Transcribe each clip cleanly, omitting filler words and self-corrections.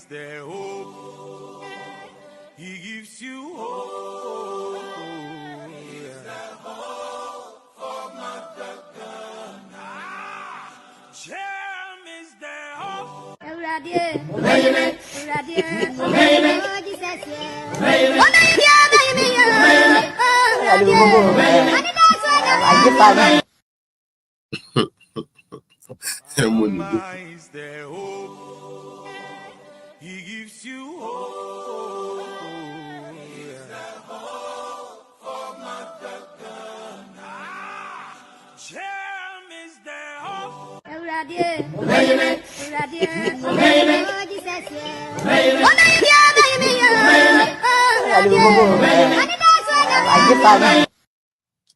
is there hope. He gives you hope. He is the hope for Mother Ghana. Jam is there hope. Mama is there hope. He gives you hope. He is the hope for Mother Ghana. Jam is there hope.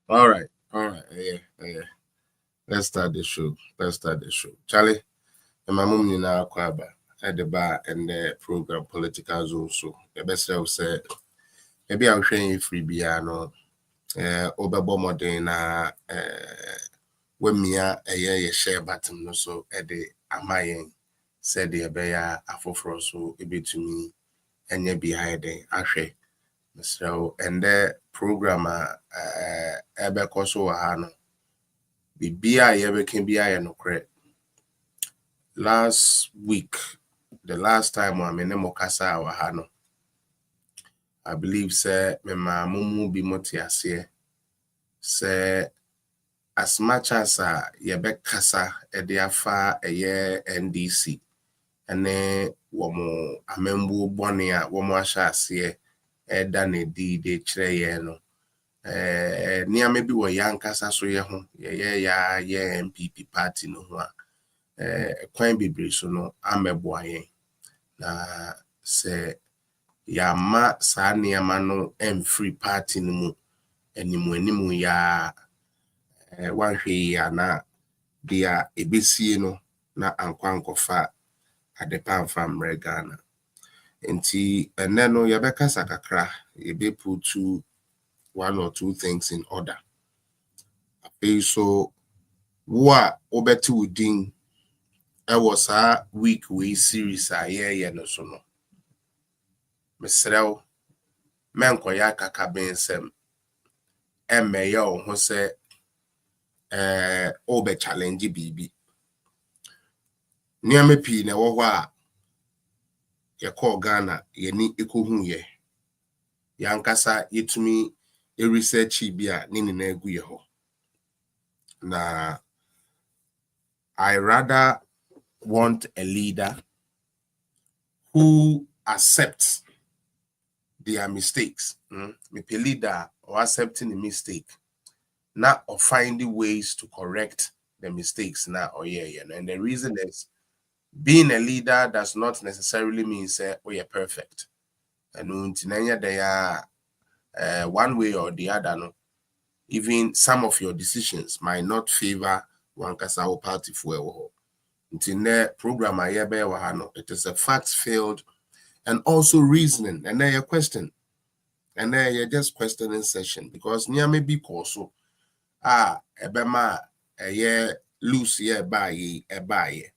All right. Yeah. Let's start the show. Charlie, and my mom now kwaba at the bar and the program political zone. So the best self said, maybe I'll train you free piano. Obabomodena when me a year share button no so at the amayen said the bear afro so a bit to me and ye behind the ashe. So and the programmer Ebekoso Hano. Bibia yebe can be I no credit. Last week, the last time I'm in Mokasa or Hano, I believe say me ma mumu bi motiase say as much as yebe kasa ediafa eye NDC ene womo amembu boni a womo ahya ase eda ne di de kire ye no nia maybe we yankasa so ye ho ye MPP party no ho a kwan bebre so no ameboa yen na se yama sa niama no free party no mu animu ya wanhwe ya na dia ebesie no na ankwankofa adepa mfam regana enti ene no yebekasa kakra yebe put to one or two things in order. So what obeti within was a week we series a no so no mesrel menkoya kaka bensem emeyo ho se obe challenge bibi niame pi na wo ho a ye call Ghana ye ni ekohu ye yankasa yetumi research bi a ni na egu ye ho na I rather want a leader who accepts their mistakes. Me a leader or accepting the mistake, not or finding ways to correct the mistakes now or and the reason is being a leader does not necessarily mean say you're perfect. And they are one way or the other. No, even some of your decisions might not favor one kasa party for in the program it is a fact-filled and also reasoning and then your question and then you're just questioning session because near may be also ebema loose ye buy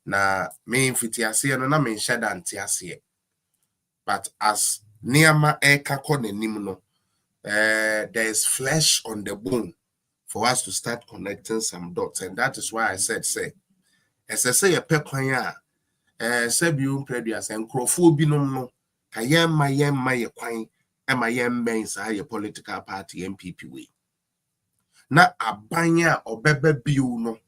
na me fitiase no na me shada antiase but as near kako nenim no there is flesh on the bone for us to start connecting some dots and that is why I said say as I say a pekwanya sebium previous and crofo binom no kayem my kwan ema yem ben sa ye political party MPP way na abanya obebe biu no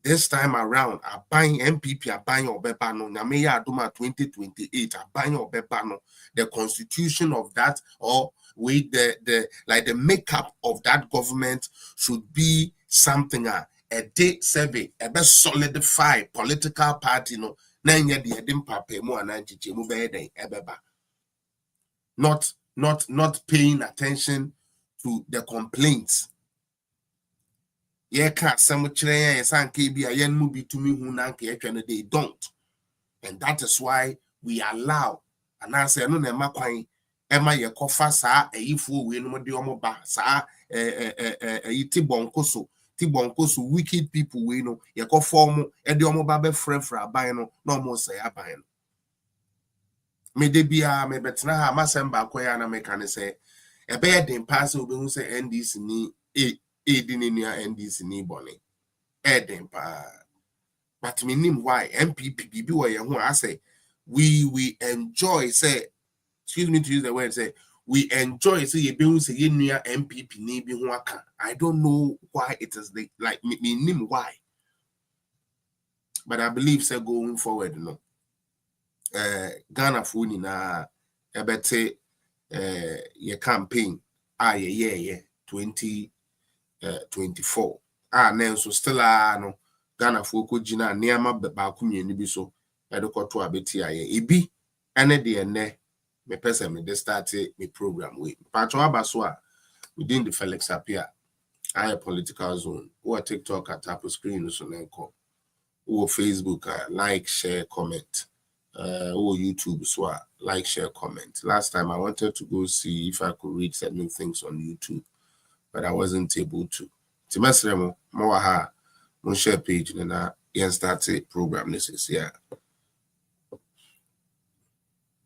this time around abanya MPP abanya obeba no na me ya adoma 2028 abanya obeba no the constitution of that or with the like the makeup of that government should be something a date survey a best solidify political party no na nya de edem papa mu ananchiche mu be den ebeba not paying attention to the complaints ye ka some chire ye san ke bi ayen mu bi tumi hu na nke etwe they don't and that is why we allow and I say no na makwan ema ye kofa saa eyifu we no de omo ba saa tibonkoso wicked people we no ye ko form e de omo ba be frefra aban no no mo say aban no me de bia me betena ha masemba akoya na me kan say e be den pass obi hu say NDC ni di ni NDC ni bone den pa. But me nim why MPP bibi wo ye ho I say we enjoy say, excuse me to use the word, say we enjoy say ye be hu say ye nua MPP ni bi ho aka. I don't know why it is like me nim why. But I believe say going forward, no. Ghana for na ebete your campaign yeah 2024 na so still no Ghana for ko gina neama ba ku mienu bi so edekoto abeti aye ebi ene de ne me pese me de start me program we patro abaso a within the Felix Apia I political zone or TikTok at tap screen so nenko or Facebook like share comment or YouTube so like share comment. Last time I wanted to go see if I could read certain things on YouTube, but I wasn't able to. Timesremo Mowaha mon share page and I start a program. This is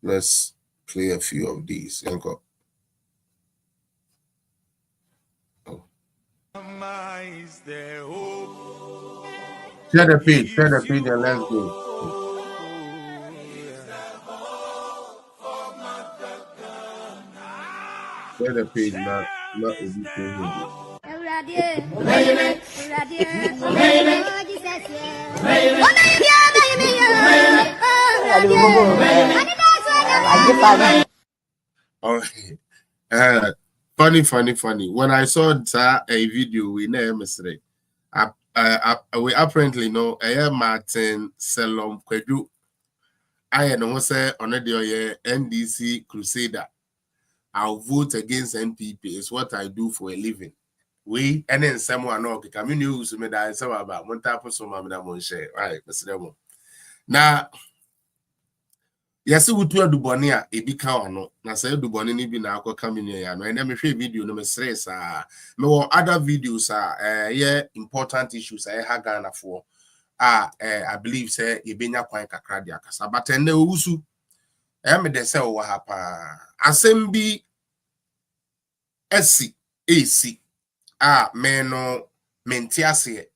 let's play a few of these. Yanko. Oh. Share the page and let's go. Share the page, not editing. Funny. When I saw a video, we never say, we apparently know Martin Selom Kwedu. I know say on the NDC Crusader. I'll vote against NPP. It's what I do for a living. We and then someone okay, come in news me that some about one type of some of them share. Right, Mr. Now, yes, we do boni a ebi ka ono. Na say do boni ni bi na akọ come in here no. And me share video no me stress me other videos yeah important issues ha Ghana for. I believe say e benya kwan kakra dia kasa. But ene usu me de say wo ha pa. Asem bi AC meno mentiase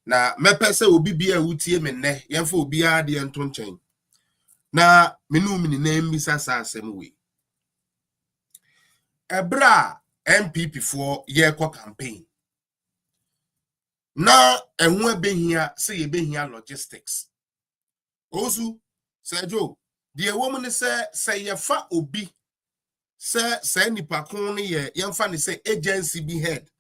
na mepese obi bia wutie me ne yemfa obi a de ento nchen na menu mini na mbisa sa asem we ebra MPP for ye kwa campaign na enwo ebehia se ye behia logistics ozu sejo de wo mu ne se ye fa obi se nipa kon ne ye yemfa ne se agency be head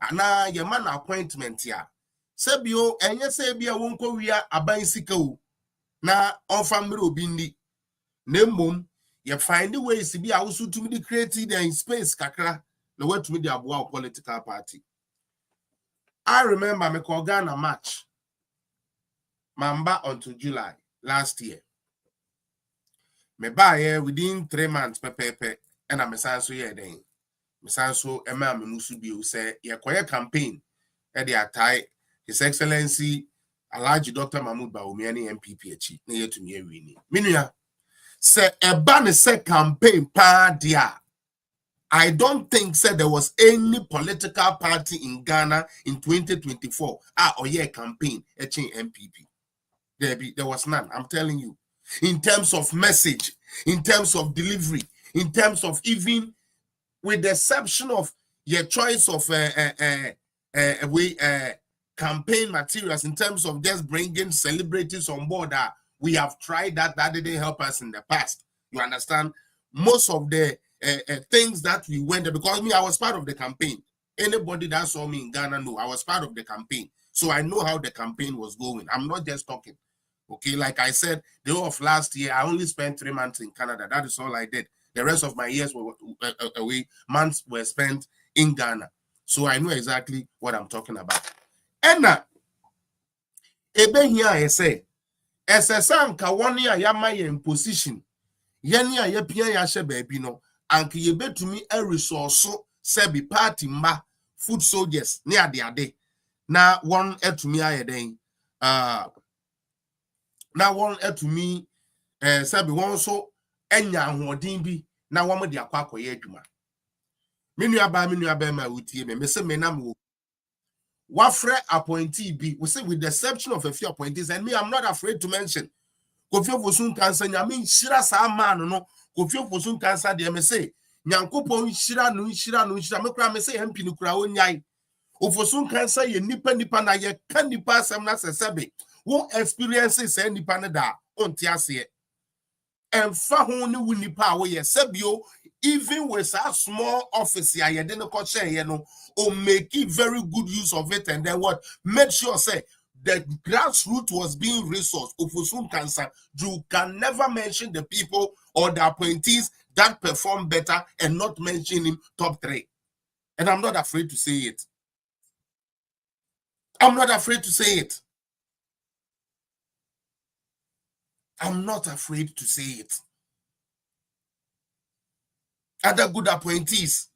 ana ye man appointment ya sebio enye se bia wonko wia aban sika o na onfa mre obi ndi na mom ye find ways bi a wosu tumi di create the space kakra na watumi di aboa political party. I remember me call Ghana match Mamba until July last year. Me buy here within 3 months pepepe and I'm so here then. Me so ema me musu bi say ye koye campaign e dey atai His Excellency Alhaji Dr. Mahmoud Bawumia MPP achi na yetumi awini minua say eba ne say campaign pa dia. I don't think said there was any political party in Ghana in 2024 or yeah campaign etching MPP. There was none. I'm telling you. In terms of message, in terms of delivery, in terms of even with the exception of your choice of campaign materials, in terms of just bringing celebrities on board, we have tried that didn't help us in the past. You understand? Most of the things that we went there, because I was part of the campaign. Anybody that saw me in Ghana know I was part of the campaign, so I know how the campaign was going. I'm not just talking. Okay, like I said, the whole of last year, I only spent 3 months in Canada. That is all I did. The rest of my years were away. Months were spent in Ghana. So I know exactly what I'm talking about. And now, ebe here I say, SSM ka one year yama in position. Yeni a ye pia ya she baby no. Anki ye betumi a resource sebi party ma food soldiers near the ade. Na one etumi aye den. Now one to me, sabi one so enya ahoɔden bi na wɔn de akɔ akɔyɛ adwuma me nua ma wutie me say me na me wafre appointee bi we say with the exception of a few appointees, and me I'm not afraid to mention Kofi Ofosun cancer nyame nhyira saa man no Kofi Ofosun cancer de me say nyankopɔn nhyira no me kura me say MP no kura onyai Ofosun cancer ye nipa na ye kan nipa asɛm na sɛsɛbe wo experiences say nipa ne da onti ase and fa ho ne wo nipa wo ye sebio even with a small office ya ye de no ko share no or make very good use of it, and then what make sure say the grassroots was being resourced. Ofosun cancer, you can never mention the people or the appointees that perform better and not mention him top 3. And I'm not afraid to say it. I'm not afraid to say it. I'm not afraid to say it. Other good appointees,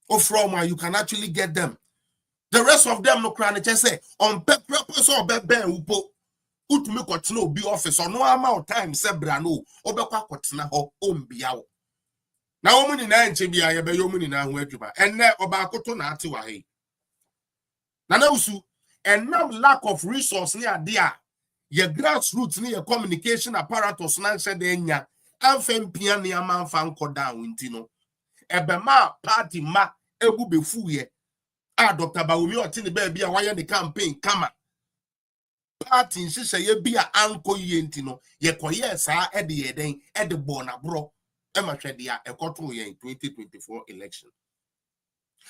or from where you can actually get them. The rest of them no cry just say on purpose or upo utumi kotena obi office or no amount time say brano obekwa kotena ho ombiawo na omuni na nche bia ye be yomuni na ho adwuma enne obakoto na ate wa he na usu and now lack of resource ne ade a ye grassroots ne ye communication apparatus na nse de nya amfempia ne amanfa nkoda wonti no ebema party ma ebu befuye Dr. Bawumi otini baby a why the campaign kama party nhihye ye bia anko yenti no ye koye saa ede ye den ede bona bro e ma hwede a ekoto ye 2024 election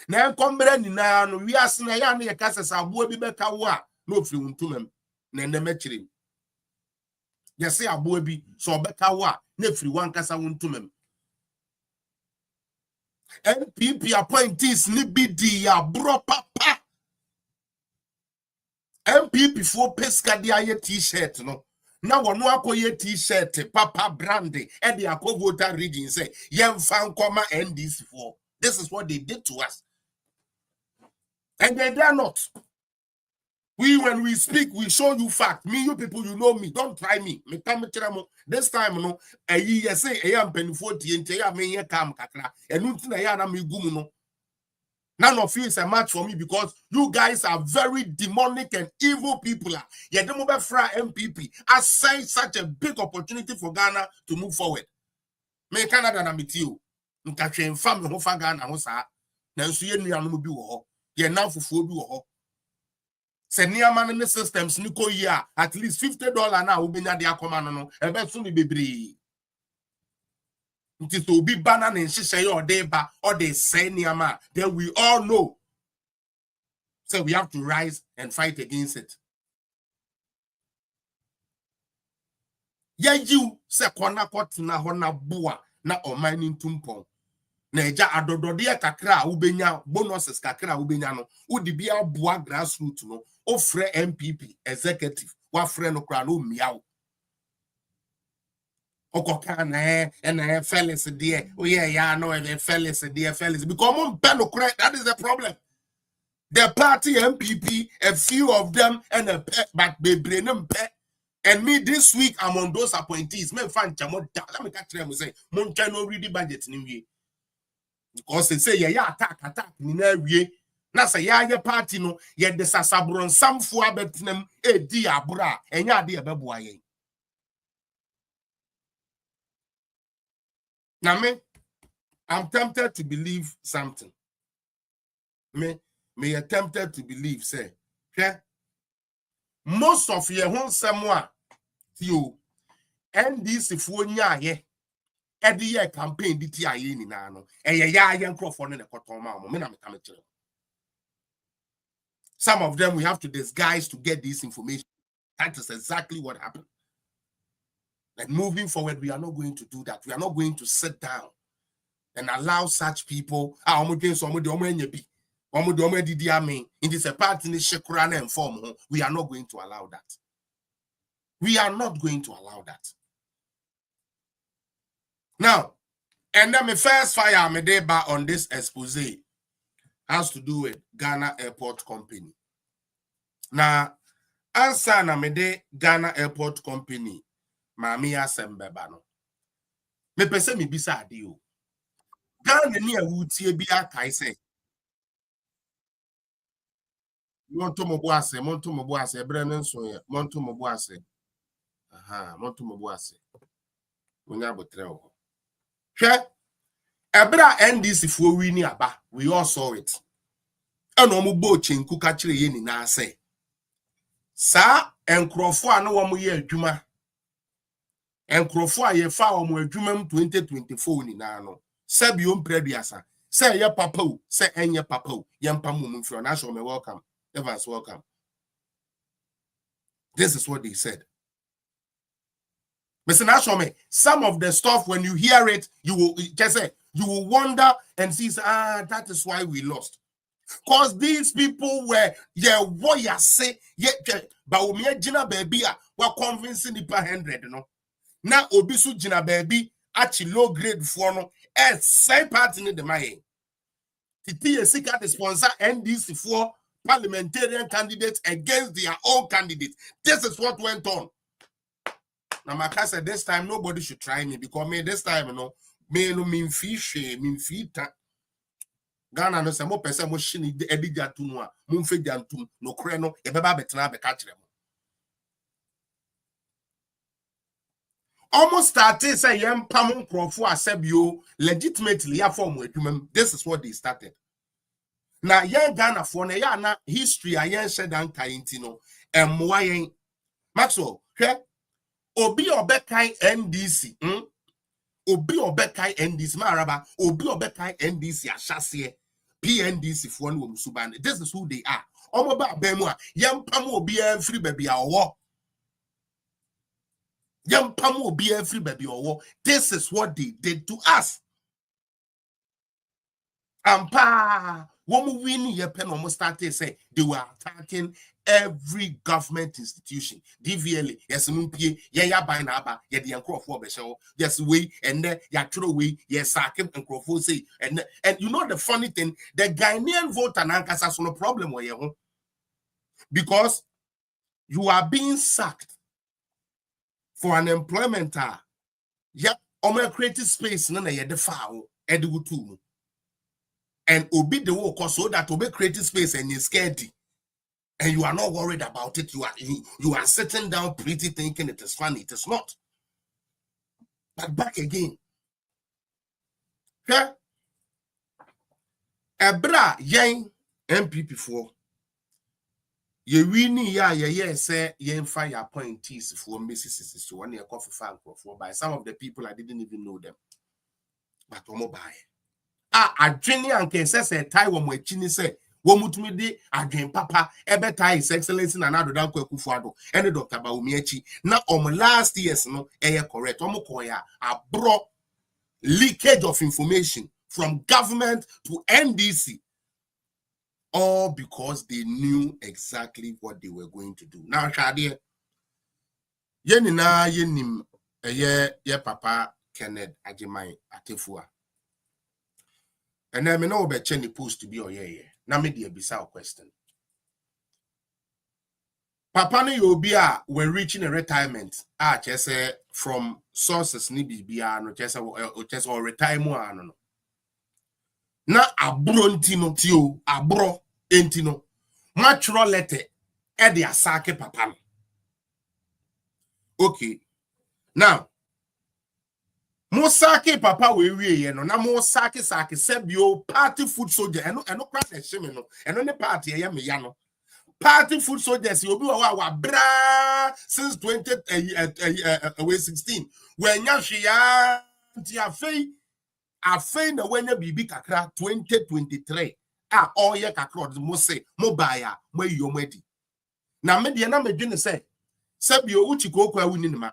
na enkombre nyina no wi ase na ya na ye kasesa abo bi beka wo a na ofiri ntumam na ene machire ye se abo bi so beka wo a na ofiri wan kasa ntumam NPP appointees ni bidi ya bro papa MPP for pesca de aye t-shirt no na wono akoye t-shirt papa brandy e de voter region say yemfa nkoma NDC for. This is what they did to us, and they are not. When we speak, we show you fact. Me, you people, you know me. Don't try me. This time, no. You say I am penny 40 and I may come kakra. And nothing I am me gumuno. None of you is a match for me because you guys are very demonic and evil people. You don't move fra MPP. Assign such a big opportunity for Ghana to move forward. Me Canada na meet you. Nkache family ho fa Ghana ho sa. Na nso ye nua no bi wo ho. Ye nan fufuo bi wo ho. Se niama ne systems ni ko yi a at least $50 na obenya de akoma no ebe so ni bebre. Nti so obi bana ne nhihye ye ode ba ode say niama, then we all know. So we have to rise and fight against it. You se kona kotena ho na boa na omani ntumpon. Na eja adodode kakra ubenya bonuses kakra ubenya no udi bia boa grassroots no ofre MPP executive wa frɛ no kra no miawo okoka na Felix there oh yeah no Felix there Felix because mom no kra. That is the problem. The party MPP, a few of them and a pet but they brain them pet. And me this week I'm on those appointees. Me fan chamo let me catch them say mon no read the budget ni. Because they say yeah attack ni na wie na say yeah party no yeah the sasabron samfo abetnem edi abura enya ade ebeboa yen na me I'm tempted to believe something. Me tempted to believe say most of ye hon semwa you NDC fo nya ye edi ye campaign di ti aye ni na no eye ya ye nkrofo no ne koton ma mo me na meka me kire. Some of them we have to disguise to get this information. That is exactly what happened. And moving forward, we are not going to do that. We are not going to sit down and allow such people in this a part in the form. We are not going to allow that. We are not going to allow that. Now, and then my first fire me deba on this expose has to do with Ghana Airport Company. Now, answer na me de Ghana Airport Company, Mami Asembeba no. me pese me bisa ade o Ghana ni awutie bi akai say monto mo bo ase ebre ne nso ye monto mo bo ase aha monto mo bo ase onya botre ho hwe ebra NDC fo wi ni aba we all saw it eno mo bo chenku ka kire ye ni na ase sa enkrofo a no wo mo ye adwuma enkrofo a ye fa wo mo adwuma m 2024 ni na no sabio mpreduasa say ye papa o say enye papa o ye mpam mo mfiro na so me welcome Evans welcome. This is what they said. Mr. Nashome, some of the stuff when you hear it, you will just say you will wonder and see, that is why we lost. Because these people were warrior say, but we Gina baby were convincing the 100, you know. Now Obisu Gina baby actually low grade for no same party in the May. The TSC got the sponsor NDC for parliamentarian candidates against their own candidates. This is what went on. Now, my class said this time nobody should try me because me this time, you know, me no mean fish, mean feet. Ghana no say mo person mo shini edija tu no a mo mfe jantum no kre no e beba betena be ka kire mo. Almost started say yem pam nkrofo asebio legitimately ya form adwumam. This is what they started. Now yen Ghana for na ya na history a yen shedan kainti no emwa yen Maxwell hwe obi obekai NDC obi obekai NDC maraba obi obekai NDC ashase PNDC for no musuban. This is who they are. Omoba bemu a yempam obi free baby awo. Yempam obi free baby awo. This is what they did to us. Ampa when we win yepen almost started say they were attacking every government institution. DVLA, yes, mumpie, ya by naba, ya the uncle for besho, yes, we and then ya throw away, yes, sakim and crofo say, and you know the funny thing, the Ghanaian vote and anchors has no problem with you because you are being sacked for unemployment. Yeah, or creative space, none of the foul, edutu. And obi the work so that obi creative space and you're scared. And you are not worried about it. You are sitting down pretty thinking it is funny. It is not. But back again. Okay? Ebra yen MPP for ye winning ya say yen fire appointees for Mrs. So one year coffee fan for by some of the people I didn't even know them. But omo buy. Adwene anke say tie wo mo akini say womutumi di adwen papa ebeta his excellency na Addo Dankwah Akufo-Addo ene Dr. Bawumia Akyi na last years no correct koya abro leakage of information from government to NDC all because they knew exactly what they were going to do. Now Shade yenina yenim ye papa Kenneth Agyeman Atefua and then me know be cheni post to be na me dey bisa question. Papa ne obia when reaching a retirement just from sources ni bibia no just or retire no na abro ntino tio abro entino natural letter e dey asake papa no. Okay, now Mosake papa we ye no na mosake sebio party food soldier eno kra na hye no eno ne party ye me ya no party food soldiers obi wa bra since 2016 when ya hwe ya nti afei na wanya bibi kakra 2023 all ye kakra mo say mo baya mo yiyo mo adi na me de na medwene say sebio uchi kokwa wuni ne ma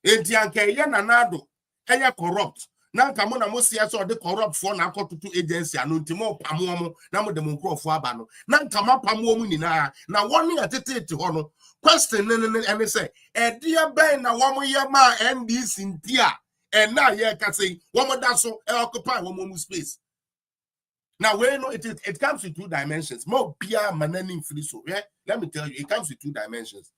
enti anka ye na Addo enya corrupt na nka mo na mo sia so de corrupt for na akotutu agency anu ntimo pamo mo na mo de mo nkrofo aba no na nka ma pamo mu nyina na woni atetete ho no question ne say e dia ben na wo mo ye ma NDC ntia e na ye ka say wo mo da so e occupy wo mo space. Now we know it comes with two dimensions. More bia manani free so yeah? Let me tell you, it comes with two dimensions.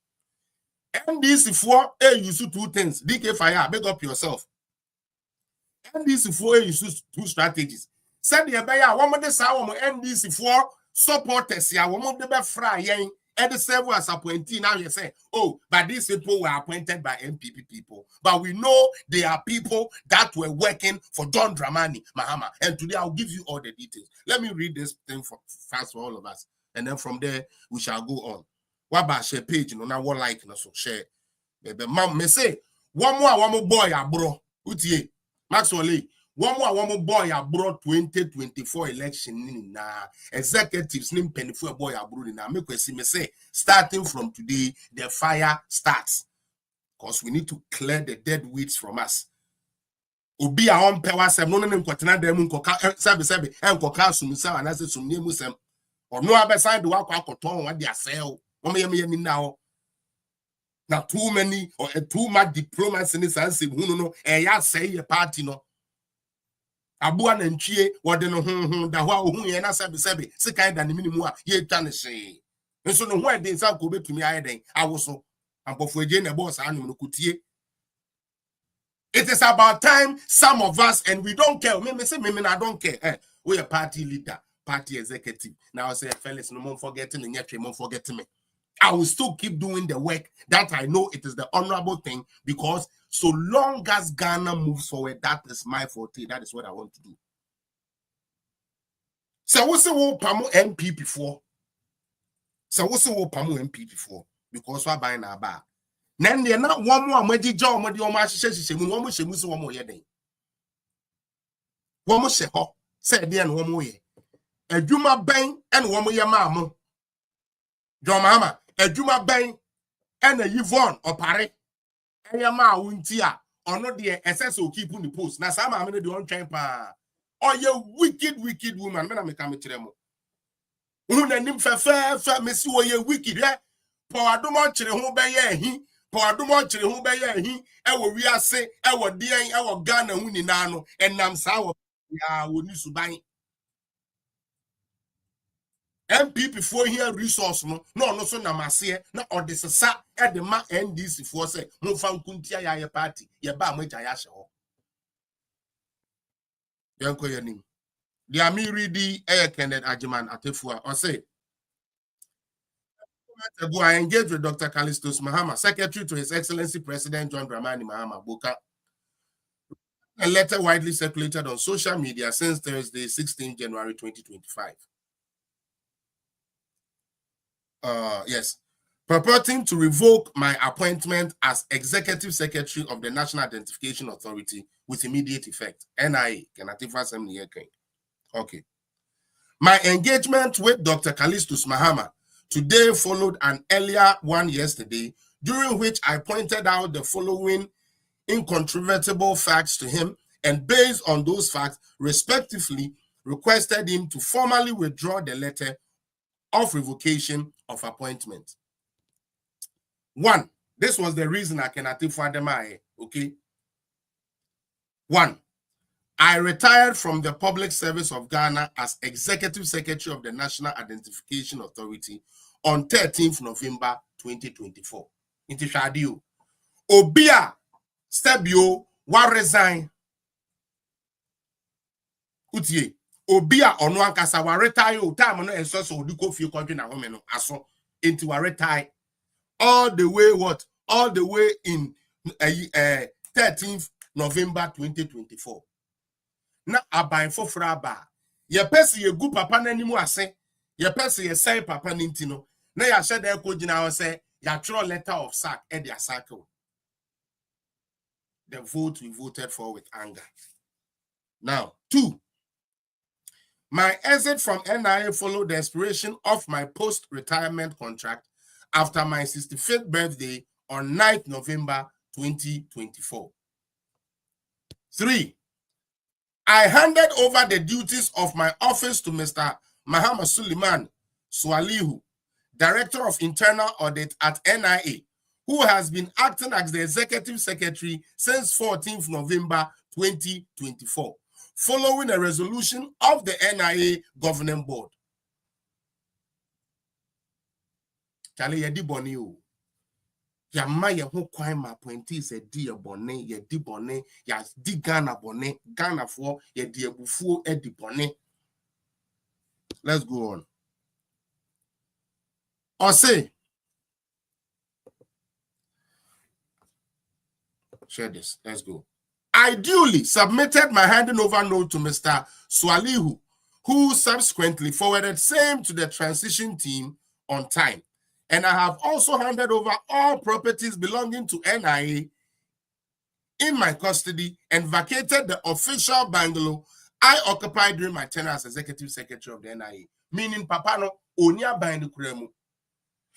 NDC for you two things. DK fire, big up yourself. NDC for use two strategies. Said the Baya, one of the Saw NDC for supporters, ya one of the best fry, and the server as appointee. Now you say, oh, but these people were appointed by MPP people. But we know they are people that were working for John Dramani Mahama. And today I'll give you all the details. Let me read this thing fast for all of us. And then from there, we shall go on. What about share page? You know, now what like, so share. The mom may say, one more boy, bro. Utie, Maxwell, one more boy, bro, 2024 election. Nah, executives, name penny for a boy, abroad. Now, make us say, starting from today, the fire starts. Because we need to clear the dead weeds from us. Obi a on power sem no nem kwatena da mu nkoka sebe enkoka sumisa anase sumnie musem ono abeside wa kwakoton wa dia sell o me ni na ho na too many or too much diplomacy in sense hunu no ya say ye party no abua na ntwie wode no da ho ohun ye na sebe sikan da ne minimu a ye twa ne hye nso no ho eden san ko betumi ayeden awoso ampofo eje na boss anum no kutie. It is about time some of us, and we don't care. Me say, I don't care. We a party leader, party executive. Now I say, fellas, no more forgetting and yet more forgetting me. I will still keep doing the work that I know it is the honorable thing, because so long as Ghana moves forward, that is my forte. That is what I want to do. So what's the whole Pamu MP before? So what's the whole Pamu MP before? Because we're buying our bar. Then they're not one more medi job, medi or my she one more she one more year. One more she ho said the end one more year. A Juma bang and one more year mamma. John Mama, a Juma bang and a YVONNE OPARE. And your ma wuntia or not the SSO keep on the post. Now some I'm the on champa. Oh, you wicked woman, when I make a tremo. Unanim fair, miss you, wicked, eh? Power do much in who bay he. Poadumo chiri hu be ye hi ewo wiase ewo dien ewo Ghana hu ni nano enam sawo ya woni suban MPP for here resource no so na mase na odesesa e de ma NDC for say mo fa nkuntia ya ye party ye ba mo ja ya hye ho yanko yanim the amiridi Kenneth Ajiman Atefua or say ago, I engaged with Dr. Callistus Mahama, Secretary to His Excellency President John Dramani Mahama Boka. A letter widely circulated on social media since Thursday, 16 January 2025. Yes, purporting to revoke my appointment as Executive Secretary of the National Identification Authority with immediate effect. NIA. Okay. My engagement with Dr. Callistus Mahama today followed an earlier one yesterday, during which I pointed out the following incontrovertible facts to him, and based on those facts, respectively, requested him to formally withdraw the letter of revocation of appointment. 1. This was the reason I cannot for them. Okay. 1. I retired from the public service of Ghana as Executive Secretary of the National Identification Authority on 13th November 2024. Into Shadio. Obia Stebio wa resign. Utie. Obia onwa kasa wa retire o time no enso so odiko fie kwadwe na home no aso into wa retire all the way what? All the way in 13th November 2024. Na aban fofra ba ye pese ye gu papa nanimu ase ye pese ye say papa ninti no na ya hye da ko gina ho say ya tro letter of sack e dia sackle. The vote we voted for with anger. Now 2, my exit from NIA followed the expiration of my post-retirement contract after my 65th birthday on 9th November 2024. 3, I handed over the duties of my office to Mr. Mahama Suleiman Swalihu, Director of Internal Audit at NIA, who has been acting as the Executive Secretary since 14th November 2024, following a resolution of the NIA Governing Board. Charlie Yedi Bonio. Yama ye ho kwan ma appointees e di bone, ye di bone, ya di Ghana bone, Ghana for ye di ebufuo e di bone. Let's go on. Or say, share this. Let's go. I duly submitted my handing over note to Mr. Swalihu, who subsequently forwarded same to the transition team on time. And I have also handed over all properties belonging to NIA in my custody and vacated the official bungalow I occupied during my tenure as executive secretary of the NIA. Meaning, Papa no onia bind kuremu.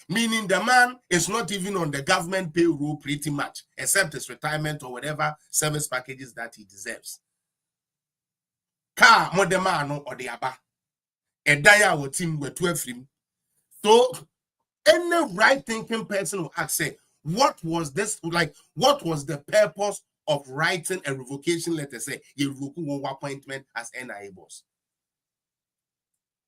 Meaning the man is not even on the government payroll pretty much, except his retirement or whatever service packages that he deserves. Car modemano or the aba. A dia or team were 12 him. So any right thinking person will ask, say, what was this like? What was the purpose of writing a revocation letter? Say, you revoke one appointment as NIA boss.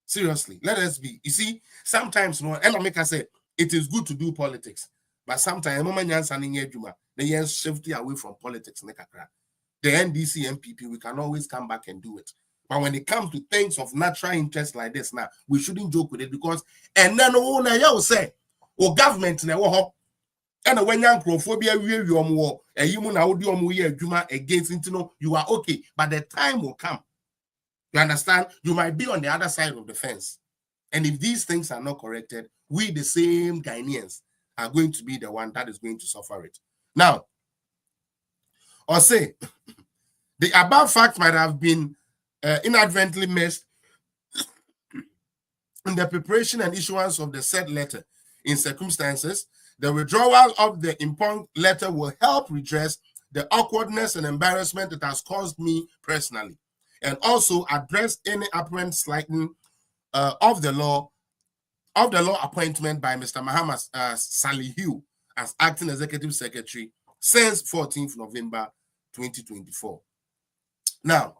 Seriously, let us be. You see, sometimes no, and I make us say it is good to do politics, but sometimes they shift away from politics. The NDC MPP, we can always come back and do it. But when it comes to things of natural interest like this, now we shouldn't joke with it because and then you say, oh government now, and when young crophobia against you are okay, but the time will come. You understand? You might be on the other side of the fence. And if these things are not corrected, we, the same Ghanaians, are going to be the one that is going to suffer it. Now, or say, the above fact might have been inadvertently missed in the preparation and issuance of the said letter. In circumstances, the withdrawal of the impugned letter will help redress the awkwardness and embarrassment it has caused me personally, and also address any apparent slighting of the law appointment by Mr. Muhammad Salihu as acting executive secretary since 14th November 2024. Now,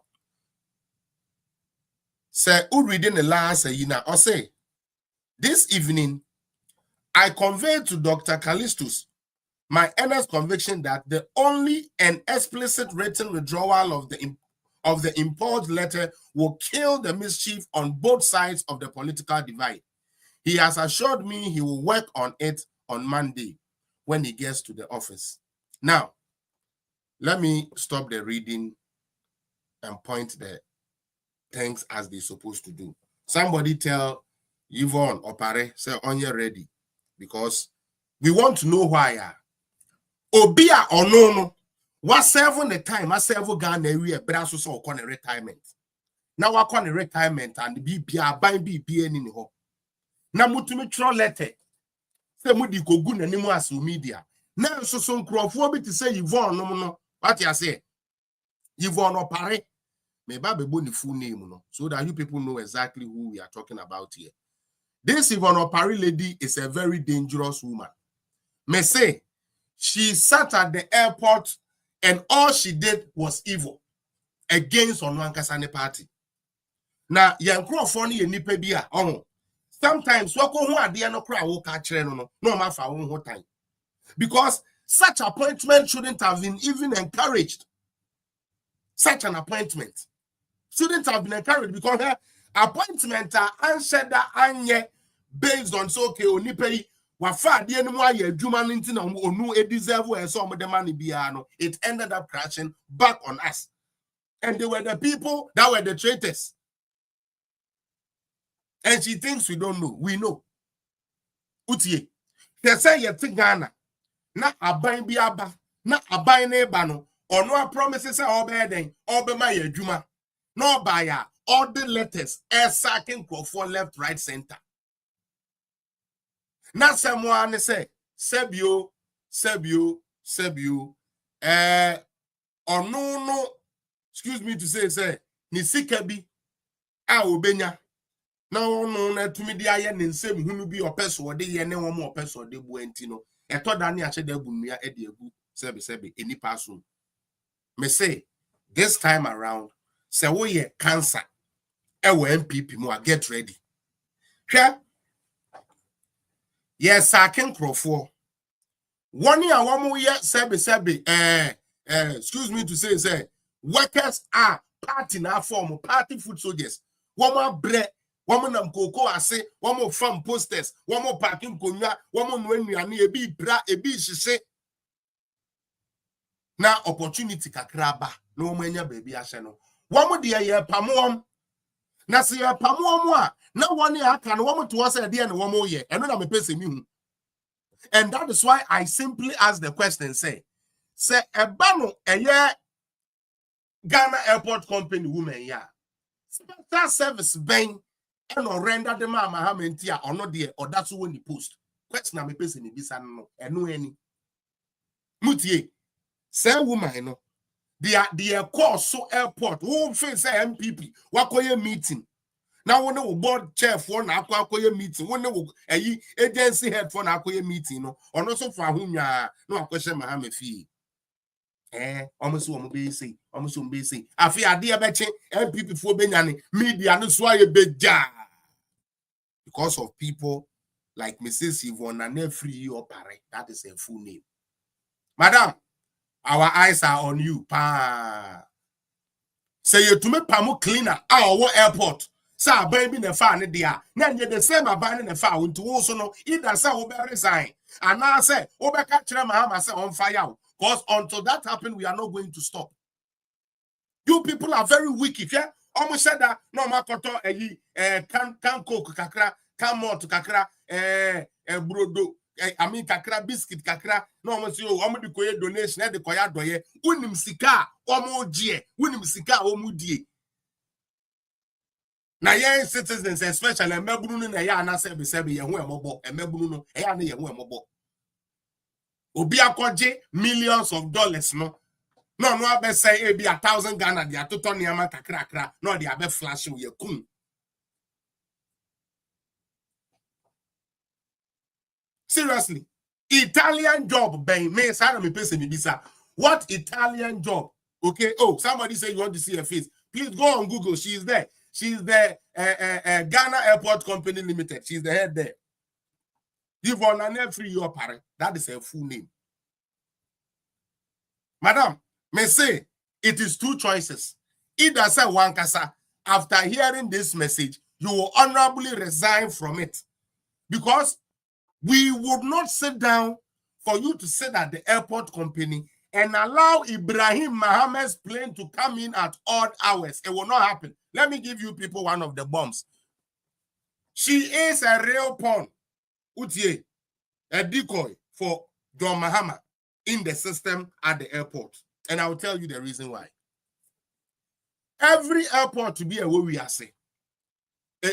say reading the last or say this evening I conveyed to Dr. Callistus my earnest conviction that the only and explicit written withdrawal of the impugned letter will kill the mischief on both sides of the political divide. He has assured me he will work on it on Monday when he gets to the office. Now, let me stop the reading and point the things as they're supposed to do. Somebody tell YVONNE OPARE, say, on you ready, because we want to know why. Obia or no, what serving the time, I serve Ghana area, but also so on a retirement. Now I call a retirement and BPA by BPA in ho. Now mutumi tro letter. Say mudi kogu na nimu asu media. Now so nkrofo bi to say YVONNE no. What you say? YVONNE OPARE. Me ba be boni full name no, so that you people know exactly who we are talking about here. This YVONNE OPARE lady is a very dangerous woman. Me say she sat at the airport and all she did was evil against Onwankasane party. Now, yankro ni nipa bia sometimes wako hu ade no kra wo ka kire no ma fa wo ho time, because such appointment shouldn't have been even encouraged. Such an appointment shouldn't have been encouraged, because her appointment answered that anye based on so okay onipa yi wafa de animu aye adwuma no ntina onu e deserve we so mo de money bia no, it ended up crashing back on us, and they were the people that were the traitors. And she thinks we don't know. We know. Utie. They say you think Ghana. Na aban bi aba. Na aban na eba no. Ono a promises say obey den. Obey my adwuma. No buy all the letters. Sacking for left, right, center. Na someone say sebio. Ono no. Excuse me to say ni sika bi a obenya. No, na tumi di aye ne nsem hunu bi opeso de ye ne wo mo opeso de bu enti no eto da ne a hye da bunua e de agu sebe enipa so. Me say this time around say wo ye cancer e wo MPP mo get ready. Hwe yes sakin krofo 1 year, 1 year, excuse me to say, workers are party now form, party food soldiers. 1 more bread, 1 more nam cocoa, I say, 1 more farm posters, 1 more parking konya, 1 more when we are near be bra, a be she say. Now opportunity kakraba, no mania baby ashano. 1 more dear year pamuam. Na see ya pamuamwa. Now 1 year can 1 more to us at the end 1 more year, and then I'm a person. And that is why I simply ask the question, say ebano eye Ghana Airport Company woman ya. Special service ben and render the mama hamentia or not there or that's when the post. Question na me person ni bisa no eno any. Mutie. Say woman no. The course so airport who face MPP wakoye meeting. Now when we board chair for na akwakoye meeting, when we agency head for na akwaye meeting no, or no so for whom ya no akwese mahame fee. Almost one be say, almost one be say. I feel idea betting MPP for Benyani media no so ye beja because of people like Mrs. YVONNE AFRIYIE OPARE. That is a full name. Madam, our eyes are on you. Pa. Say you to make pamu cleaner our airport. Sa baby ne fa ne dia. Na ye the same abane ne fa unto also no either say we resign. And now say obeka kire mahama say on fire. Because until that happens, we are not going to stop. You people are very wicked, yeah? Almost said that no makoto can coke kakra, can more to kakra, brodo, I mean kakra biscuit kakra, no almost you almost the donation at the koya doye, unim sika, omo die, unim sika omu die. Na yen citizens, especially mebunu na ya na sebi ye hu emobo, mebunu no, ya na ye hu emobo. Obi akoje millions of dollars no. No abe say be 1,000 Ghana dia to turn yama kakra no dia be flash we kum. Seriously, Italian job ben me say me person me bisa. What Italian job? Okay, oh, somebody say you want to see her face. Please go on Google. She is there. She is the Ghana Airport Company Limited. She's the head there. YVONNE AFRIYIE OPARE. That is her full name. Madam, may say it is 2 choices. Either say one kasa, after hearing this message, you will honorably resign from it. Because we would not sit down for you to sit at the airport company and allow Ibrahim Mohammed's plane to come in at odd hours. It will not happen. Let me give you people one of the bombs. She is a real pawn, Utie, a decoy for John Mahama in the system at the airport. And I will tell you the reason why. Every airport to be a way we are saying.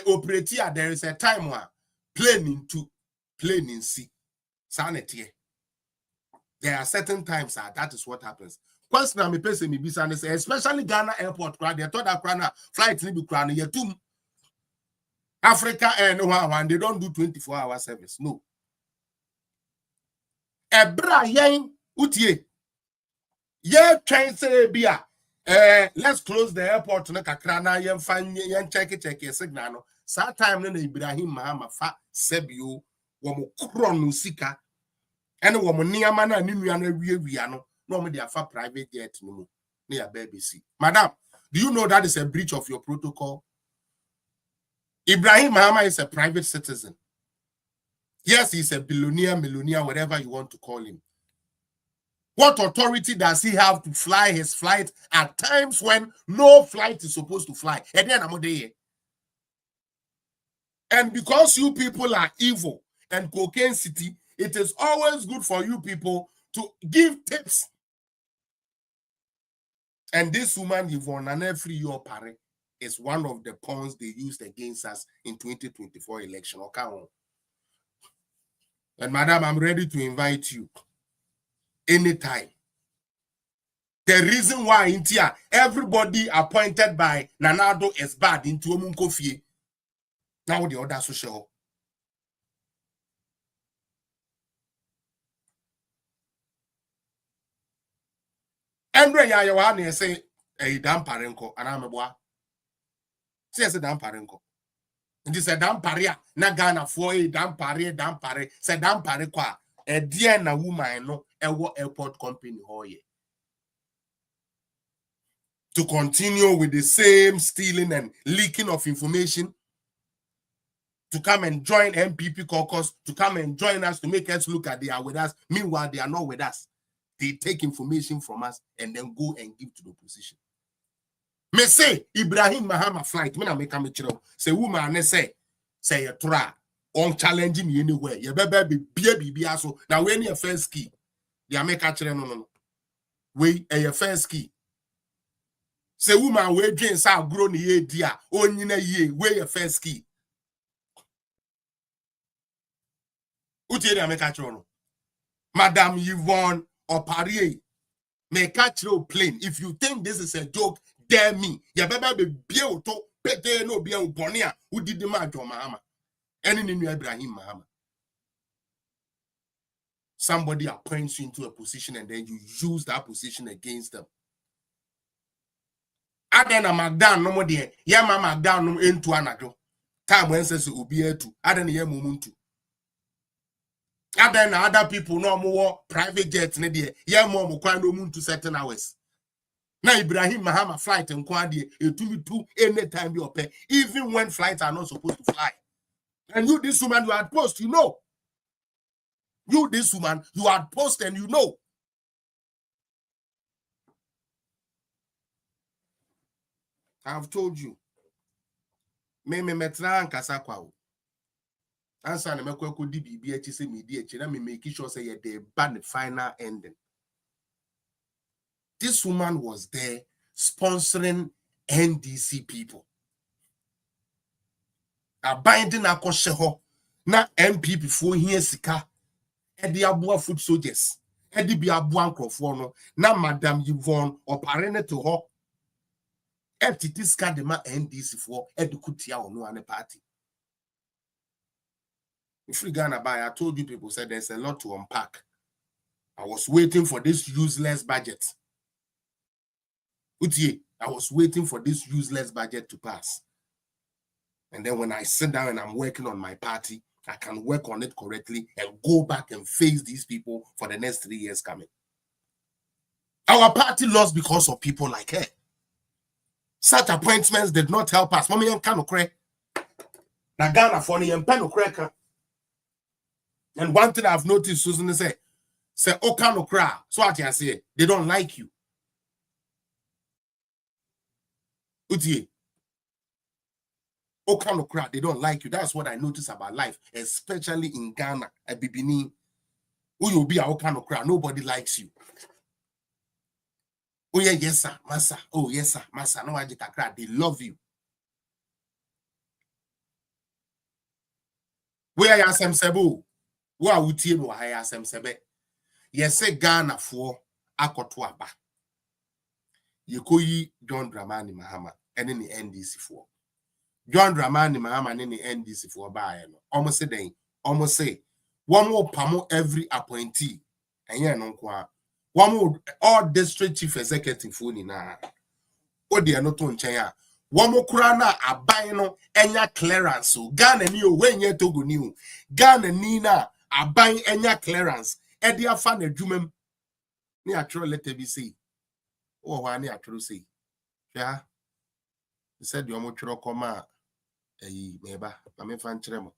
Operator, there is a time where plane in 2, plane in C. Sanity. There are certain times that is what happens. Question me person me bisa say, especially Ghana airport crowd, they thought that flight ni be crowd ye too. Africa and one they don't do 24-hour service. No. Ebra yen utie. Ye train say bia. Let's close the airport na kakra na yen fan yen check signal no. Sa time na Ibrahim Mahama fa sebio wo mo kro no sika. And wo mo niama na ni nua na wiawia no. No me dey afa private jet no mo. Na ya baby see. Madam, do you know that is a breach of your protocol? Ibrahim Mahama is a private citizen. Yes, he's a billionaire, millionaire, whatever you want to call him. What authority does he have to fly his flight at times when no flight is supposed to fly? And because you people are evil and cocaine city, it is always good for you people to give tips. And this woman, YVONNE AFRIYIE OPARE, is one of the pawns they used against us in 2024 election. Okay. And madam, I'm ready to invite you anytime. The reason why in Tia, everybody appointed by Nanado is bad into Omunkofie. Now the other social. Andre ya yohane say damn parenko and I'm a boy. Say damn parenko. And this a damn paria na Ghana for a damn pare say damn pare kwa. A dear na woman no airport company to continue with the same stealing and leaking of information, to come and join MPP caucus, to come and join us to make us look at they are with us. Meanwhile, they are not with us. They take information from us and then go and give to the opposition. Me say Ibrahim Mahama flight. Me na make a say woman ne say you try on challenging me anywhere. You better be so now when your first key, they make a no. We your first key. Say woman we drink sa grow ni ye dia onyina ye we your first key. Uti dey make a no. Madam YVONNE OPARE make a plane. If you think this is a joke, dare me. You better be able to pay no be bonia who did the match on Mahama. Any new Ibrahim Mahama. Somebody appoints you into a position and then you use that position against them. Adena Magdan no more there. Yeah, Magdan no into anado. Time when says it will be here too. Adena ye mumuntu. Adena other people no more private jets ne there. Yeah, more mukwa no muntu certain hours. Now Ibrahim Mahama flight and kwadi it to me too anytime you pay, even when flights are not supposed to fly. And you, this woman, you had post, you know. You, this woman, you had post and you know. I've told you. Me metra nkasa kwa o. Answer na mekwa ko di bibi echi se me di echi na me make sure say ye dey ban the final ending. This woman was there sponsoring NDC people. A binding akoshe ho na MPP for here sika e dey aboa foot soldiers. E dey bi aboa nkrofo no na Madam YVONNE OPARE ne to ho. FTT scandema NDC for edukutia ono ane party. If we Ghana by, I told you people said there's a lot to unpack. I was waiting for this useless budget. Utie, I was waiting for this useless budget to pass. And then when I sit down and I'm working on my party, I can work on it correctly and go back and face these people for the next 3 years coming. Our party lost because of people like her. Such appointments did not help us. Mommy kano kre. Na Ghana for ni mpeno kre. And one thing I've noticed, Susan say okano kra. So what I say, they don't like you. Utie. Okano kra, they don't like you. That's what I notice about life, especially in Ghana. A bibini. Who you be a okano kra? Nobody likes you. Oh yeah, yes sir, massa. Oh yes sir, massa. No ajita. They love you. Where are some sebo? Where are we no hire some sebe? Yes, say Ghana for akotuaba. Yekoyi John Dramani Mahama and in the NDC for John Dramani Mahama and in the NDC for buy no. Almost say one more pamo every appointee. And yeah, no kwa. One more all district chief executive phone na. What they are not on China. One more krana abaye no enya clearance. So Ghana ni o wenye togo ni o. Ghana ni na abaye enya clearance. Edi afa na dwumam. Ni atro letter bi say. Oh, why ni atro say. Yeah. He said you almost tro koma meba. Na me fan kire mo.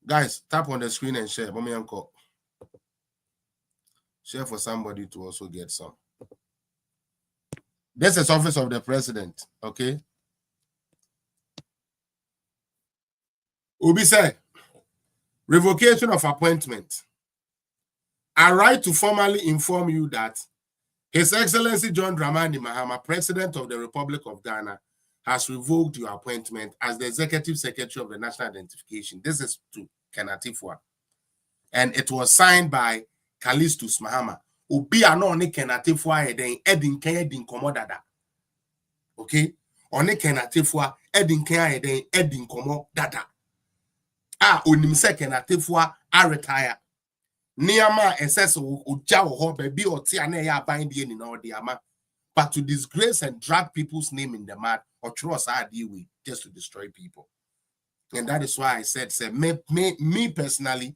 Guys, tap on the screen and share. Mommy uncle. Share for somebody to also get some. This is office of the president, okay? Obi said, revocation of appointment. I write to formally inform you that His Excellency John Dramani Mahama, President of the Republic of Ghana, has revoked your appointment as the Executive Secretary of the National Identification. This is to Kenatifwa. And it was signed by Callistus Mahama. Obi ano ne Kenatifwa edin ken edin komodada. Okay? One Kenatifwa edin ken edin komodada. Onim se Kenatifwa a retire. Niama SS uja ho baby or tiane ya bind ye in all the ama. But to disgrace and drag people's name in the mud or trust our deal with just to destroy people. And that is why I said, me personally,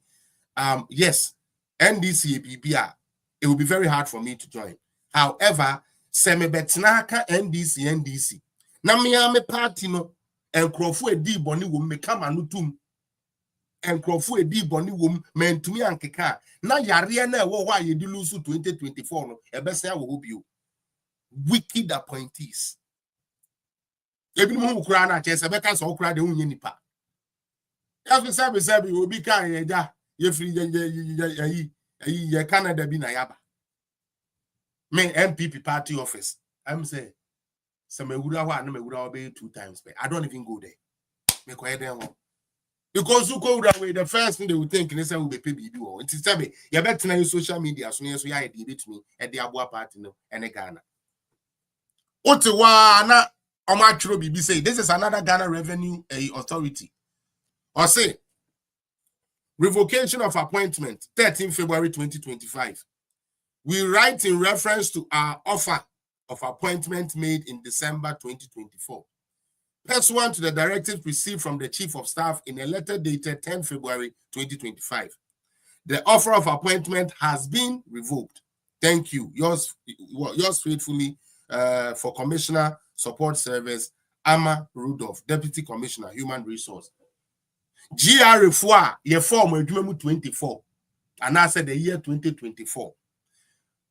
yes, NDC BBA, it will be very hard for me to join. However, semebetnaka NDC. Na me party no enkrofo edi boni wo me kama no tum. Enkrofo edi boni wo mentumi ankeka na yare na ewo hwa ye di lusu 2024 no ebese ya wo bio. Wicked appointees. Ebi mo ukura na che sebeka so ukura de unye nipa. Every sabi obi kan ye ja ye free ye Canada bi na yaba. Me MPP party office. I'm say some wura wa na me wura obey 2 times. I don't even go there. Me quiet there. Because you go that way, the first thing they will think is will be pay BB or it is tell me you better na social media so yes we are debate me at the Abua party no and Ghana. Otewa na Omachro BB say this is another Ghana revenue authority. Or say revocation of appointment 13 February 2025. We write in reference to our offer of appointment made in December 2024. Pursuant to the directives received from the Chief of Staff in a letter dated 10 February 2025. The offer of appointment has been revoked. Thank you. Yours faithfully for Commissioner Support Service, Ama Rudolph, Deputy Commissioner, Human Resource. GRFOA, ye form 24, and I said the year 2024.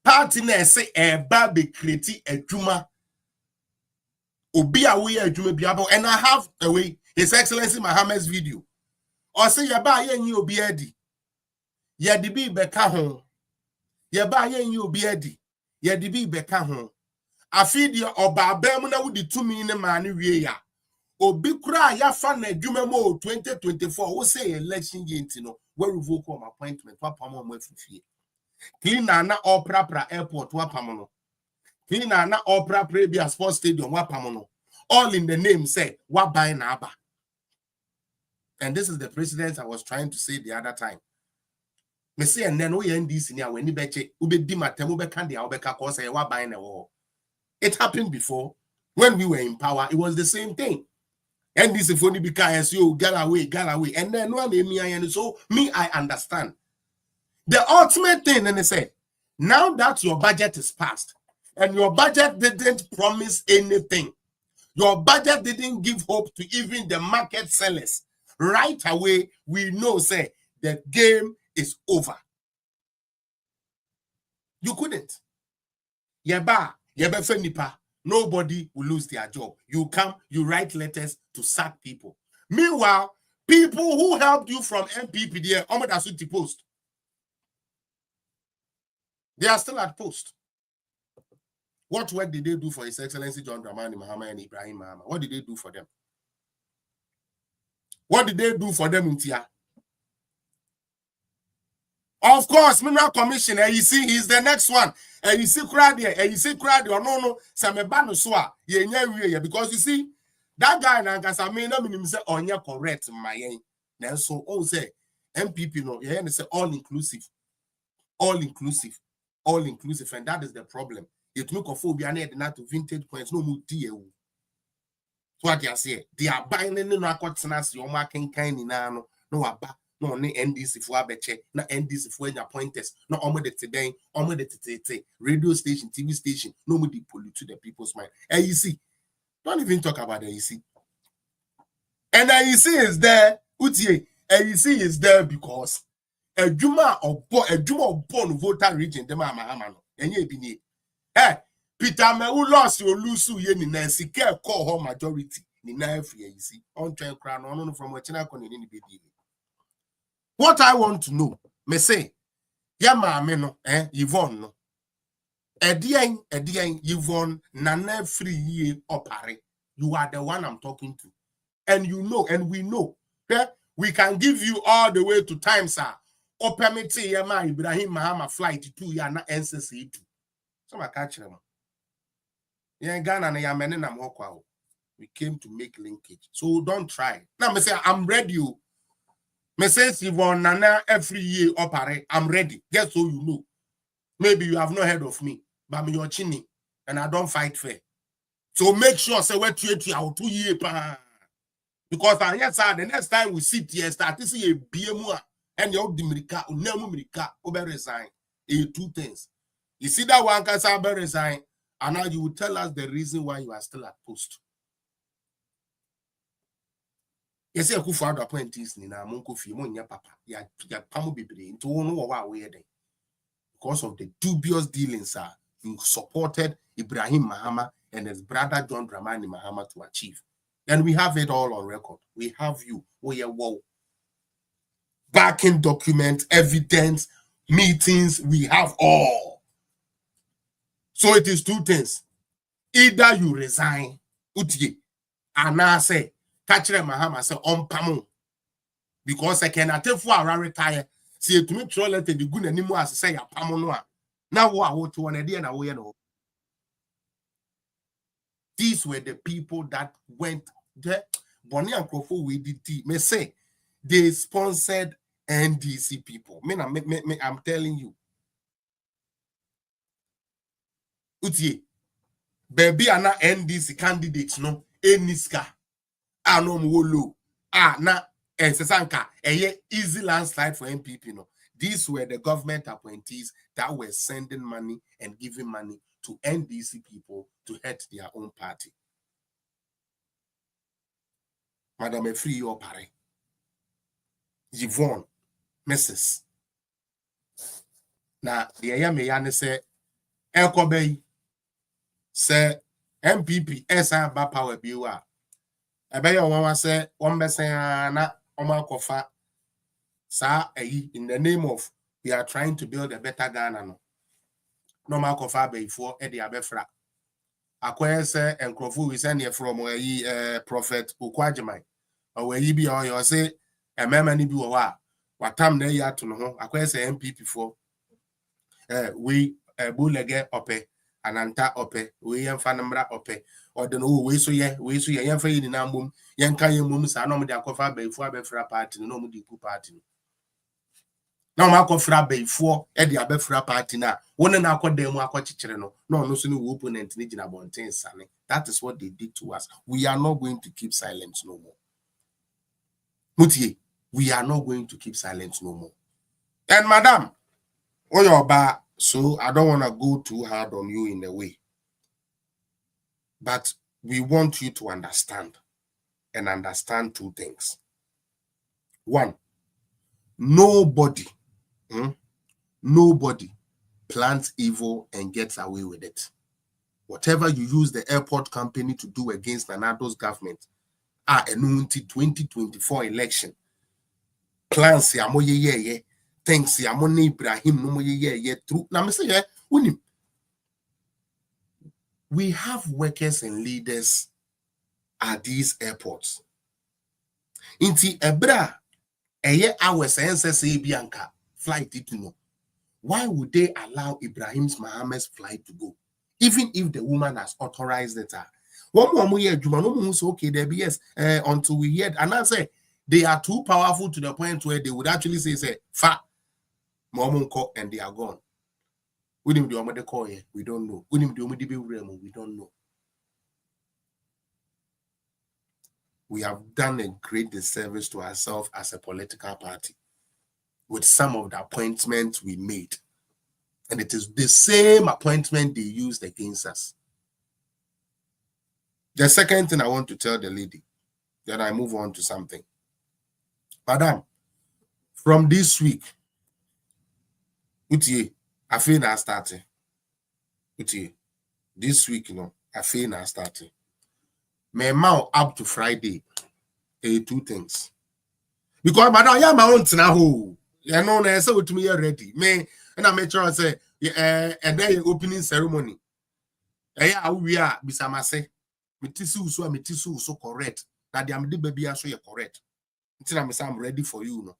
Partner say be create a juma obi away a juma biabo, and I have away His Excellency Mohammed's video. Or say ya ba ye nyi obi adi. Ya di bi beka ho. Ya ba ye nyi obi adi. Ya di bi beka ho. Afidi oba abem na wudi tumi ne ma ne wie ya. Obi kura ya fa na juma mo 2024 wo say election year ntino we revoke my appointment wa pamo mo afifie. Clean na OPARE airport wapamono. Clean na OPARE Bia Sports Stadium wapamono. All in the name say wabai na aba. And this is the president I was trying to say the other time. Me say and then we NDC ni when ni beche ube di matemu be kandi a obeka ko say wabai na wo. It happened before when we were in power. It was the same thing. NDC for ni bika SU get away and then one me so me I understand. The ultimate thing, and they say, now that your budget is passed, and your budget didn't promise anything, your budget didn't give hope to even the market sellers, right away, we know, say, the game is over. You couldn't. Nipa. Nobody will lose their job. You come, you write letters to sack people. Meanwhile, people who helped you from MPP there, Omadasuti Post, they are still at post. What work did they do for His Excellency John Dramani Mahama and Ibrahim Mahama? What did they do for them? What did they do for them in Tia? Of course, Mineral Commissioner, you see, he's the next one. And you see, or no, Samebano Swa, because you see, that guy, Nagasame, say, on your correct, my then so, oh, say, MPP, no, yeah, say all inclusive. All inclusive, and that is the problem. It took a phobia not to vintage points, no more deal. So what you say? They are buying in the narcotics, you're marking kind in no aba, no NDC for abeche, no NDC for your pointers, no omede today, omede radio station, TV station, no more pollute to the people's mind. And you see, don't even talk about the AEC. And the AEC is there, Utie, AEC is there because a juma of born voter region, the mama, and ye be Peter me who lost your lusu ye ni Nancy care call her majority ni na free see on train crown on from what China con in baby. What I want to know, me say, ya mama no YVONNE no. Edian YVONNE nana free ye OPARE. You are the one I'm talking to. And you know, and we know, we can give you all the way to time, sir. Opemete yama Ibrahim Mahama flight 2 ya na NCC 2. So I catch them. Yeah, Ghana na yamene na mwokwa. We came to make linkage. So don't try. Now me say I'm ready. Me say YVONNE nana every year OPARE. I'm ready. Just so you know. Maybe you have not heard of me, but I'm your chini and I don't fight fair. So make sure say what you 2 years. Because yes, sir, the next time we sit here, start to see a BMU. and your dimirika unemumirika obe resign. Two things. You see that one can say resign, and now you will tell us the reason why you are still at post. Yes, I could find appointees in a monko fi monya papa. Ya pamu bibri into one wa we because of the dubious dealings you supported Ibrahim Mahama and his brother John Dramani Mahama to achieve. And we have it all on record. We have you. Backing documents, evidence, meetings, we have all. So it is two things. Either you resign, utie, and I say, Kachire Mahama say, pamu. Because I can attend for a retire. See, to me, troll let the good anymore as say, pamu. Now, what to one idea and away. These were the people that went there. Bonnie and Crawford with the may say they sponsored NDC people. I'm telling you. Utie, baby, are not NDC candidates, no, Eniska, Anom Wolo, na Sesanka, easy landslide for MPP, no. These were the government appointees that were sending money and giving money to NDC people to head their own party. Madam AFRIYIE OPARE, YVONNE, Mrs. Na the Yame say, Elkobey, say, MPP, ba power biwa. Ebeya one say, one na Oma Kofa, sa in the name of we are trying to build a better Ghana. No ma Kofa before Eddie Abefra. Akwe say, and Crawford we send here from Prophet Ukwajimai. Or where you be or you say, a memani be what time they are to know. Akwe say MPP for we bulege ope. Ananta ope, we yan fanamra ope, or the no way so ye, yan fa in ambum, yan kay mums, I know the Akofa before Befra party, no Mudiku party. Now my Kofra before Eddie Abefra party now, one and aqua demo aquachicheno, no sooner opponent needing about 10 sunny. That is what they did to us. We are not going to keep silence no more. Mutie, we are not going to keep silence no more. And madam, oh your ba. So I don't want to go too hard on you in a way. But we want you to understand and understand two things. One, nobody plans evil and gets away with it. Whatever you use the airport company to do against Addo's government, a 2024 election, plans ya moye ye. Thanks, Yamone Ibrahim, no ye true. Now, Mr. We have workers and leaders at these airports. Inti Ebra, hours say Bianca flight it no. Why would they allow Ibrahim's Mohammed's flight to go? Even if the woman has authorized it. One more year, Jumano okay, there be yes, until we hear, and I say they are too powerful to the point where they would actually say, fa. And they are gone. We don't know. We don't know. We don't know. We have done a great disservice to ourselves as a political party with some of the appointments we made. And it is the same appointment they used against us. The second thing I want to tell the lady, then I move on to something. Madam, from this week, Utie, I feel now starting. Utie, this week, I feel now starting. My mouth up to Friday, two things. Because madam, I am my own now. You know, I say to me already. Me and I make sure I say, and then opening ceremony. We are bisamase. Me tisu so correct. That the amdi baby so you correct. Until I'm ready for you, no.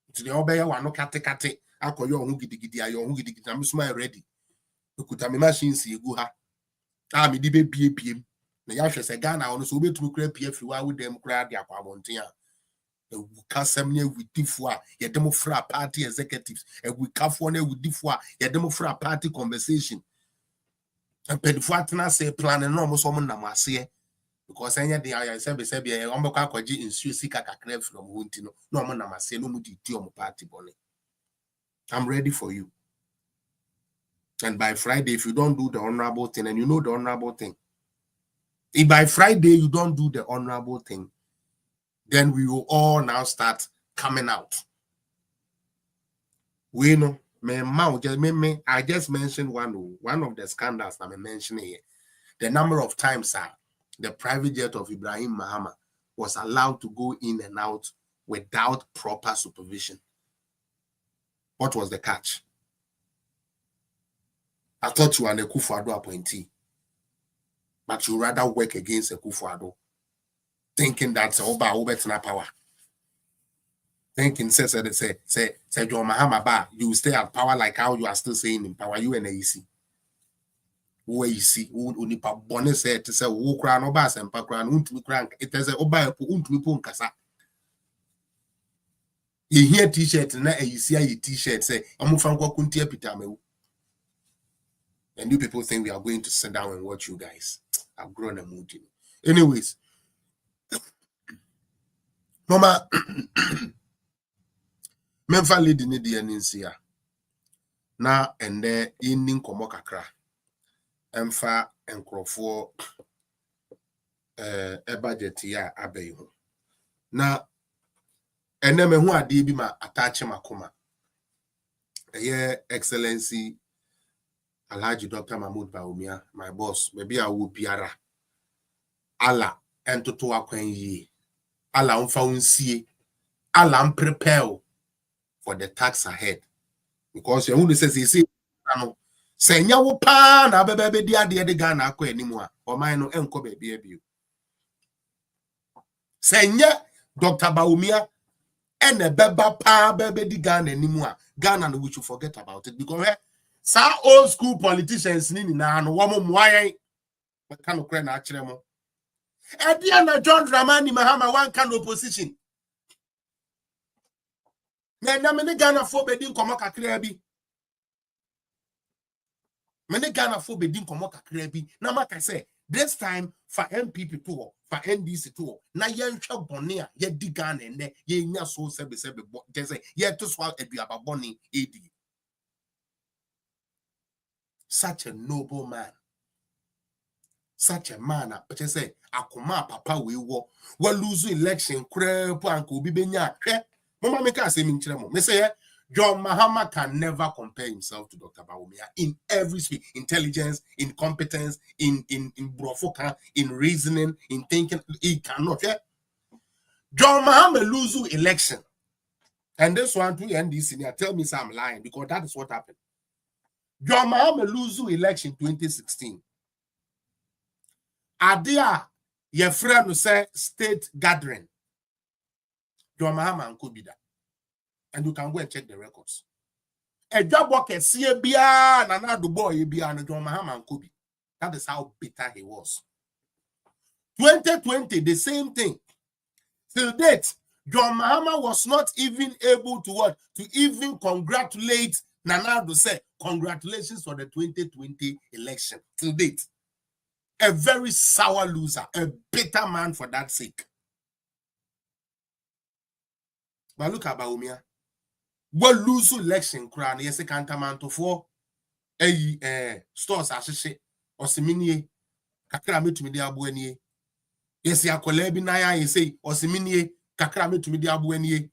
Until the obey one no kate. I call you on gidi I'm smile ready. You could have machine see you go ha. Me di baby PM. The Yash say Ghana on so be to create PF with them crowd their quabontia. We can semne with diffwa, your demofra party executives, and we can phone with diffwa, your demofra party conversation. And Pedfuatna say plan and almost woman namase. because any day I say ombeka kwaji insu sika kakra from hunti no no mo na mase no mu di omo party bone. I'm ready for you. And by Friday, if you don't do the honorable thing, and you know the honorable thing, if by Friday you don't do the honorable thing, then we will all now start coming out. We know, I just mentioned one of the scandals I'm mentioning here. The number of times the private jet of Ibrahim Mahama was allowed to go in and out without proper supervision. What was the catch? I thought you were an Akufo-Addo appointee, but you rather work against Akufo-Addo, thinking that's Oba power. Thinking say John Mahama ba, you stay at power like how you are still saying in power. You and AEC. Where you see, unipa bonnet said to say, who crown or bass and background, untumi crank. It is a Oba untumi punkasa. You hear t-shirt and you see a t-shirt say, I'm from Kuntia Pitame. And you people think we are going to sit down and watch you guys. I've grown a mood. Anyways, Mama, Memfa lady ni di aninsia. Na ende inin komo kakra. Emfa enkrofo budget ya abeyi ho. Na ene me hu ade bi ma attach makoma. Eye Excellency Alhaji Dr. Mahmoud Bawumia, my boss, maybe I will biara. Ala entoto akwan yi. Ala unfa unsie. Ala prepare for the tax ahead. Because you who says you see senya wo pa na bebe di ade de Ghana akọ animu a o man no enko bebe abi. Senya Dr. Bawumia ene beba pa bebe di Ghana animu a Ghana no we should forget about it because sa old school politicians ni na no wo mo moayen ka no kre na akire mo. E dia na John Dramani Mahama one kind opposition. Na me Ghana fo be di nkomo kakra bi. Many Ghana for bedin komo kakra bi na maka say this time for MPP to for NDC to na yenhwe bone a ye di Ghana ene ye nya so sebe just say ye to so aduaba bone edi. Such a noble man, such a man just say akoma papa we wo lose election kra po anko obi benya hwe mama me ka say mi nkyere mo me say John Mahama can never compare himself to Dr. Bawumia in every speech, intelligence, in competence, in brofoka, in reasoning, in thinking. He cannot. Yeah? John Mahama lose election. And this one to NDC, tell me I'm lying because that is what happened. John Mahama lose election 2016. Adia, your friend will say state gathering. John Mahama could be that. And you can go and check the records. A job worker, see a beer, and another boy, beer, and John Mahama and Kobe. That is how bitter he was. 2020, the same thing. Till date, John Mahama was not even able to what? To even congratulate Nana Addo say, congratulations for the 2020 election. Till date. A very sour loser, a bitter man for that sake. But look at Bawumia. What lose election crown yes cantamanto for stores ashe osiminie kakra metumi de aboanie yes akola bi na ya say osiminie kakra metumi de aboanie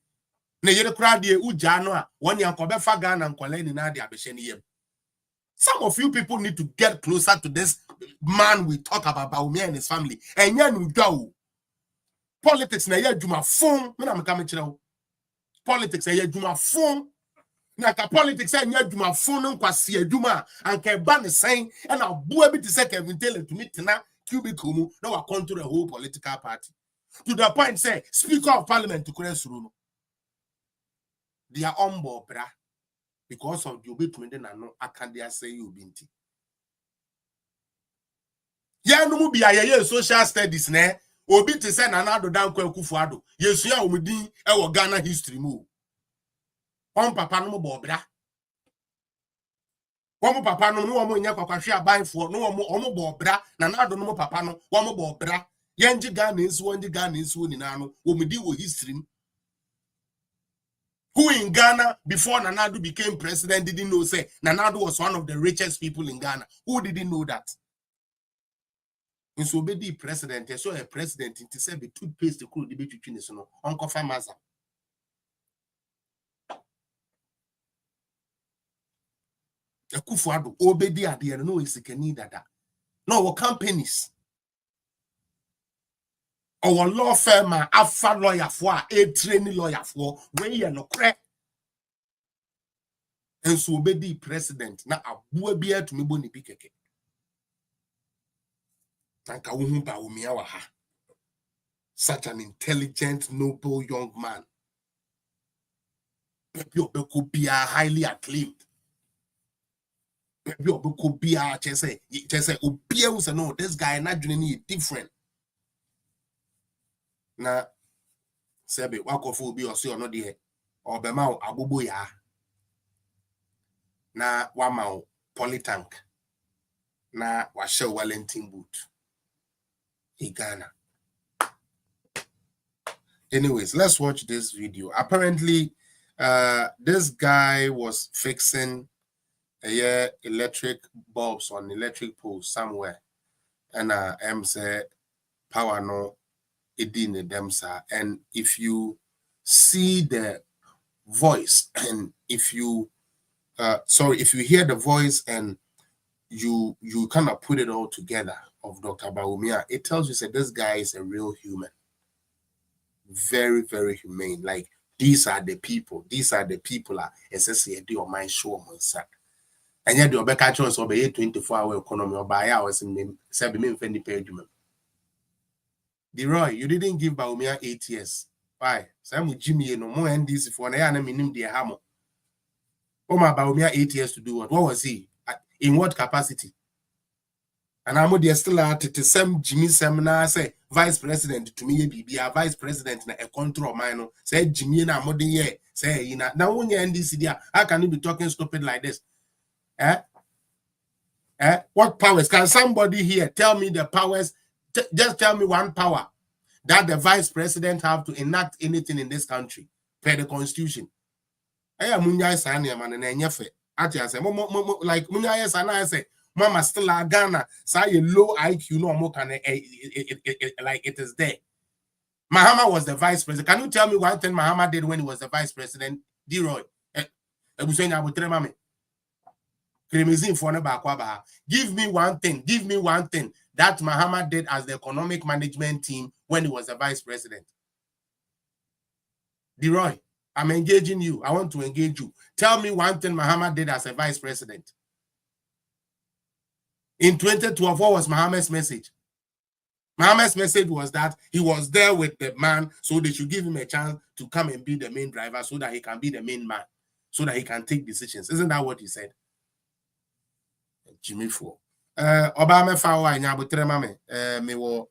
na yere kra de uja no a woni ankobe fa Ghana nkola ni na de abehye ne yem. Some of you people need to get closer to this man we talk about Bawumia and his family. Enya nu dwa politics na ye adwuma fon me na meka me kire wo. Politics eye adwuma fon na ka politics eye adwuma fon nkwase adwuma anka ba ne sen na aboa bi te se Kevin Taylor to meet na cubicle mu na wa control the whole political party to the point say speaker of parliament to Kuresuru no they are on board bra because of the obetwende na no akande say you binti ya no mu bia ye social studies na obi te se na Addo Dankwah Akufo-Addo yesu ya omudin e wo Ghana history mu on papa no bo bra wo papa no wo mo nya kwakwahwe abanfo no wo mo bo bra na Addo no papa no wo mo bo bra Yanji Ghana is one in Nano, Omidi wo history. Who in Ghana, before Nanado became president, didn't know, say, Nanado was one of the richest people in Ghana. Who didn't know that? And so, be president, so a president, it is a toothpaste to cool debate between us, Uncle Famaza. A Kufuado, Obedi at the end, no, is a Canada. No, companies. Our law firm, Alpha lawyer for a training lawyer for when you're no crack. And so be president. Now a boy be to me boni pikeke. Nanka uhumba umiawaha. Such an intelligent, noble young man. Baby obeko be highly acclaimed. Baby obeko be chese obia who say no, this guy not doing different. Na sebe wakofu obi osi ono de obema abubo ya na wama polytank na washe Wellington boot in Ghana. Anyways, let's watch this video. Apparently this guy was fixing electric bulbs on electric poles somewhere, and say power no edin them sir. And if you see the voice, and if you if you hear the voice and you kind of put it all together of Dr. Bawumia, it tells you that this guy is a real human. Very, very humane. Like, these are the people essentially do my show on sir. And yet the Obeka choice of a 24-hour economy or by hours in 7 million page. Roy, you didn't give Bawumia 8 years. Why? Some with Jimmy no more NDC for an minimum dear hammer. Oh, my Bawumia 8 years to do what? What was he? In what capacity? And I'm still at the same Jimmy seminar say vice president to me be a vice president na a control mine say Jimmy na modern year say now when you NDC there, how can you be talking stupid like this? What powers? Can somebody here tell me the powers? Just tell me one power that the vice president have to enact anything in this country per the constitution. Munya Sanya man and Enyefe. Like Munya Sana say, Mama still a Ghana, say a low IQ, no more can like it is there. Mahama was the vice president. Can you tell me one thing Mahama did when he was the vice president? D-Roy. Give me one thing. Give me one thing that Mahama did as the economic management team when he was the vice president. D-Roy, I'm engaging you. I want to engage you. Tell me one thing Mahama did as a vice president. In 2012, what was Mahama's message? Mahama's message was that he was there with the man, so they should give him a chance to come and be the main driver so that he can be the main man, so that he can take decisions. Isn't that what he said? Jimmy Fo. Obama Fawa Nyabutre Mame, me wo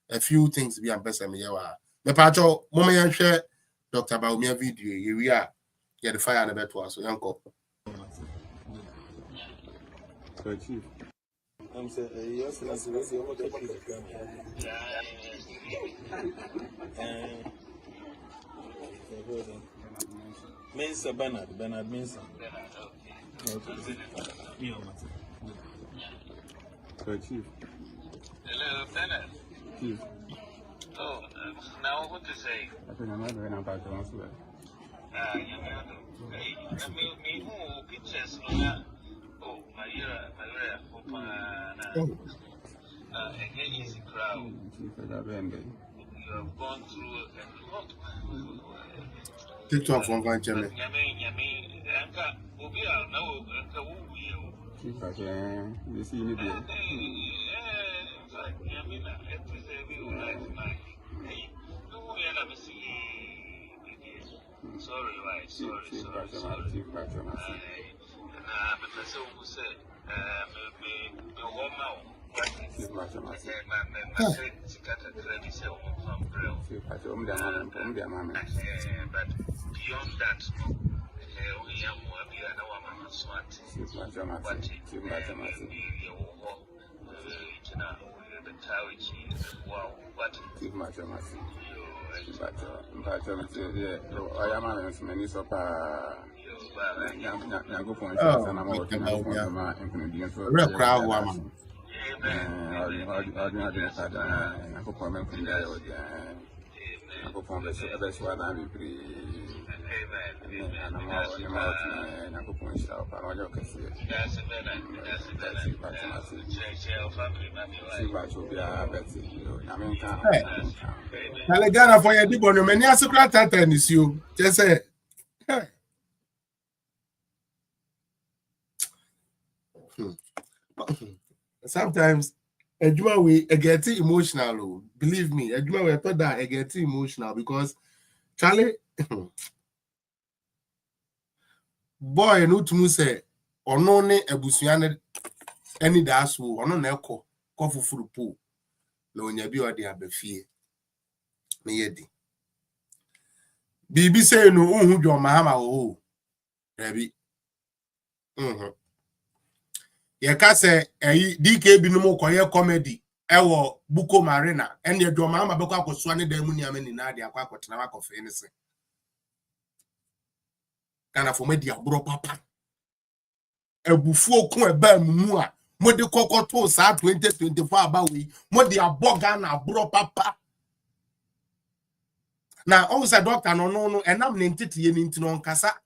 a few things be ambassador me yawa. Me pacho moment share Dr. Bawumia video, here we are. Get the fire and the better so yanko. So chief. I'm saying yes, that's what Mensa Bernard Mensa. So chief. Hello, Bernard. Chief. Oh, now what to say? I think I'm not going to back to answer. Me who pictures oh, my again easy crowd. You have gone through a lot. TikTok from Van Cheme. Sorry. Because who said, but beyond that, wow, but Too much of my seat. But I am a many so Yango point, and I'm out and I go on my inconvenience for Real crowd woman. I go comment from there. I go from the best one I'm free. And I'm out and I go point out. I know you can see it. that's a better, that's a Ghana for your dibon, many are secret tennis you. Just say, sometimes Ejuma we get emotional. Believe me, Ejuma we thought that I get emotional because Charlie boy no to say ono ne abusuane any daso ono na ekọ kofufuru po na onya bi ode abafie na yedi bibi say no unhu dwo mahama o rabi ye ka say eyi dk bi no mo koye comedy ewo buko marina ene dwo mahama bekọ akosoa ne dan mu ni amani na ade akwa akotena akofe ne se kana fo me di aburo papa ebufu okun eba mu a modi kokoto sa 2024 abawe modi aboga na aburo papa na o say doctor no enam ne ntitiye ni ntino onkasa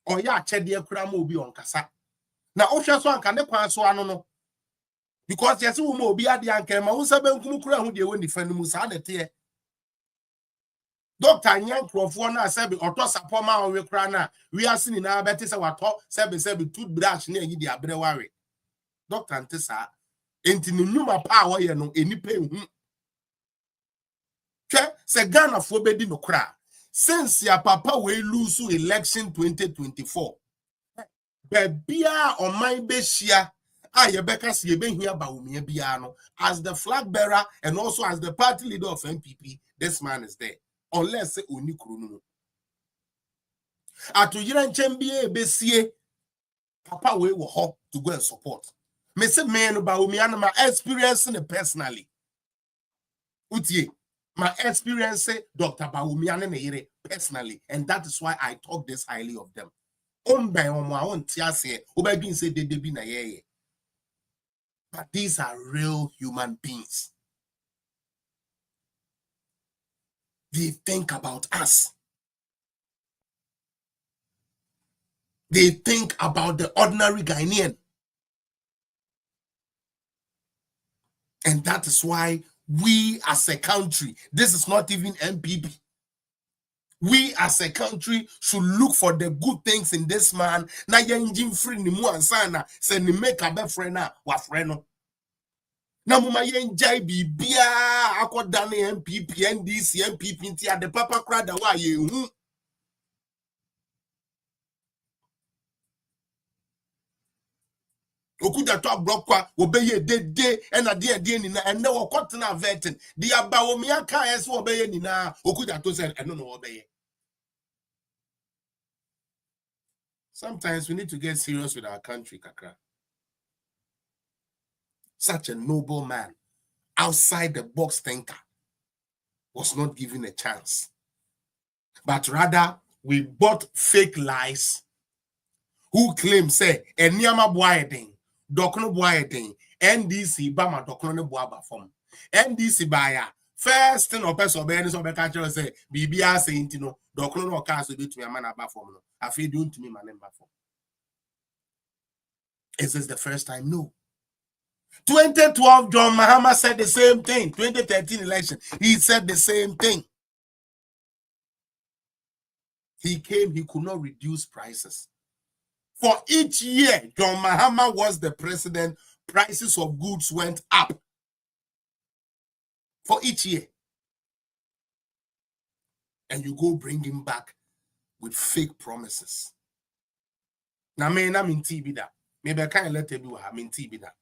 oya achede akura ma obi onkasa na o hwe so anka ne kwan so ano no because yes wo ma obi ade anka ma wo sabe nkum kura hu de woni fa no mu sa de te doctor nyan krofo na sabe oto sapoma o we kura na we asini na beti se wato sabe toothbrush na yi de abre ware doctor ntesa enti ne nyuma pa wo ye no enipa ehu se Ghana fo bedi no kra since ya papa we lose election 2024 bebia oman be hia ye beka se ye behia ba omia bia no as the flag bearer and also as the party leader of MPP this man is there unless oni kru no atoyira nchembia ebesie papa we wo ho to go and support me say me no ba omia no ma experience ne personally utie my experience Dr. Bawumia ne personally, and that is why I talk this highly of them. But these are real human beings. They think about us. They think about the ordinary Ghanaian. And that is why we as a country, this is not even MPP. We as a country should look for the good things in this man. Na ya engine free ni mu ansana se ni make a be friend na wa friend no. Na mu ma ye njai bibia akoda na MPP NDC MPP nti ade papa kra da wa ye hu. Okuda to abrokwa obeye dede ena de ni na ene wo kotena vetting di aba wo me aka ese obeye ni na okuda to say eno no obeye. Sometimes we need to get serious with our country, Kakra. Such a noble man, outside the box thinker, was not given a chance. But rather, we bought fake lies who claim, say, Enyama Boyeding, Dokno Boyeding, NDC, Bama Dokno Boaba form. NDC buyer, first thing or person obeying of the culture say, BBR saying, no, Dokno no cars will be to me a man about form. I feel doing to me my number form. Is this the first time? No. 2012, John Mahama said the same thing. 2013 election, he said the same thing. He came, he could not reduce prices. For each year, John Mahama was the president, prices of goods went up. For each year. And you go bring him back with fake promises. Now, I'm in TV that. Maybe I can't let you I'm in TV that.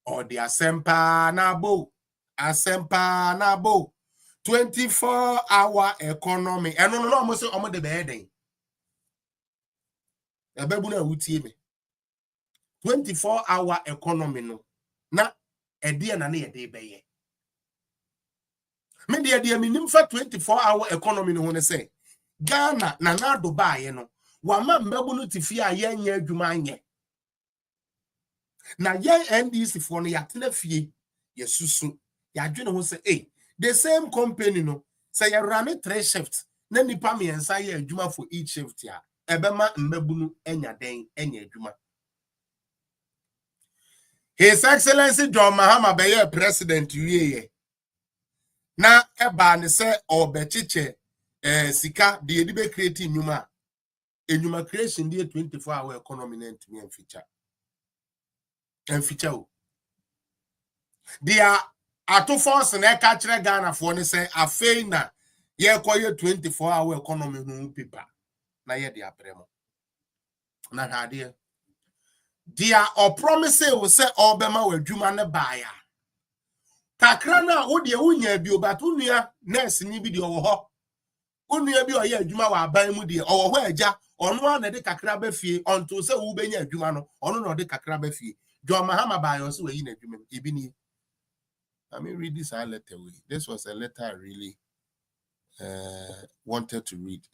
Or the Asempa Nabo. 24-hour economy. And no, almost almost the bedding. A baby will me. 24-hour economy no. Now, Edi na ne de beye. Me de minim fa 24-hour economy no ne say Ghana na do baye no wama mbabu no tifie a yenye adwuma anye na yen NDC for no yatena fie yesusu yadwene ho say the same company no say you run 3 shifts na nipa me ensa ye adwuma for each shift ya ebema mbabu no enya den enya adwuma. His Excellency John Mahama beye president wiye na eba ne se obechiche sika de yedi be create nyuma enyuma creation de 24-hour economy na ntumi en feature o dia ato force na ka kire Ghana for ne se afei na ye koye 24-hour economy hu paper na ye de apremo na hade dia o promise wo se obema wadwuma ne baaya kakra na wo de wunya bi obatu nua nurse ni bi de wo ho onua bi oye adwuma wa aban mu de owo ho agya ono na de kakra ba fie onto se wo benya adwuma no ono na de kakra ba fie John Mahama bayo so we na adwuma ebi ni. I mean, read this letter. This was a letter I really wanted to read.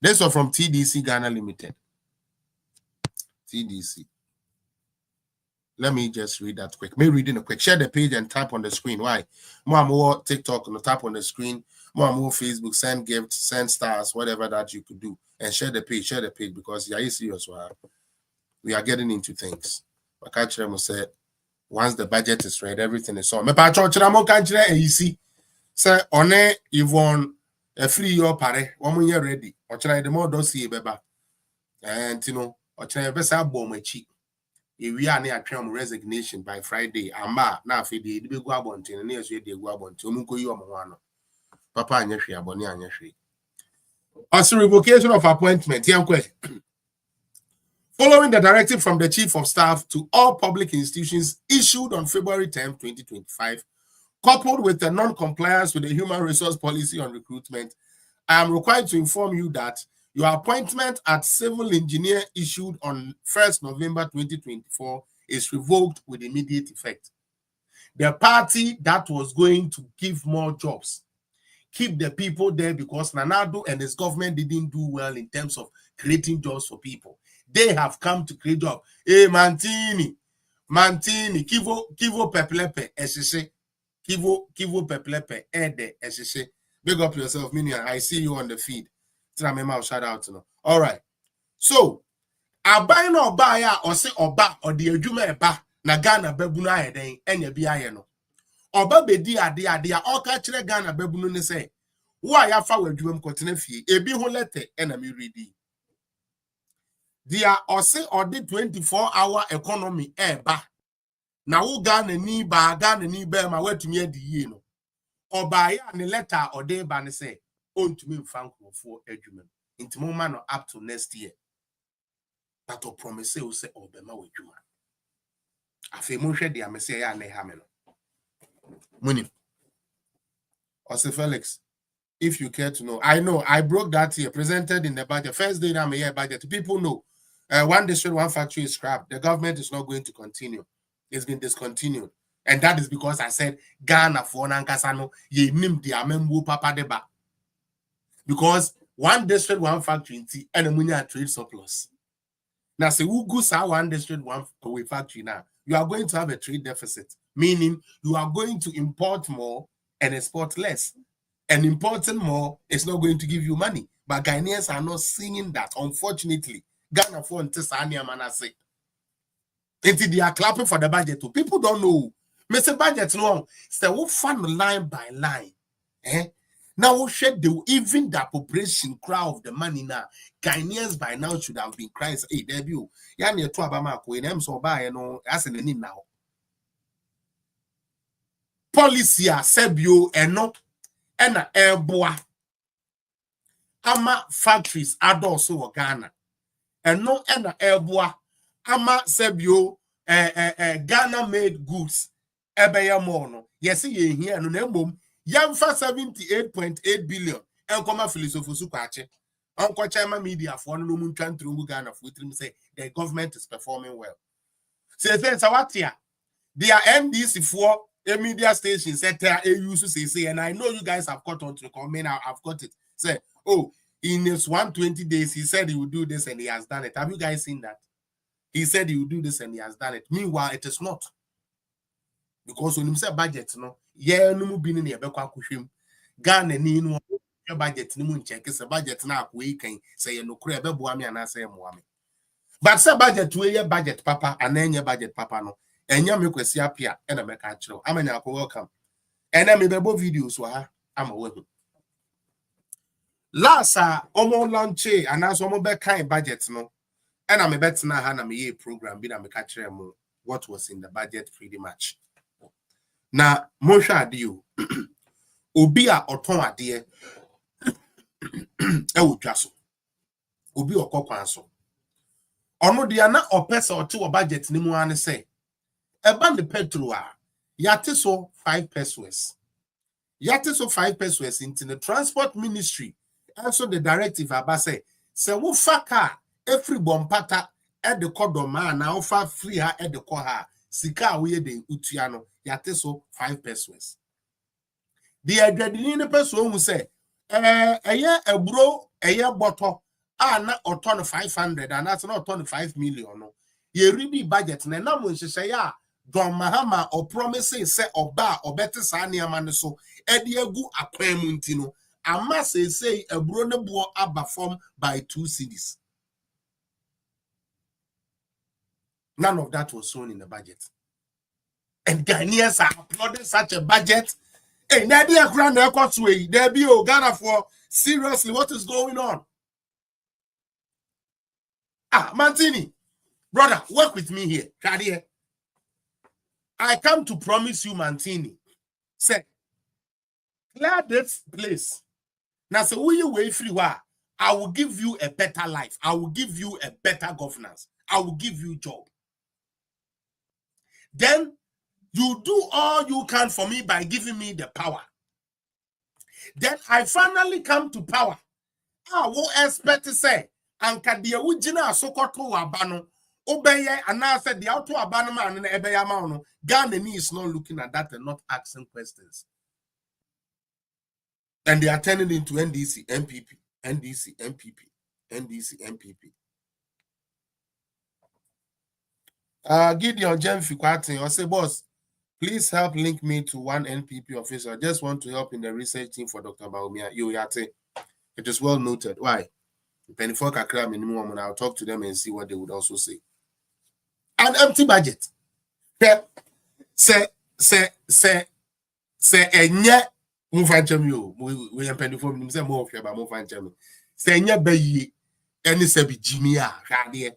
This was from TDC Ghana Limited. TDC. Let me just read that quick. Maybe reading a quick. Share the page and tap on the screen. Why? More TikTok, tap on the screen. More Facebook, send gifts, send stars, whatever that you could do. And share the page because yeah, you serious. We are getting into things. Makachre say, once the budget is ready, everything is on. Me pa chọchira mo kanchire eisi. Say one YVONNE AFRIYIE OPARE. Woman ye ready. Ochira the more dossier beba. And you know, ochira be say abom achi. We are near resignation by Friday. Amba na afi de be go abontin na yeso de go abontin. Omunko yi omo Papa anyehwe aboni anyehwe. Also revocation of appointment. Following the directive from the Chief of Staff to all public institutions issued on February 10, 2025, coupled with the non-compliance with the Human Resource Policy on recruitment, I am required to inform you that your appointment as civil engineer issued on 1st November 2024 is revoked with immediate effect. The party that was going to give more jobs, keep the people there because Nanado and his government didn't do well in terms of creating jobs for people. They have come to create jobs. Hey, Mantini, Kivo Peplepe, SSC, Kivo Peplepe, Ede, SSC. Big up yourself, Minion. I see you on the feed. Shout out to them. All right. So, Abai no Baya or say Oba or the Ejuma Eba, Nagana Bebuna Eden, Enya Biayeno. Oba Bedi Adia, all catch Ghana Bebunu say, why I found Jum continue fee, a be letter, enemy ready. Dia ose odi 24-hour economy eba na wo Ghana ni ba ma watumi adi yi no oba ya ne letter odi ba ne say ontumi mfa nkrofo adwuma ntimo ma no up to next year that o promise o say obema wadwuma afi mo hwe dia me say ya ne ha me no muni ose Felix, if you care to know, I know I broke that here presented in the budget first day I'm a year budget. People know one district, one factory is scrapped. The government is not going to continue. It's been discontinued. And that is because I said, Ghana for Nankasano, ye nim di amembu papa deba. Because one district, one factory, and a munya trade surplus. Now, say, who goes out one district, one factory now? You are going to have a trade deficit, meaning you are going to import more and export less. And importing more is not going to give you money. But Ghanaians are not seeing that, unfortunately. Ghana for Ntesania Manase. Until they are clapping for the budget. People don't know. Mr. Budget no. So we fund line by line. Now we shed the even the appropriation crowd of the money now. Ghanaians by now should have been crying. Hey, debut. Yani to abama ko enem so ba no as in the now. Policy a sebio eno ena eboa. Ama factories Addo so Ghana. And no ena eboa ama sebio Ghana made goods ebeya mono yes ye here no nembom yamfa 78.8 billion enkoma philosophy kwache onko chama media for no muntwa ntru Ghana for trim say the government is performing well say watia their NDC for A media station said a used to say, and I know you guys have caught on to the comment. I've got it. Say, oh, in his 120 days, he said he would do this and he has done it. Have you guys seen that? He said he would do this and he has done it. Meanwhile, it is not. Because when you say budget, no, yeah, no more being in the Abequakushim, Ghana, no budget, no moon check, it's a budget now, we can say, no crab, Buami, and I say, Muami. But say budget, to your budget, Papa, and then your budget, Papa, no, and your milk was here, and a mecacho. I'm an welcome. And then the videos were, I'm away. Last, almost launch, and as almost back kind budget, no, and I'm a better now, and I'm a program, being a catcher what was in the budget pretty much. Na Mosha Addo obi a oton ade e wotwa so obi okokwan so ono de na opese ote wo budget ni mu ane se eba ne petrol a yate so 5 pesos yate so 5 pesos into the transport ministry also the directive aba say wo fa car every bompata e de kodoma na wo fa free ha e de ko ha sika we de utua no yate so 5 pesos. The adrenaline person who say, a bro, a bottle, na or 500, and that's not 25 million. No, ye really budget, and now when she say, yeah, Don Mahama or promising say or bar or better Sania man so, Ediagu Aquamuntino, I must say a bro no boy abba form by 2 cities. None of that was shown in the budget. And Ghanaians are applauding such a budget. Hey, Nadia Grand Way, there be Ghana for seriously, what is going on? Mantini, brother, work with me here. Cardier. I come to promise you, Mantini. Say, clear this place. Now, so will you wait free? I will give you a better life. I will give you a better governance. I will give you a job. Then you do all you can for me by giving me the power. Then I finally come to power. I will expect to say, Anka dia ujina sokoto wabano, obeye, and I said the auto abano man and ebeyamano. Ghanaians is not looking at that and not asking questions. And they are turning into NDC, MPP, NDC, MPP, NDC, MPP. Gideon Jemfi Kwatin, or say, boss, please help link me to one NPP officer. I just want to help in the research team for Dr. Baumia. It is well noted. Why? 24 kakra minimum, and I'll talk to them and see what they would also say. An empty budget. Say, enye mufanchem yo. We am 24 minimum. Say more of you about mufanchem. Say enye beyi. Any sebi Jimmy radie.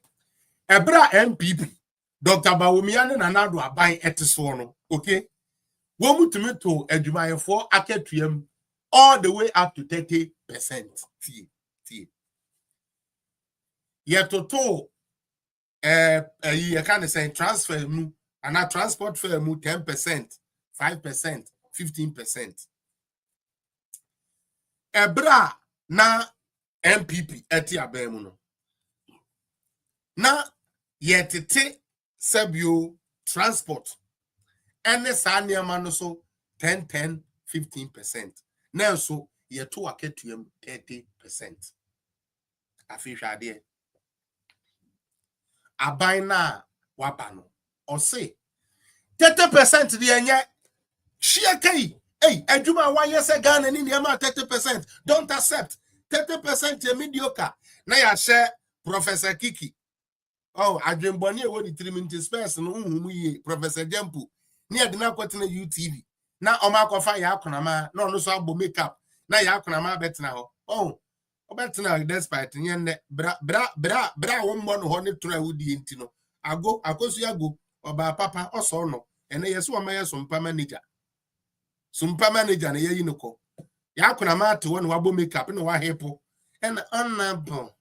Ebra NPP. Dr. Baumia na Addo abai etiso no. Okay? Womu tomato edumaye for aketuyem all the way up to 30%. T. Yet to you can say transfer mu and a transport fare mu 10%, 5%, 15%. Ebra na MPP eti abemu no. Na yetete sebio transport. And the Sanya Manoso 10, 15%. Now so ye to aketuyem 30%. Afisha de abaina wapano or say 30% the enye share kai. Hey, Ejuma 1 year say Ghana in the 30%. Don't accept 30% ye mediocre. Now ya share Professor Kiki. Oh, I dream bonnie what the 3 minutes space no Professor Jampu. Near the now na UTV. Now Omakofa Yakunama, no so abo makeup. Now Yakunama bet now. Oh, bet now despite nyende bra 1 month honey try wudi intino. Akosu ya go oba papa oso no. Ene yeso amaya sumpa manager. Sumpa manager na ye yinoko. Yakunama to one wabo makeup no wa hepo. And honorable.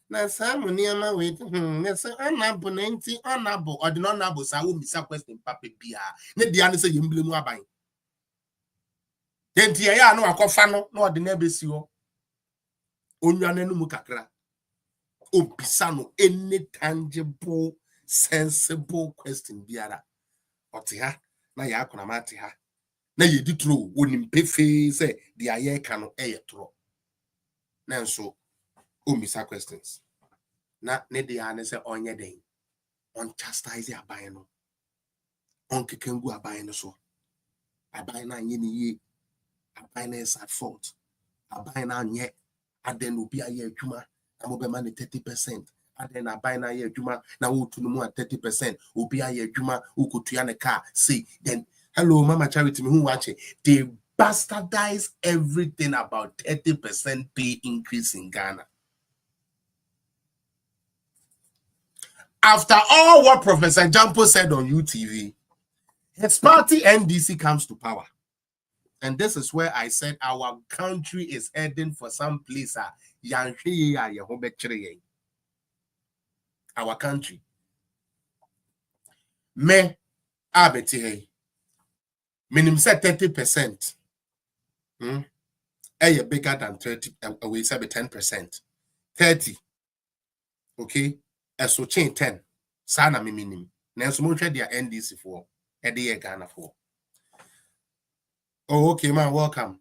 Na some niama wait. Na say honorable 90 honorable or the honorable sa wo misa question papa bia. Ne dia ne say yemble mu aban. Den tie ya no akofa no na ode na besi ho. Onwane no mu kakra. Obisa no any tangible sensible question biara. Ote ha na ya akona mate ha na ye di tro wonim pefe say the aye ka no e tro na nso o misa questions na ne de ya ne say onye den on chastise aban no on kekengu aban no so aban na nye ni ye aban na is at fault aban na nye aden obi aye adwuma na mo be ma 30%. And then I buy na ye juma na wo to no more 30%. Obi aye juma who could tuya ne car. See, then hello, Mama Charity, me who watch it. They bastardize everything about 30% pay increase in Ghana. After all what Professor Jampo said on UTV, his party NDC comes to power. And this is where I said our country is heading for some place. Our country. Me abeti hey. Minimum say 30%. Bigger than 30. We say 10%. 30. Okay. So chain 10. Sana mi minimum. Nanso mo hwe dia NDC for. Ede Ghana for. Oh, okay, man. Welcome.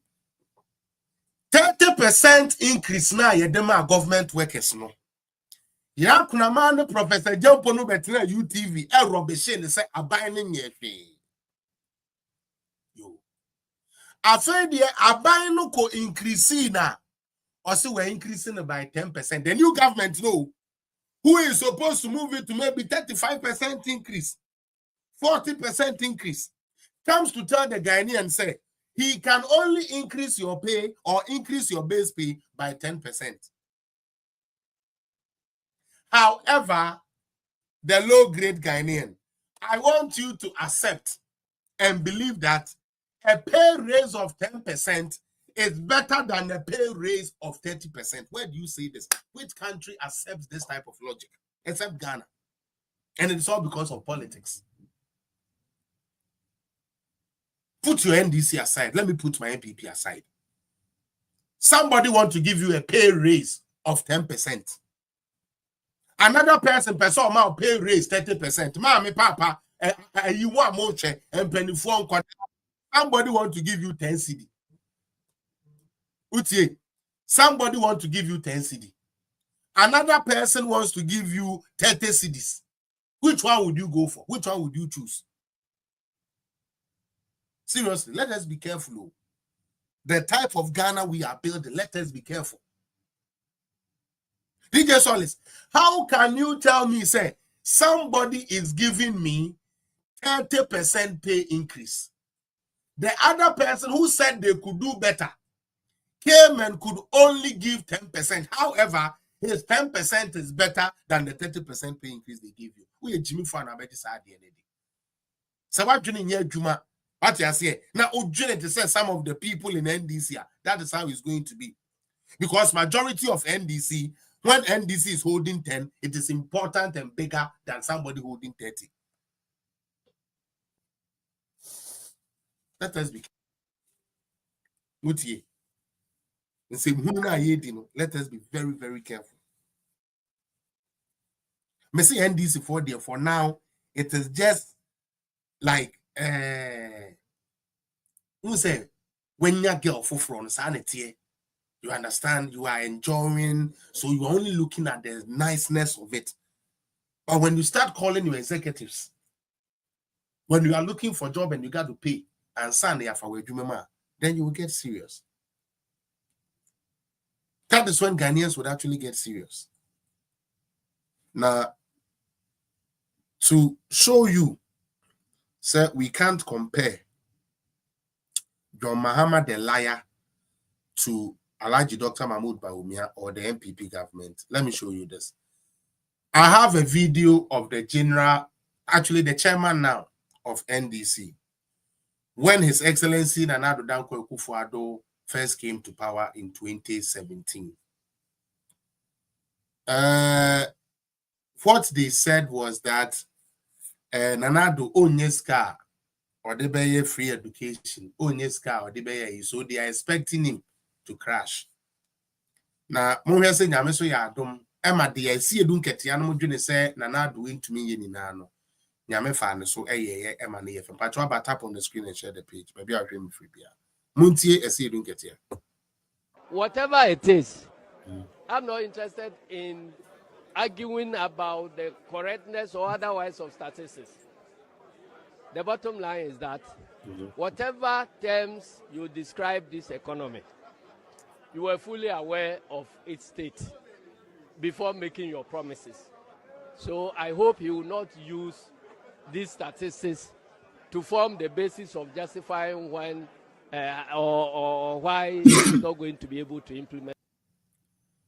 30% increase na yedema government workers no. Ya kuna man Professor Jampo no betre UTV Revocation say aban ne nyehwe. Yo. Afa de aban no ko increase na. Also we're increasing it by 10%. The new government know who is supposed to move it to maybe 35% increase, 40% increase. Comes to tell the Ghanaian say he can only increase your pay or increase your base pay by 10%. However, the low-grade Ghanaian, I want you to accept and believe that a pay raise of 10% is better than a pay raise of 30%. Where do you see this? Which country accepts this type of logic? Except Ghana. And it's all because of politics. Put your NDC aside. Let me put my MPP aside. Somebody wants to give you a pay raise of 10%. Another person amount pay raise 30%. Mommy, papa, you want more check and penny phone. Somebody want to give you 10 CD. Utie, somebody want to give you 10 CD. Another person wants to give you 30 CDs. Which one would you go for? Which one would you choose? Seriously, let us be careful. The type of Ghana we are building, let us be careful. DJ Solis, how can you tell me, say, somebody is giving me 30% pay increase? The other person who said they could do better came and could only give 10%. However, his 10% is better than the 30% pay increase they give you. We are Jimmy Fan about this idea. So what do you need, Juma? What you say? Now, to say some of the people in NDC, that is how it's going to be. Because majority of NDC, when NDC is holding 10, it is important and bigger than somebody holding 30. Let us be careful. Let us be very, very careful. Me see NDC for there for now. It is just like who say when you girl for from sanity, you understand, you are enjoying, so you're only looking at the niceness of it. But when you start calling your executives, when you are looking for a job and you got to pay and Sunday then you will get serious. That is when Ghanaians would actually get serious. Now, to show you, sir, we can't compare John Mahama the liar to Alhaji Dr. Mahmoud Bawumia or the MPP government. Let me show you this. I have a video of the general, actually the chairman now of NDC, when His Excellency Nana Addo Dankwah Akufo-Addo first came to power in 2017. What they said was that Nana Addo Onyeska or the Baye free education, Onyeska or the Baye, so they are expecting him to crash. Now, Mohya say Nyameso ya adom, Emma de see edun ketia no dwene say Nana Addo ntumi ye ni na no. Nyame fan so emane FM. But about tap on the screen and share the page. Maybe I'll dream free beer. Muntie you don't get here. Whatever it is, I'm not interested in arguing about the correctness or otherwise of statistics. The bottom line is that whatever terms you describe this economy, you were fully aware of its state before making your promises. So I hope you will not use these statistics to form the basis of justifying when or why it's not going to be able to implement.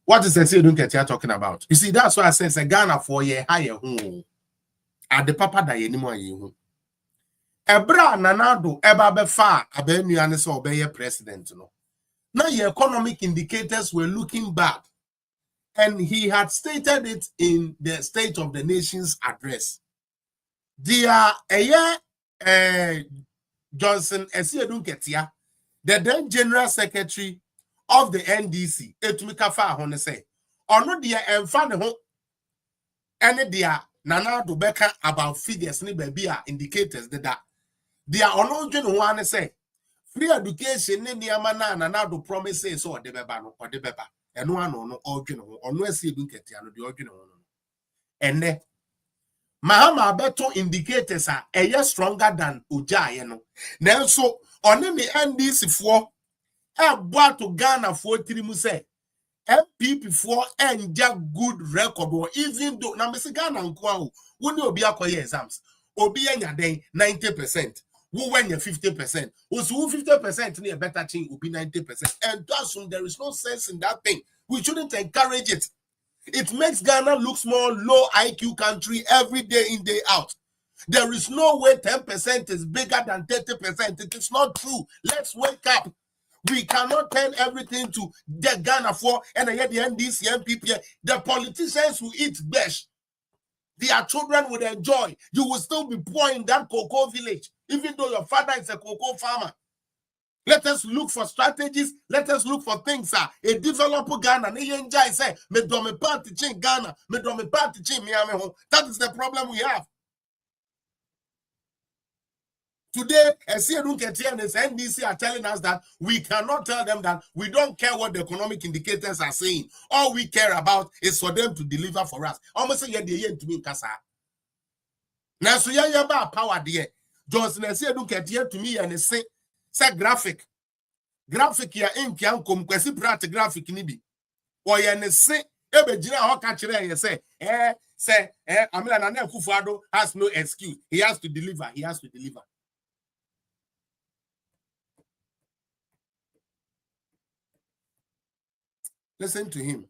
What is the don't get here talking about? You see, that's why I said Ghana for ye higher home. At the papa da anymore you. Ebra nanado eba befa abenuane so obey president no. Now your economic indicators were looking bad. And he had stated it in the State of the Nation's address. Dear Johnson Esiedunketia, the then General Secretary of the NDC, Etumikafa Hone say, or no dear and fan home any dear Nana Dubeka about figures ni baby indicators that they are on one say free education in the amana Nana do promises or the beba or the beba and one no original or no Esiedunketia no the original one. And then Mahama beto indicators are a year stronger than Uja, Now so on the NDC for a bought to Ghana for 3 months. MPP for and good record or even though now Mr. Ghana and Kwao wouldn't be a exams. Obi anya day 90%. Who when you're 50%? Who's 50% near better thing will be 90%. And thus there is no sense in that thing. We shouldn't encourage it. It makes Ghana look more low IQ country every day in, day out. There is no way 10% is bigger than 30%. It is not true. Let's wake up. We cannot turn everything to the Ghana for and yet the NDC, MPP. The politicians will eat best. Their children would enjoy. You will still be poor in that cocoa village, even though your father is a cocoa farmer. Let us look for strategies. Let us look for things. A developer Ghana. Say, me do me party chin Ghana. Me do me party chin Miami home. That is the problem we have. Today, SCA and NDC are telling us that we cannot tell them that we don't care what the economic indicators are saying. All we care about is for them to deliver for us. Almost say the to me kasa. Now so ya ba power there. Johnson SCA to me and say graphic ya ink ya nkom kwesi prat graphic ni bi o ye ne se ebegina ho ka kire ye say Amila Nana Akufo-Addo has no excuse. He has to deliver. He has to deliver. Listen to him.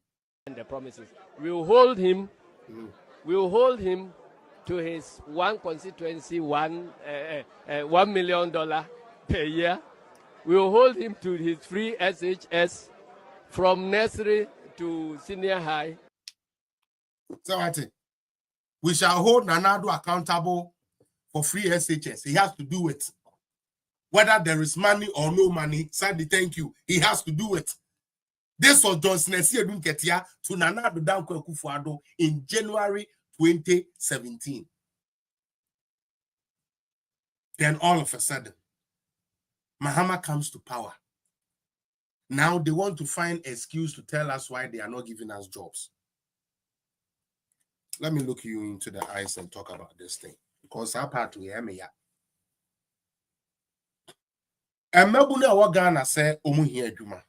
And the promises. We will hold him. We will hold him to his one constituency, $1 million per year. We will hold him to his free SHS from nursery to senior high. So what? We shall hold Nana Addo accountable for free SHS. He has to do it. Whether there is money or no money, Sandy, thank you. He has to do it. This was Johnson Esiedunketia to Nana Addo Dankwah Akufo-Addo in January 2017. Then all of a sudden, Mahama comes to power. Now they want to find excuse to tell us why they are not giving us jobs. Let me look you into the eyes and talk about this thing. Because our part we hear me. And Mabuna wa Ghana say omuhi adwuma.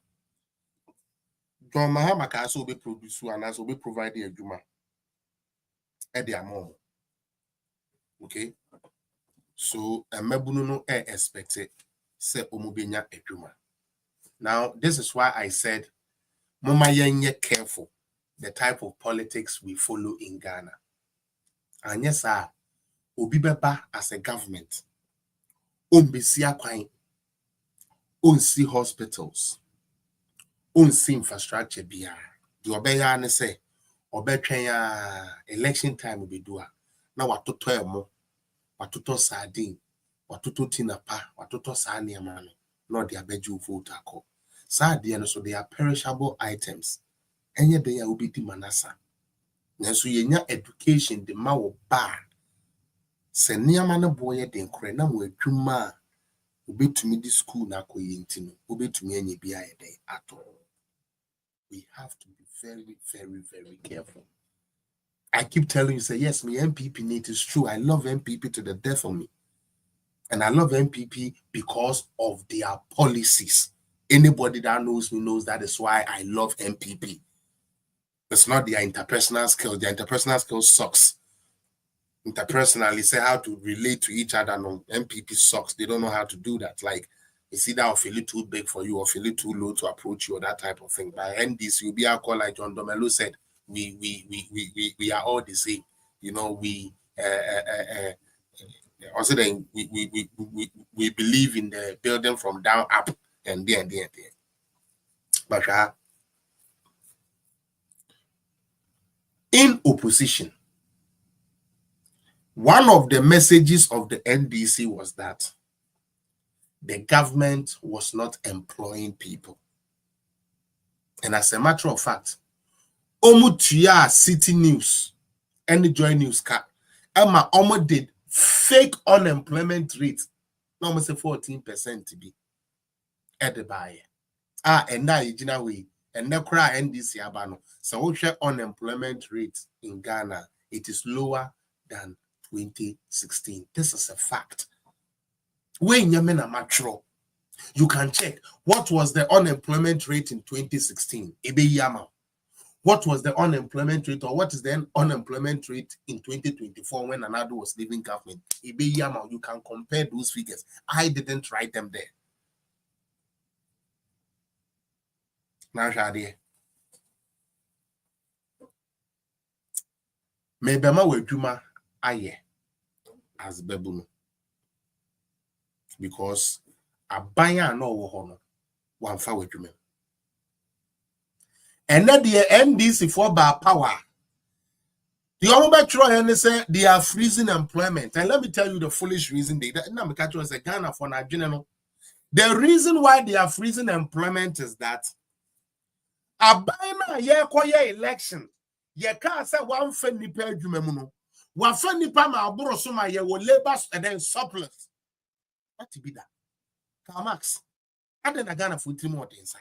John Mahama ka so be produce and also be provide the adwuma. E dey among. Okay? So Mabunu no expected say omubenya adwuma. Now, this is why I said Mama yenye careful the type of politics we follow in Ghana. And yes, sir, Obibeba as a government, Ombesi Akwan, Onsi hospitals, Onsi infrastructure biya. The Obeya ne say, Obetwenya election time will be doa. Now watoto emo, watoto sardine, watoto tinapa, watoto sani amano. Not the abeju vote ako. Sardine, so they are perishable items. And yet they are obiti manasa. Now so yenya education the mawo bad. Se nneɛma no boy den kore na mo adwuma obetumi di school na akoye ntino obetumi anya bi aye den at all. We have to be very, very, very careful. I keep telling you, say yes, me MPP need is true. I love MPP to the death of me. And I love MPP because of their policies. Anybody that knows me knows that is why I love MPP. It's not their interpersonal skills. Their interpersonal skills sucks. Interpersonally, say how to relate to each other. No, MPP sucks. They don't know how to do that. Like, it's either I feel it too big for you or feel it too low to approach you or that type of thing. By NDC, you'll be alcohol, like John Domelo said, we are all the same. You know, we also then we believe in the building from down up and there. But in opposition, one of the messages of the NDC was that the government was not employing people. And as a matter of fact, Omutuya City News and the Joy News cat, Emma Omo did fake unemployment rate, almost 14% to be at the buyer. And now you way, and now cry NDC abano. So we share unemployment rate in Ghana, it is lower than 2016. This is a fact. When you mean a mature, you can check what was the unemployment rate in 2016. What was the unemployment rate, or what is the unemployment rate in 2024 when Addo was leaving government? You can compare those figures. I didn't write them there. Now, Shadi, maybe ma wejuma aye as bebuno because abaya no wo ho no wamfa wejuma. And then the NDC for bar power. The Omobetro and say they are freezing employment. And let me tell you the foolish reason they Ghana for Nigeria. The reason why they are freezing employment is that Abina ye koye election. Ye can't say one friendly pair jumemuno. One friendly pama aburosuma ye will labor and then surplus. What to be that? Max. I didn't Ghana for 3 more things.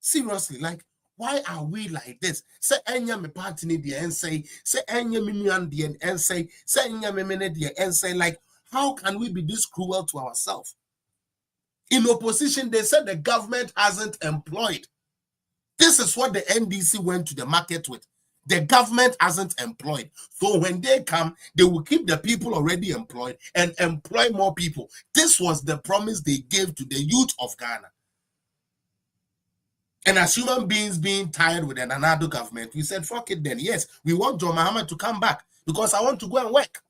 Seriously, like, why are we like this? Say enya me party ni the and say enya me nuan the and say enya me mene the and say, like, how can we be this cruel to ourselves? In opposition, they said the government hasn't employed. This is what the NDC went to the market with. The government hasn't employed. So when they come, they will keep the people already employed and employ more people. This was the promise they gave to the youth of Ghana. And as human beings being tired with an Addo government, we said, fuck it then. Yes, we want John Mahama to come back because I want to go and work.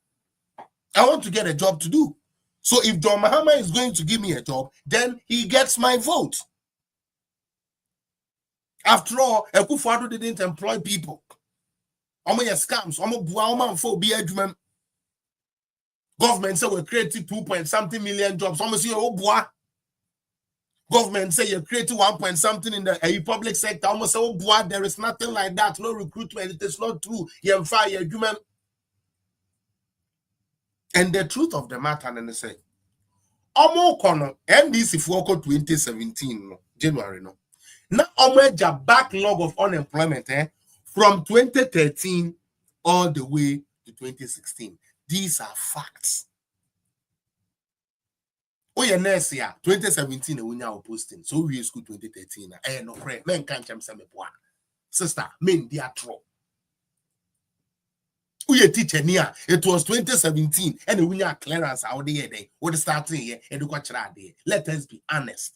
I want to get a job to do. So if John Mahama is going to give me a job, then he gets my vote. After all, Akufo-Addo didn't employ people. Omo ye scams, omo bua omo amfo bi adwuma. Government say we created 2-point-something million jobs. Omo say o bua. Government say you created 1-point-something in the public sector. Almost say, oh boy, there is nothing like that. No recruitment. It is not true. You fire human. And the truth of the matter, and they say, Omo kono NDC for 2017 January no. Now omo backlog of unemployment from 2013 all the way to 2016. These are facts. Oh yeah, next year 2017 we now posting. So we school 2013. No friend, men can't jam some boy. Sister, men they are true. We teacher near it was 2017 and we are clearance out there. What the starting here and do what there. Let us be honest.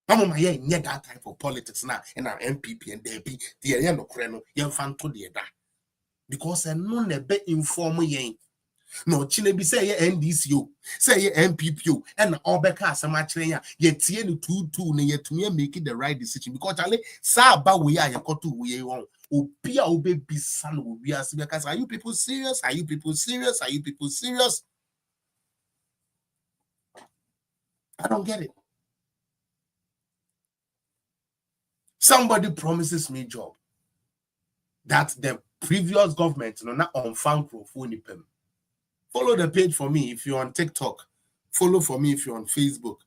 I'm yeah, that type of politics now in our MPP and DP. The no creno, young fan to the that because I know never inform ye. No, Chinebi say NDCO, say MPPO, and Obeka Samachrea, yet Tien 2 yet to me making the right decision because Ali Saba we are to we on Opia Obe Bisan we are because are you people serious? Are you people serious? Are you people serious? I don't get it. Somebody promises me job that the previous government, not on fan phone. Follow the page for me if you're on TikTok. Follow for me if you're on Facebook.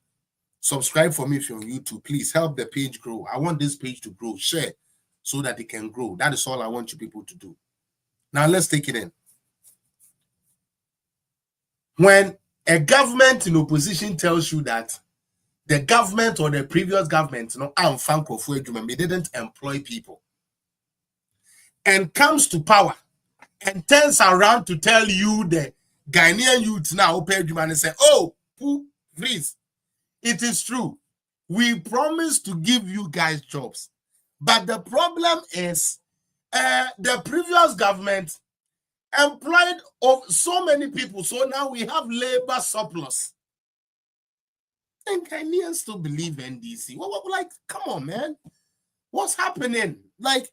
Subscribe for me if you're on YouTube. Please help the page grow. I want this page to grow. Share so that it can grow. That is all I want you people to do. Now let's take it in. When a government in opposition tells you that the government or the previous government, they didn't employ people, and comes to power and turns around to tell you the Ghanaian youth now OPARE and say, oh, please, it is true. We promise to give you guys jobs. But the problem is the previous government employed so many people. So now we have labor surplus. And Ghanaians still believe NDC. Like, come on, man. What's happening? Like,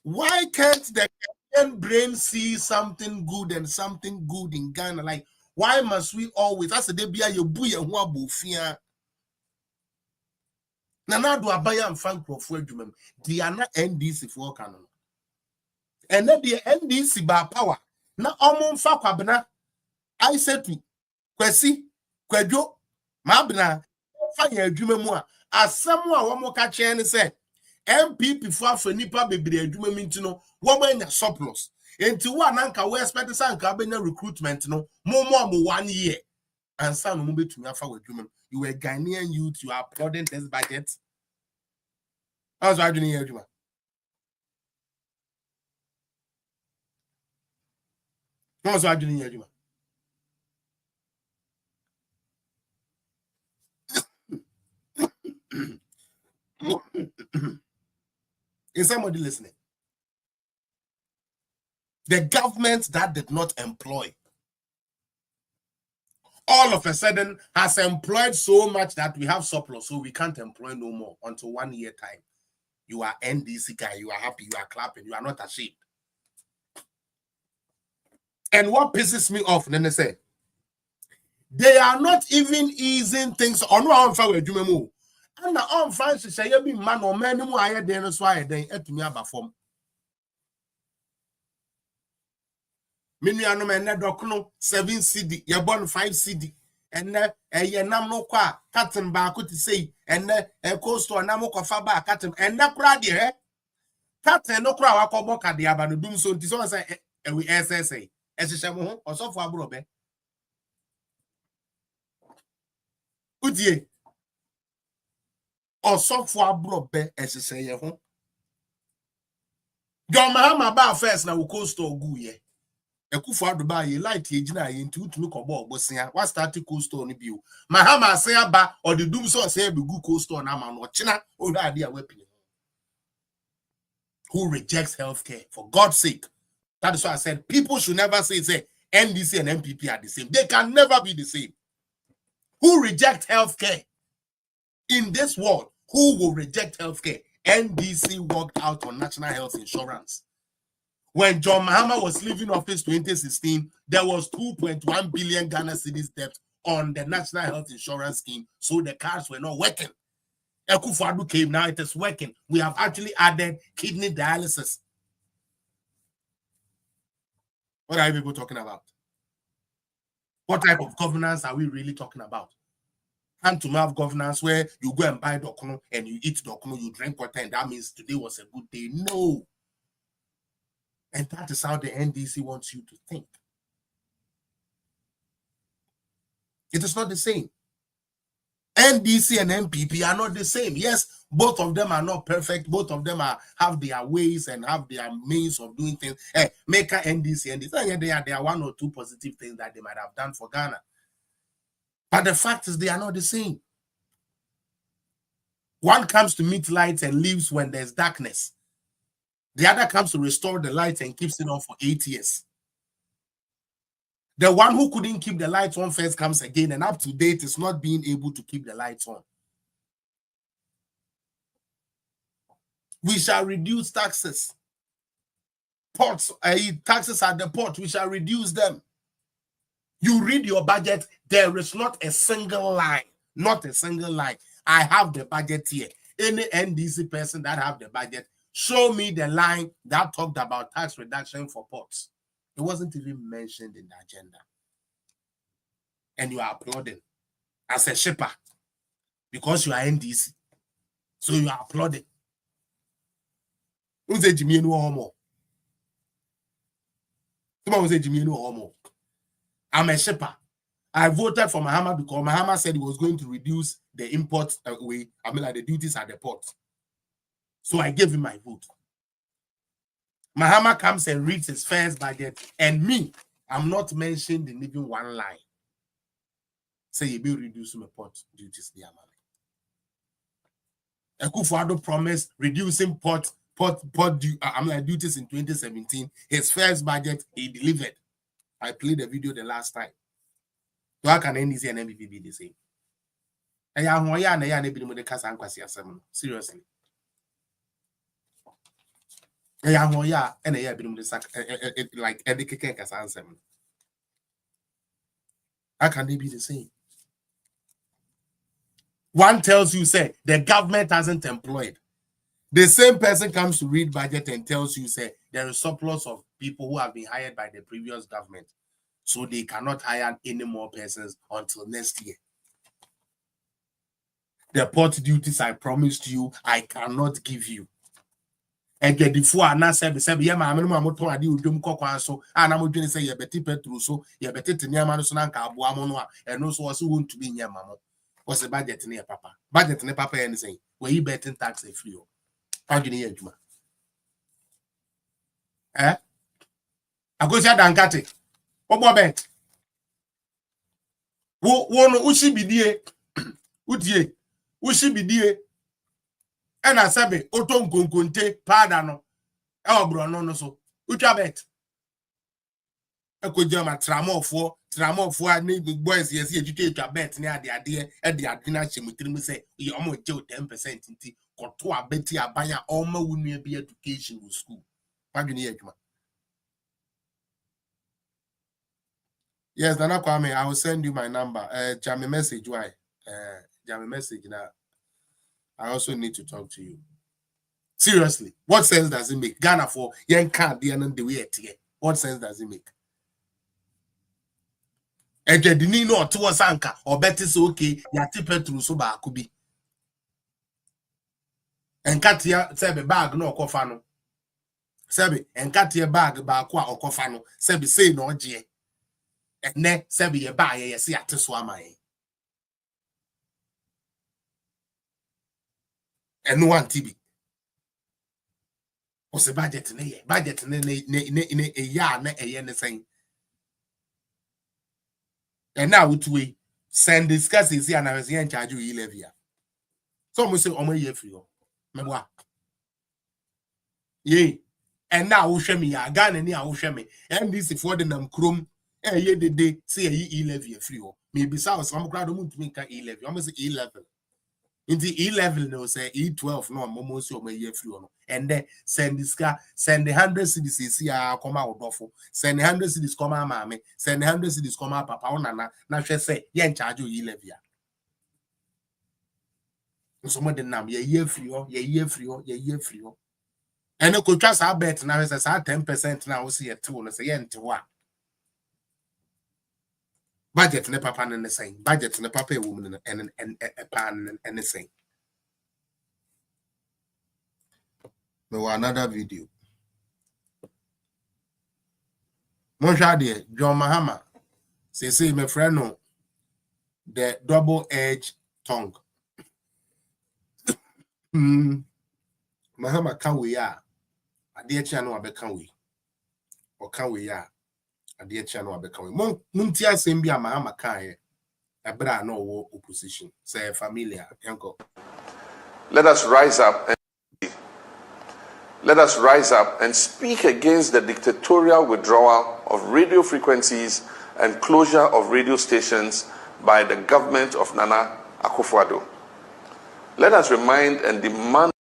why can't the Ghanaian brain see something good and something good in Ghana? Like, why must we always? That's the debia you buy and who bufia. Nana do abaya and fan profile jumem. They are not NDC for canon. And then the NDC by power. Na omon fa kwabena. I said to Kwesi, Kwejo, Mabna, fire jumemua. As someone one more catch and say. MPP for nipa bebre adwuma minti no wo manya surplus enti wo ananka we expect sanka benya recruitment no mo 1 year and san no betumi afa wadwuma. You were Ghanaian youth, you are applauding this budget. How's I doing here adwuma? How's I doing here adwuma? Is somebody listening? The government that did not employ all of a sudden has employed so much that we have surplus, so we can't employ no more until 1 year time. You are NDC guy, you are happy, you are clapping, you are not ashamed. And what pisses me off, then they say, they are not even easing things on one fire jumemo. And the on Francis say you be man or man who I then so I then to me about form. Minuano men dokno 7 CD, you born 5 CD, and ye nam no qua, captain bar could say, and a coast to a namo faba captain, and that crowd here. Captain no crowd boka the abano doom so this one say we SSA as a shamo or so for brobe. Udie or so for brobe as a say home. John Mahama ba first na we coast to go ye. Ekufu adoba ye light ye gina ye nti utumi kobo ogbosia wa start coast to ni bio. Mahama say aba or the doom so say be good coast to na ma no china o da ade a wepi. Who rejects healthcare, for God's sake. That is why I said people should never say NDC and MPP are the same. They can never be the same. Who rejects healthcare in this world? Who will reject healthcare? NDC worked out on national health insurance. When John Mahama was leaving office 2016, there was 2.1 billion Ghana cedis debt on the national health insurance scheme, so the cards were not working. Akufo-Addo came, now it is working. We have actually added kidney dialysis. What are people talking about? What type of governance are we really talking about? And to have governance where you go and buy dokono and you eat dokono, you drink water, and that means today was a good day. No. And that is how the NDC wants you to think. It is not the same. NDC and MPP are not the same. Yes, both of them are not perfect. Both of them have their ways and have their means of doing things. Make a NDC and there are 1 or 2 positive things that they might have done for Ghana. But the fact is they are not the same. One comes to meet lights and leaves when there's darkness. The other comes to restore the lights and keeps it on for 8 years. The one who couldn't keep the lights on first comes again, and up to date is not being able to keep the lights on. We shall reduce taxes. Ports, taxes at the port, we shall reduce them. You read your budget, there is not a single line. Not a single line. I have the budget here. Any NDC person that have the budget Show me the line that talked about tax reduction for ports. It wasn't even mentioned in the agenda. And you are applauding as a shipper because you are NDC. So you are applauding. Who's a Jimmy no homo? Someone was a Jimmy no homo. I'm a shipper. I voted for Mahama because Mahama said he was going to reduce the import away. I mean, like the duties at the port. So I gave him my vote. Mahama comes and reads his first budget, and me, I'm not mentioned in even one line. Say you will reduce my port duties. Akufo-Addo promised reducing port duties in 2017. His first budget, he delivered. I played the video the last time. So how can NDC and MPP be the same? Seriously. Like how can they be the same? One tells you, say, the government hasn't employed. The same person comes to read budget and tells you, say, there is surplus of people who have been hired by the previous government. So they cannot hire any more persons until next year. The port duties I promised you, I cannot give you. And get the four and say, yeah, my motor, I do so, and I'm going to say, yeah, Betty Petru, so, yeah, Betty Niamanusonanka, Buamonoa, and also was who to be near Mamma. What's the budget near Papa? Budget near Papa anything. Where you betting tax a free. How do you need? I go to Dankate. What bet? Who should be dear? Who should be dear? And I said, Oton Gungunte, Padano. Oh, bro, no, so. Which I bet? I could jam a tramo for need boys, yes, educate your bet near the idea at the Adina Shimutin say, you almost 10% in tea, or 2 Betty Abaya, almost wouldn't be education with school. Yes, Nana Kwame, I will send you my number. Jam a message, why? Jam a message now. I also need to talk to you. Seriously, what sense does it make? Ghana for young can't the way it here. What sense does it make? And the Nino to a sanka or better so okay, ya tip through so ba could be. And Katia said bag no cofano. Sebi and Katia bag ba qua or cofano. Sebi say no G. And ne Sebi a buy a see at Swama. And no one TB. Was a budget in a year, budget in a year, saying. And now we send discusses here and I was here in charge of 11 years. So we say, oh, my year for you. Yea, and now we show me a gun and now we show me. And this is for the num chrome. Ye the day, say ye 11 year free. Maybe some crowd won't make a 11. Almost 11. In the 11, no say E12, no, almost your year free. And then send this guy, send the 100 cities here, come out of send the 100 cities come out, mammy, send the 100 cities come out, papa, now she say, yeah, in charge of 11 year. Some of the name, year free, year free. And you could trust our bet now is 10% now, we see a 2 and say, yeah, into what? Budget ne papa and the same. Budget ne papa woman and a pan and the same. No another video. Monshade, John Mahama. Say my friend no. The double-edged tongue. Mahama can we are. A dear channel abe can we. Or can we are. A dear channel abe can we. Muntia Simbia Mahama can a bra no opposition. Say familiar. Uncle. Let us rise up and speak against the dictatorial withdrawal of radio frequencies and closure of radio stations by the government of Nana Akufo-Addo. Let us remind and demand.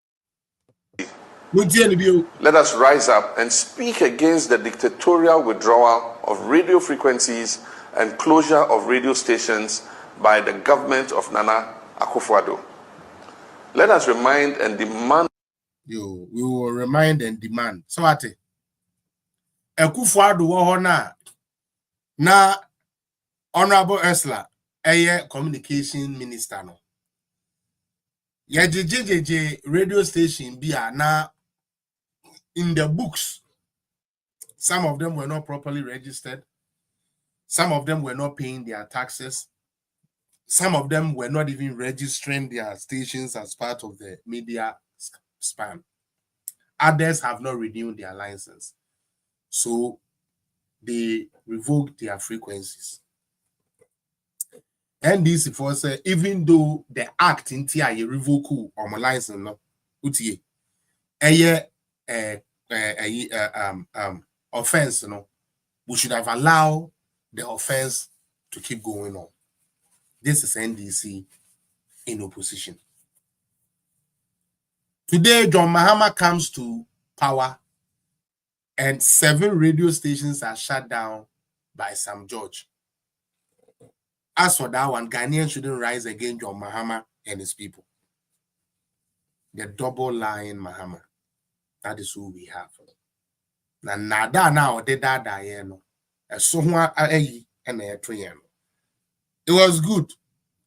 Let us rise up and speak against the dictatorial withdrawal of radio frequencies and closure of radio stations by the government of Nana Akufo-Addo. Let us remind and demand. we will remind and demand. So what? Akufo-Addo wo na Honorable Ursula, communication minister no. JJ radio station be na in the books. Some of them were not properly registered. Some of them were not paying their taxes. Some of them were not even registering their stations as part of the media span. Others have not renewed their license. So they revoked their frequencies. And this was even though the act in TIA revoke or my license no utie offense no, we should have allowed the offense to keep going on. This is NDC in opposition. Today, John Mahama comes to power and 7 radio stations are shut down by Sam George. As for that one, Ghanaians shouldn't rise against John Mahama and his people. The double lying Mahama. That is who we have. It was good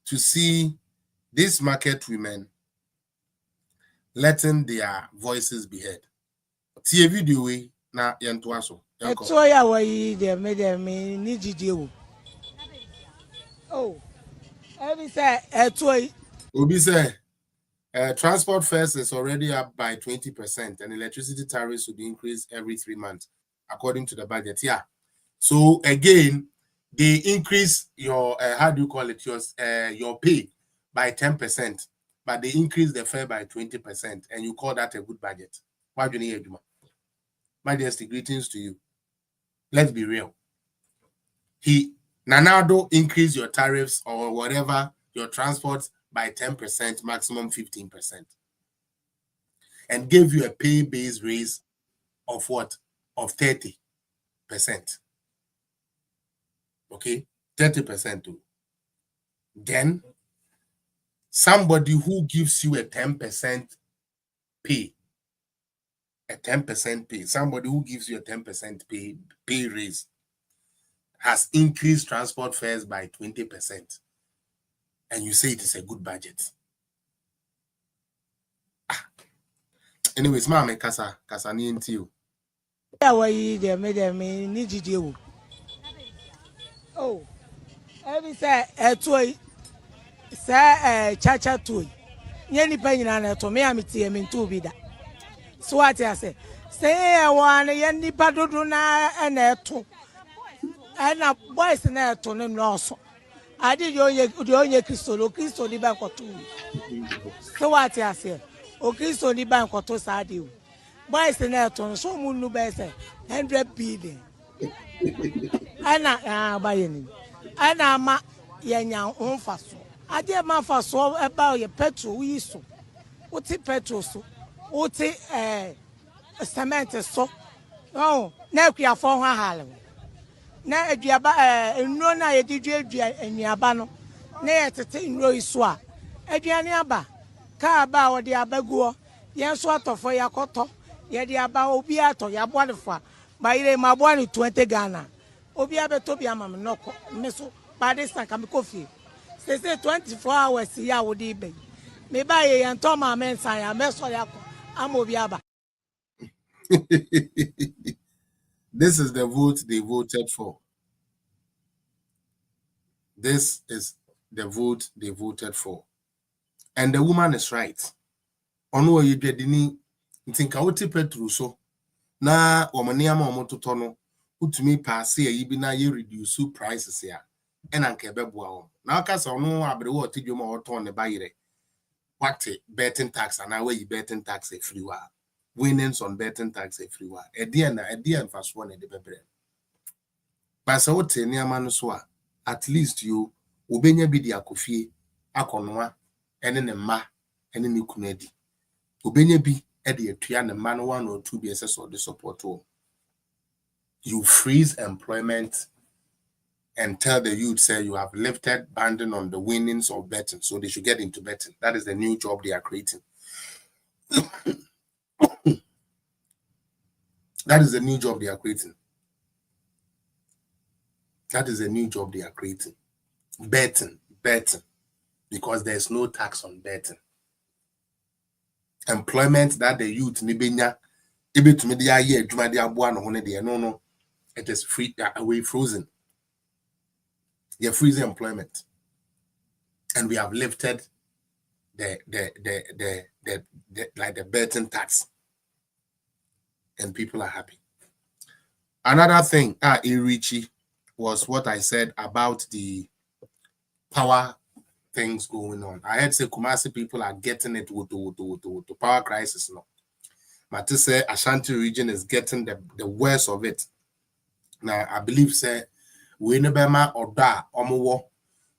to see these market women letting their voices be heard. See a video na yentuaso. So ya we they made them need GDO. Oh, every say Obi say transport fares is already up by 20% and electricity tariffs will be increased every 3 months according to the budget. Yeah. So again, they increase your how do you call it, your pay by 10%, but they increase the fare by 20%, and you call that a good budget. Why do you need Eduma? Majesty, greetings to you. Let's be real. Nanado increase your tariffs or whatever, your transport by 10%, maximum 15%, and gave you a pay-based raise of what? Of 30%. Okay, 30% too. Then somebody who gives you a 10% pay, somebody who gives you a 10% pay raise has increased transport fares by 20%, and you say it is a good budget. Anyways, mama kasa ni ntio. Yeah, we they made them need GDO. Oh, every say chacha toy. Nyani pa nyina na to me amiti me ntu bi da. So what I say one yani pa dodo na na eto. Na boys na eto no so. Adi di onye Kristo di ba kwoto. So what I say o Kristo di ba kwoto sa di o. Boys na eto so mu nu be say 100 billion. Ana ba yeni. Ana ma yenya onfa so. Ade ma fa so eba ye petrol wi so. Uti petrol so. Uti cement so. Oh, na kuafo ho hale. Na aduaba nnuro na ye didua anuaba no. Na ye tete nnuro iso a. Aduane aba. Ka aba wo de abaguo. Yen so atofo yakoto. Ye de aba obi ato ya boadefo. Ba ire ma boane 20 Ghana. Obi abeto bi amam noko. Meso ba this time kam kofi. Say 24 hours ya wo di be. Me ba ye yan to ma men san ya meso ya ko. Am obi aba. This is the vote they voted for. This is the vote they voted for. And the woman is right. Ono ye dwedini ntinka woti petru so na omaniama omototo no utumi pass ye bi na ye reduce prices ya. And anke beboa o. Na aka so no abrewo otidwoma oton ne bayire. What betting tax and away you betting tax everywhere. Winnings on betting tax everywhere. Edian fast one de bebre. But so what niama no so at least you obenya bi di akofie akonoa ene ne ma ene ne kunadi. Obenya bi e de atua ne ma no 1 or 2 BSS or the support. You freeze employment and tell the youth, say you have lifted banding on the winnings of betting, so they should get into betting. That is the new job they are creating. That is a new job they are creating. That is a new job they are creating. Betting. Because there's no tax on betting. Employment that the youth nibenya ebe to me dia year adwuma dia boa no hone de no it is free away frozen. You're freezing employment. And we have lifted the like the betting tax. And people are happy. Another thing, Irichi, was what I said about the power things going on. I heard say Kumasi people are getting it with the power crisis now. But to say Ashanti region is getting the worst of it. Now I believe say we never ma oda omowo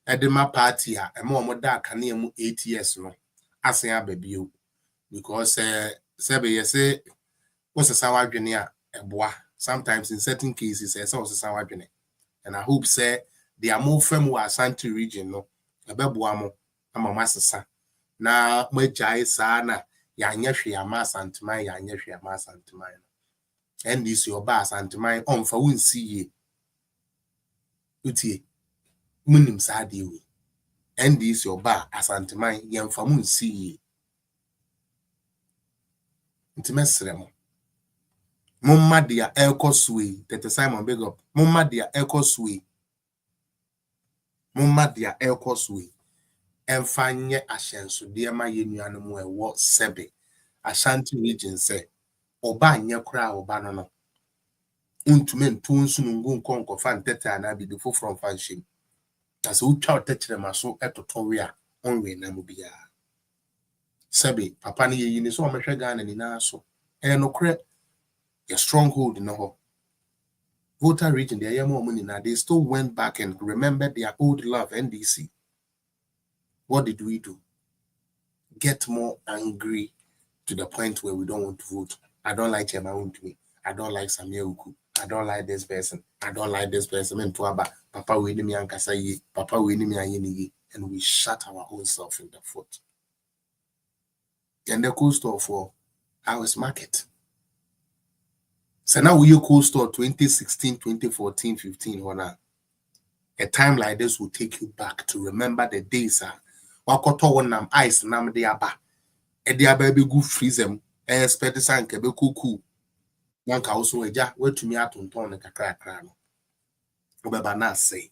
edema party a emo da kane mu 8 years no asen ababio because say what's a sour dwene a eboa sometimes in certain cases say what's a sour dwene and I hope say they are more firm with Ashanti region no ebeboa mo ama masesa na mwejai sa na ya nyehwe ya masanteman ya nyehwe ya masanteman and this your ba santeman on fa wonsi ye utie munim sa de we and this your ba asanteman yemfa munsi ye intimesere mo mumma dia ekoswe Tete Simon big up mumma dia ekoswe emfanye ahyenso de ma yenuano mu ewo sebe Ashanti region say oba anya kra oba no untume ntunsu nungu nkonko fan tete ana bi defo from fanshim as u twa techere maso etotowe a onwe na mu bia sebe papa ne yini so omehwe Ghana ni na so no kre a stronghold in the Volta region they are more money now they still went back and remembered their old love NDC. What did we do? Get more angry to the point where we don't want to vote. I don't like Chema. I don't like Samia Uku. I don't like this person. I don't like this person. And Papa we me ankasaye. Papa we me ayenigi. And we shut our own self in the foot. And the cost of house market. So now we cold store 2016, 2014, 15. A time like this will take you back to remember the days. Wakoto one nam ice nam de aba. E de aba be go freeze them. Expect sanke be kuku. Yanka also eja we to me atonton ne kakra no. Obeba na say.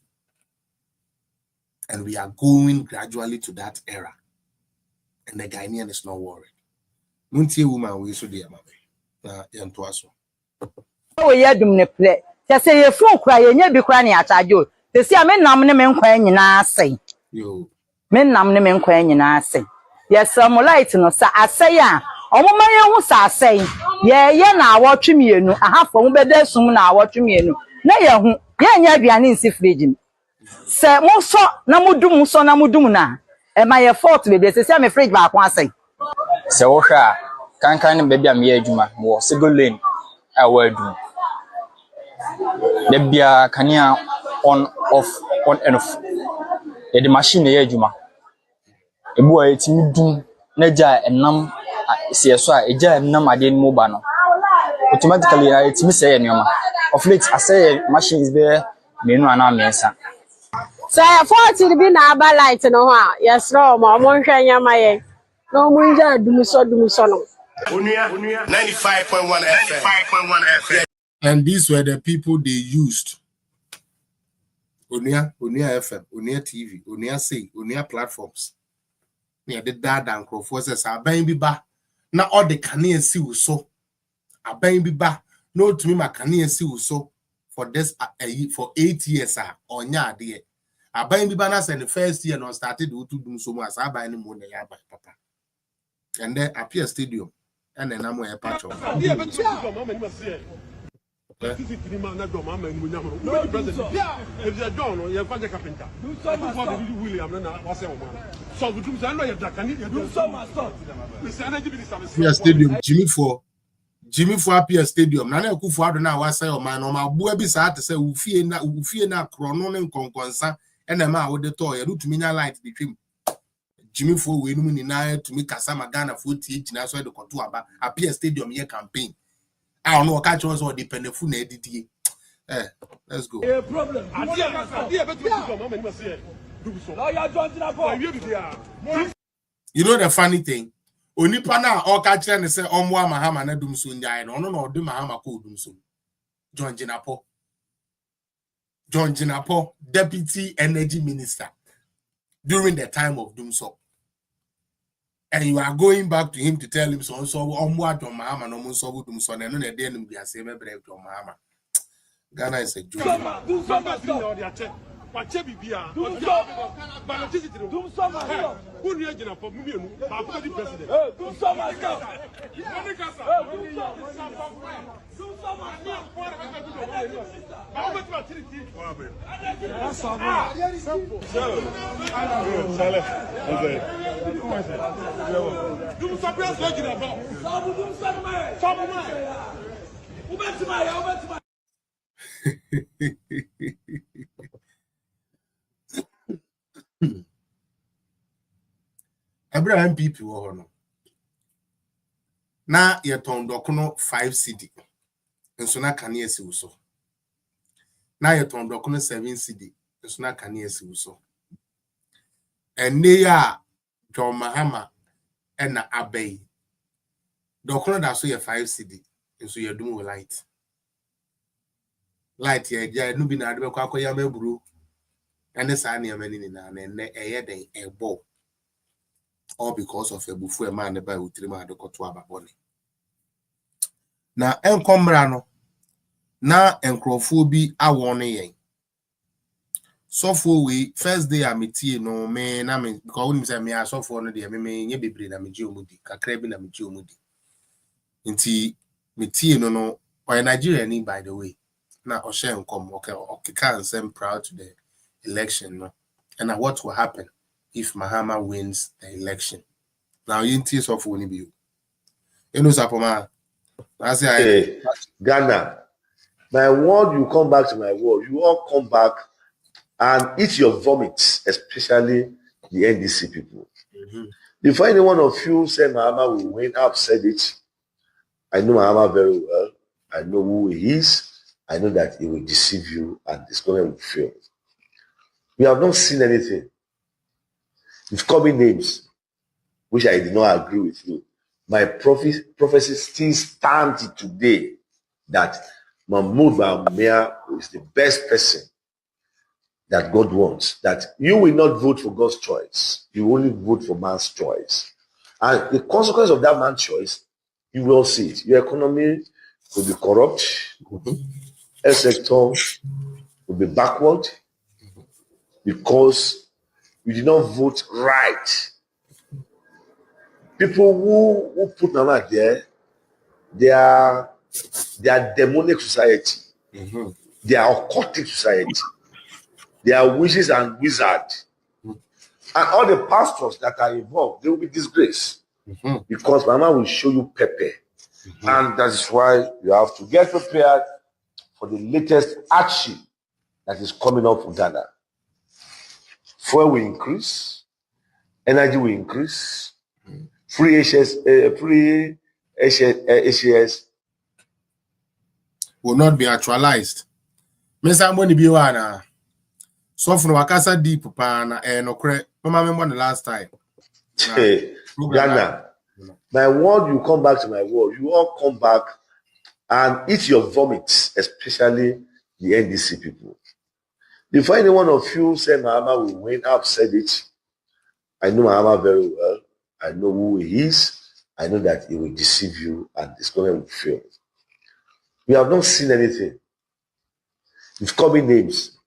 And we are going gradually to that era. And the Ghanaian is not worried. Nuntie woman we so dear mama. Na yanto aso. We ya dum ne ple. Te say ye fun kura ye nya bi kura ne achajo. Te say me nam ne me nkwan nyina asai. Yo. Me nam ne me nkwan nyina asai. Yes some light no sa asai a. Omoma ye hu sa asai. Ye na awotwe mienu. Ahafo mu beda sum na awotwe mienu. Na ye hu ye nya aduane nsi fridge. Se mo so na mudum na. E ma ye fault be se say me fridge ba kwa asai. Se wo hwa kankan ne baby am ye adwuma wo single lane awadu debia kania on and off the machine ye adwuma ebu a etimi dum na ja enam se so a eja enam ade ni mo ba no automatically etimi say enoma of late I say machines be menu ana mensa so 40 bi na aba light no ho a yes no mo hwa nyama ye no mo nja dum so no Unia 95.1 FM. And these were the people they used. Unia FM, Unia TV, Unia C, Unia platforms. Near the Dankwah forces are buying ba. Now all the Canadian see so. A buying ba. No to me, my Canadian see so for this for 8 years or nya dear. A buying ba na the first year no started to do so much. I buy any more than papa. And then appear stadium. And then I'm a patch of stadium. Jimmy for appear stadium. Nana Kufu Adona was say, oh man, or my boy beside to say, Ufie na chronon and conconsa, and a man with the toy, a root mina light between. Jimmy for winning in to make Kasama Ghana food teach, and that's why the Kotuaba appear stadium year campaign. I don't know what catch was or depend on food edit. Let's go. You know the funny thing? Onipa na all catch and say Omwa Mahama na dum so nyai no do Mahama ko dum so. John Jinapo, Deputy Energy Minister during the time of Dumso. And you are going back to him to tell him so Omwa John Mahama no mun so Dumso and no na dey no be ase me brave John Mahama. Ghana is a joke. Abraham people wɔ no na yɛtɔn dɔkono 5 cedi nso na kanea si wo so na yɛtɔn dɔkono 7 cedi nso na kanea si wo so ɛnne ya John Mahama ɛna abɛyi dɔkono da so yɛ 5 cedi nso yɛdum wo light yɛ no bi na ade bɛkɔ akɔya maburo ɛne saa ne amani ni na ɛnne ɛyɛ den ɛbɔ all because of a bufu a man by utrima adokoto ababone na enkomra no na enkrofo bi awone yen sofo we first day ameti no me na me because we say me asofo no de me nye bebre na meji omudi kakra bi na meji omudi nti meti no or Nigeria ni by the way na oshe enkom okay can say proud to the election no and what will happen if Mahama wins the election. Now you tears of one be you. You know Sapoma. I say Ghana. My word, you come back to my word. You all come back and eat your vomit, especially the NDC people. Before any one of you say Mahama will win, I've said it. I know Mahama very well. I know who he is. I know that he will deceive you and this government will fail. We have not seen anything. You've called me names, which I did not agree with you. My prophecy still stands today that Mahmoud Bawumia is the best person that God wants. That you will not vote for God's choice. You will only vote for man's choice. And the consequence of that man's choice, you will see it. Your economy will be corrupt. Health sector will be backward because you did not vote right. People who put Nana there, they are demonic society. They are occultic society. They are witches and wizards. And all the pastors that are involved, they will be disgraced. Because Mama will show you pepper. And that is why you have to get prepared for the latest hardship that is coming up for Ghana. Fuel will increase, energy will increase, free HAS will not be actualized. Mr. Money Biwana. So from Wakasa deep pana and okre. Mama remember the last time. Ghana. My word, you come back to my word. You all come back and eat your vomit, especially the NDC people. Before any one of you say Mahama will win, I've said it. I know Mahama very well. I know who he is. I know that he will deceive you and this government will fail. We have not seen anything. You've called me names,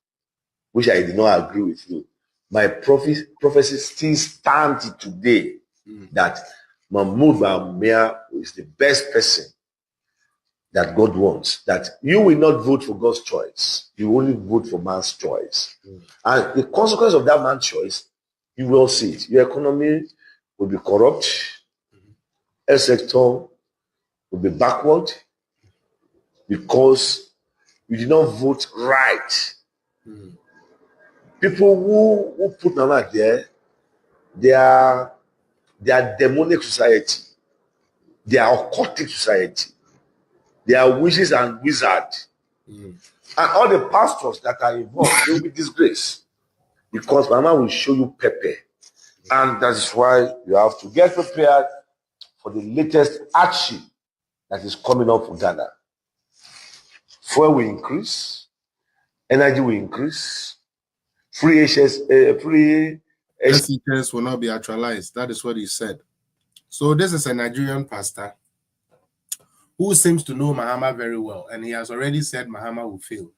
which I did not agree with you. My prophecy still stands today that Mahmoud Bawumia is the best person that God wants. That you will not vote for God's choice. You will only vote for man's choice. And the consequence of that man's choice, you will see it. Your economy will be corrupt. Health sector will be backward because you did not vote right. People who put Nana there, they are demonic society. They are occultic society. They are witches and wizards. And all the pastors that are involved, they will be disgraced. Because Mama will show you pepper. And that is why you have to get prepared for the latest action that is coming up for Ghana. Fuel will increase, energy will increase, free SEKs will not be actualized. That is what he said. So this is a Nigerian pastor who seems to know Mahama very well, and he has already said Mahama will fail.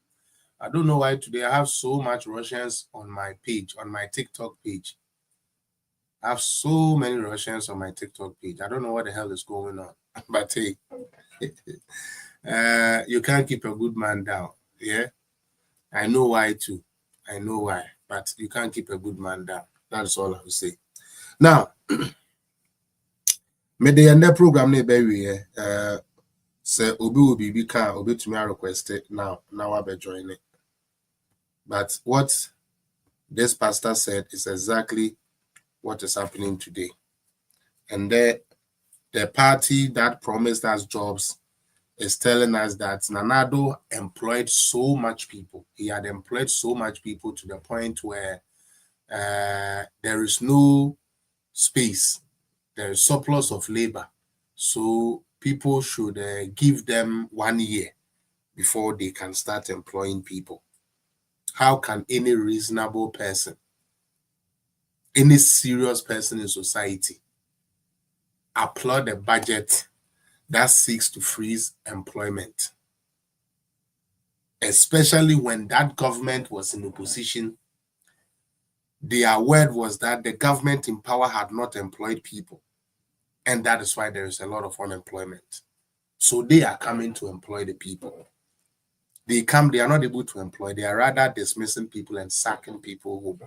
I don't know why today I have so much Russians on my page, on my TikTok page. I have so many Russians on my TikTok page. I don't know what the hell is going on. But hey, you can't keep a good man down. Yeah, I know why too. I know why, but you can't keep a good man down. That's all I will say. Now, me the end program ne be say obi will be can obi to me request it now I be join it. But what this pastor said is exactly what is happening today. And the party that promised us jobs is telling us that Nanado employed so much people. He had employed so much people to the point where there is no space. There is surplus of labor. So people should give them 1 year before they can start employing people. How can any reasonable person, any serious person in society, applaud a budget that seeks to freeze employment? Especially when that government was in opposition, their word was that the government in power had not employed people. And that is why there is a lot of unemployment. So they are coming to employ the people. They are not able to employ, they are rather dismissing people and sacking people home.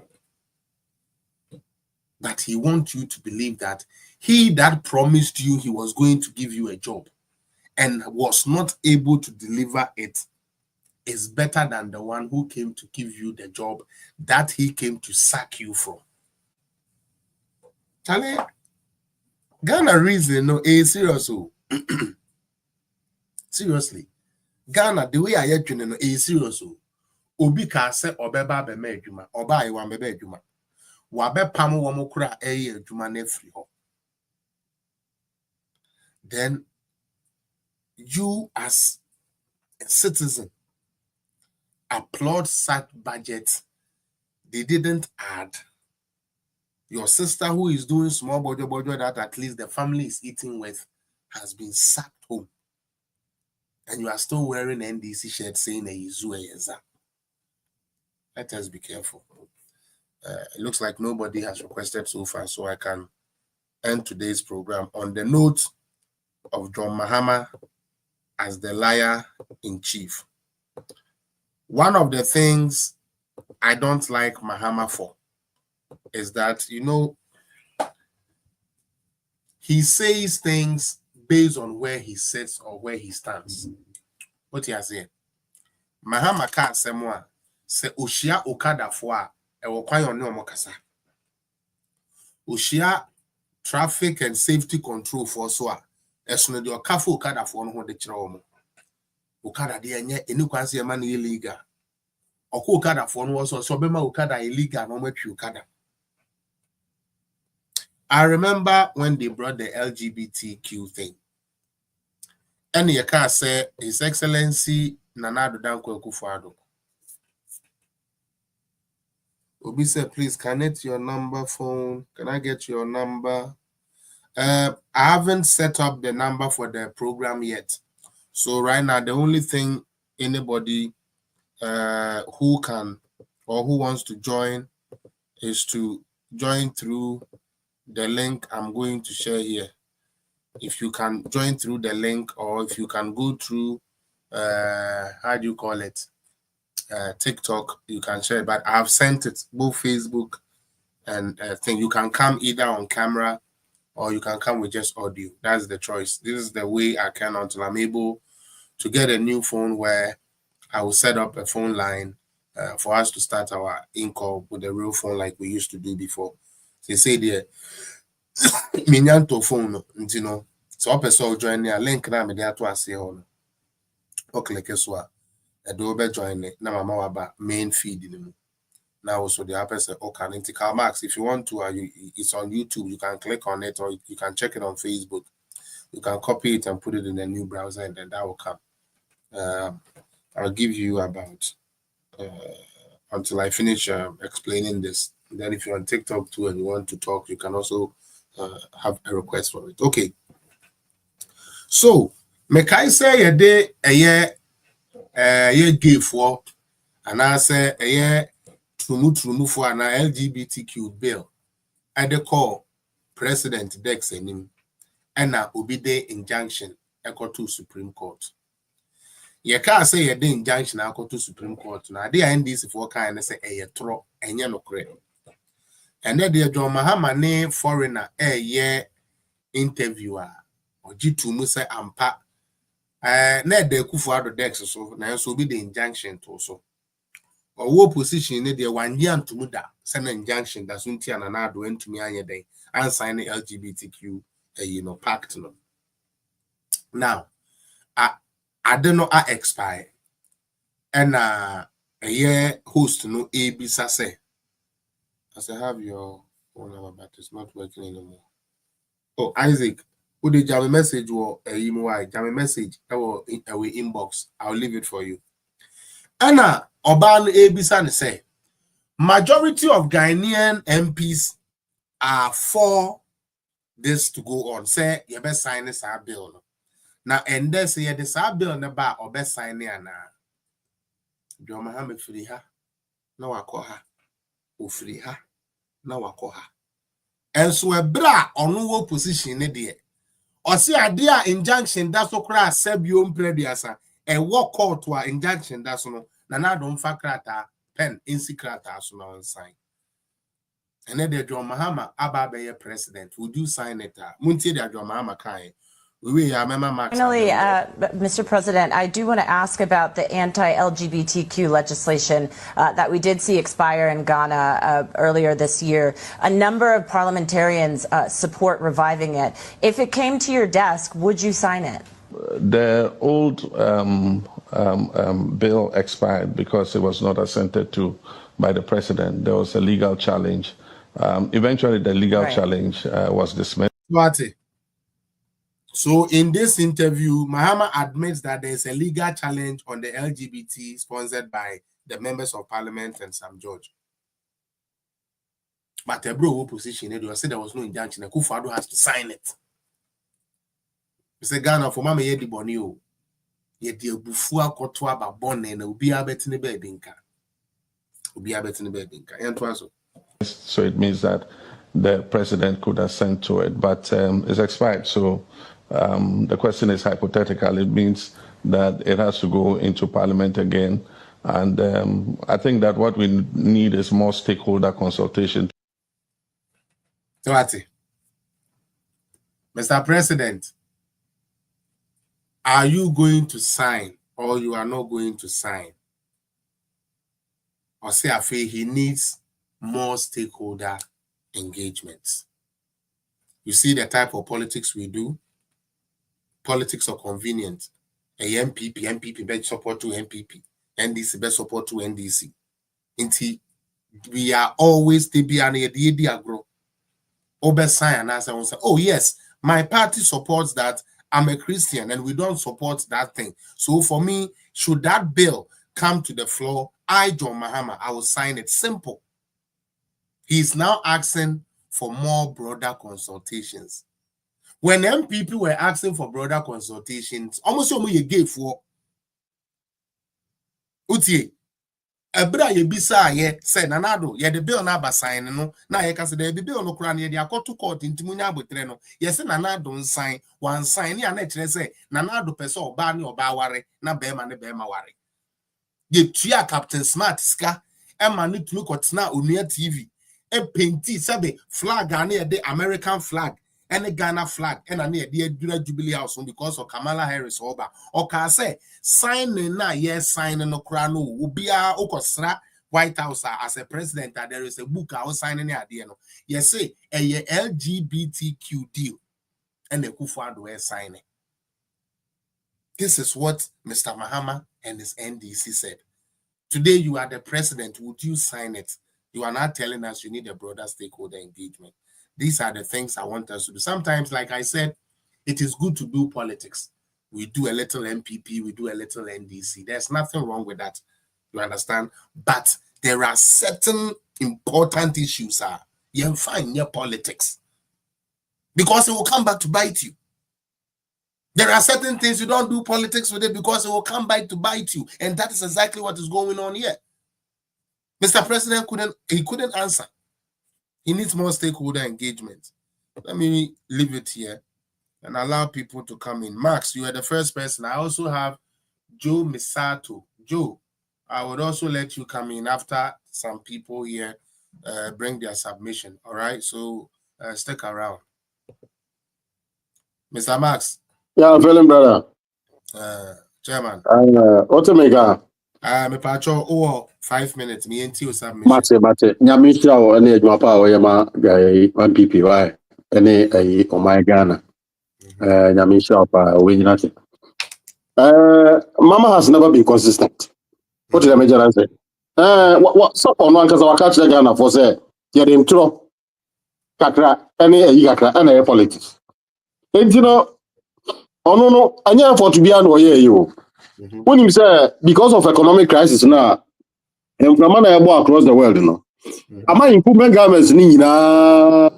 But he wants you to believe that he that promised you he was going to give you a job and was not able to deliver it is better than the one who came to give you the job that he came to sack you from. Charlie, Ghana reason no serious. Seriously, Ghana the way I hear you no serious. Obi ka se obeba be ma adwuma, oba ayi wan be adwuma. Wa be pam wo mo kura adwuma na free ho. Then you as a citizen applaud such budget. They didn't add. Your sister who is doing small bojo that at least the family is eating with has been sacked home. And you are still wearing an NDC shirt saying a Izu Yeza. Let us be careful. It looks like nobody has requested so far, so I can end today's program on the note of John Mahama as the liar in chief. One of the things I don't like Mahama for is that, he says things based on where he sits or where he stands. What he has said. Mahama ka semwa se oshia okada fo a e wo kwan on no kasa. Oshia traffic and safety control for so a esono de okafo okada fo no ho de kire wo. Okada de enye eni kwanse e ma na illegal. Oko okada fo no so be ma okada illegal no matwi okada. I remember when they brought the LGBTQ thing. And you can say His Excellency Nana Addo Dankwah Akufo-Addo. Obi said, please connect your number phone. Can I get your number? I haven't set up the number for the program yet. So right now, the only thing anybody who can or who wants to join is to join through the link I'm going to share here. If you can join through the link, or if you can go through, how do you call it? TikTok, you can share it. But I have sent it both Facebook and thing. You can come either on camera or you can come with just audio. That's the choice. This is the way I can until I'm able to get a new phone where I will set up a phone line for us to start our in-call with a real phone like we used to do before. They say there, minyanto phone, so person join the link na me there to say on. o click so a Addo be join ne na mama waba main feed in mu. Now also the other person okay Karl Marx. If you want to it's on YouTube, you can click on it, or you can check it on Facebook. You can copy it and put it in a new browser, and then that will come. I'll give you about until I finish explaining this. And then if you're on TikTok too and you want to talk, you can also have a request for it. Okay. So, mekai say a day a year gay for, and I say a year trumu for an LGBTQ bill. I call President Dex and him, and now obey injunction echo to Supreme Court. You can't say a day injunction echo to Supreme Court. Now they end this for kind say a tro and no credit. And then the John Mahama name foreigner a year interviewer or G2 Musa Ampa. Net de Kufuado Dex so now so be the injunction to so. Or what position in the 1 year to muda send an injunction that's unti and another went to me any day and sign the LGBTQ pact. Now I don't know I expire and a year host no ABC say as I have your phone number but it's not working anymore. Oh Isaac, would you jam a message or a email jam a message or away inbox? I'll leave it for you. Anna Oban ABC say majority of Ghanaian MPs are for this to go on. Say you best sign this bill. Now and then say this bill never or best sign it na. John Mohammed free her. No I call her. O free her. No I call her. And so a bra on no position there. Or see a dear injunction that's so crass sebium prediasa and walk out to our injunction that's no na don't fakrata pen insecrata so no sign. And then the John Mahama Ababe president, would you sign it? Munti the John Mahama Kai. Finally, Mr. President, I do want to ask about the anti-LGBTQ legislation that we did see expire in Ghana earlier this year. A number of parliamentarians support reviving it. If it came to your desk, would you sign it? The old bill expired because it was not assented to by the president. There was a legal challenge. Eventually, the legal challenge was dismissed. So in this interview, Mahama admits that there is a legal challenge on the LGBT sponsored by the members of parliament and Sam George. But a bro position, they said there was no injunction. Akufo-Addo has to sign it. Mr. Ghana for Mama Yedi Bonio. Yedi Bufua Kotwa Babone na Ubi Abetini Bedinka. Ubi Abetini Bedinka. So it means that the president could assent to it, but it's expired. So the question is hypothetical. It means that it has to go into parliament again. And I think that what we need is more stakeholder consultation. Mr. President, are you going to sign or you are not going to sign? Or say I feel he needs more stakeholder engagements. You see the type of politics we do. Politics are convenient. A MPP best support to MPP, NDC best support to NDC. We are always the agro. Obersign and answer say, oh yes, my party supports that. I'm a Christian and we don't support that thing. So for me, should that bill come to the floor, John Mahama, I will sign it. Simple. He's now asking for more broader consultations. When MPP were asking for broader consultations, almost you gave for Utie. Ebra ye bisa ye say nanado ye the bill na ba sign no na ye ka say the bill no kura na ye dey akoto court ntimunya abotre no ye say nanado sign one sign ya na kire say nanado pese oba ne oba ware na be ma ne be ma ware ye tua Captain Smart ska e ma ne tumi kotena onua TV e painti sabe flag na ye the American flag and the Ghana flag and an idea Jubilee House because of Kamala Harris Oba. Or can say sign na yes sign no crano ubia okosra White House as a president that there is a book I was signing idea no. Yes say a LGBTQ deal and the Akufo-Addo sign it. This is what Mr. Mahama and his NDC said. Today, you are the president. Would you sign it? You are not telling us you need a broader stakeholder engagement. These are the things I want us to do. Sometimes, like I said, it is good to do politics. We do a little MPP, we do a little NDC. There's nothing wrong with that. You understand? But there are certain important issues. You find your politics. Because it will come back to bite you. There are certain things you don't do politics with it because it will come back to bite you. And that is exactly what is going on here. Mr. President couldn't answer. He needs more stakeholder engagement. Let me leave it here and allow people to come in. Max, you are the first person. I also have Joe Misato. Joe, I would also let you come in after some people here bring their submission. All right, so stick around. Mr. Max. Yeah, I'm feeling better. Chairman. What's a mega? Me pacho 5 minutes. Me and you submission. Mate. Nyamisha o ene edwapa o yema MPP why ene o my Ghana. Nyamisha pa we nyinate. Mama has never been consistent. What did I major answer? What so on one cause waka chire Ghana for say ye dem tro kakra ene kakra ene politics. Entino ono no anya for to be an oye you. When you say because of economic crisis now, and from across the world, you know, am I improvement governments ni na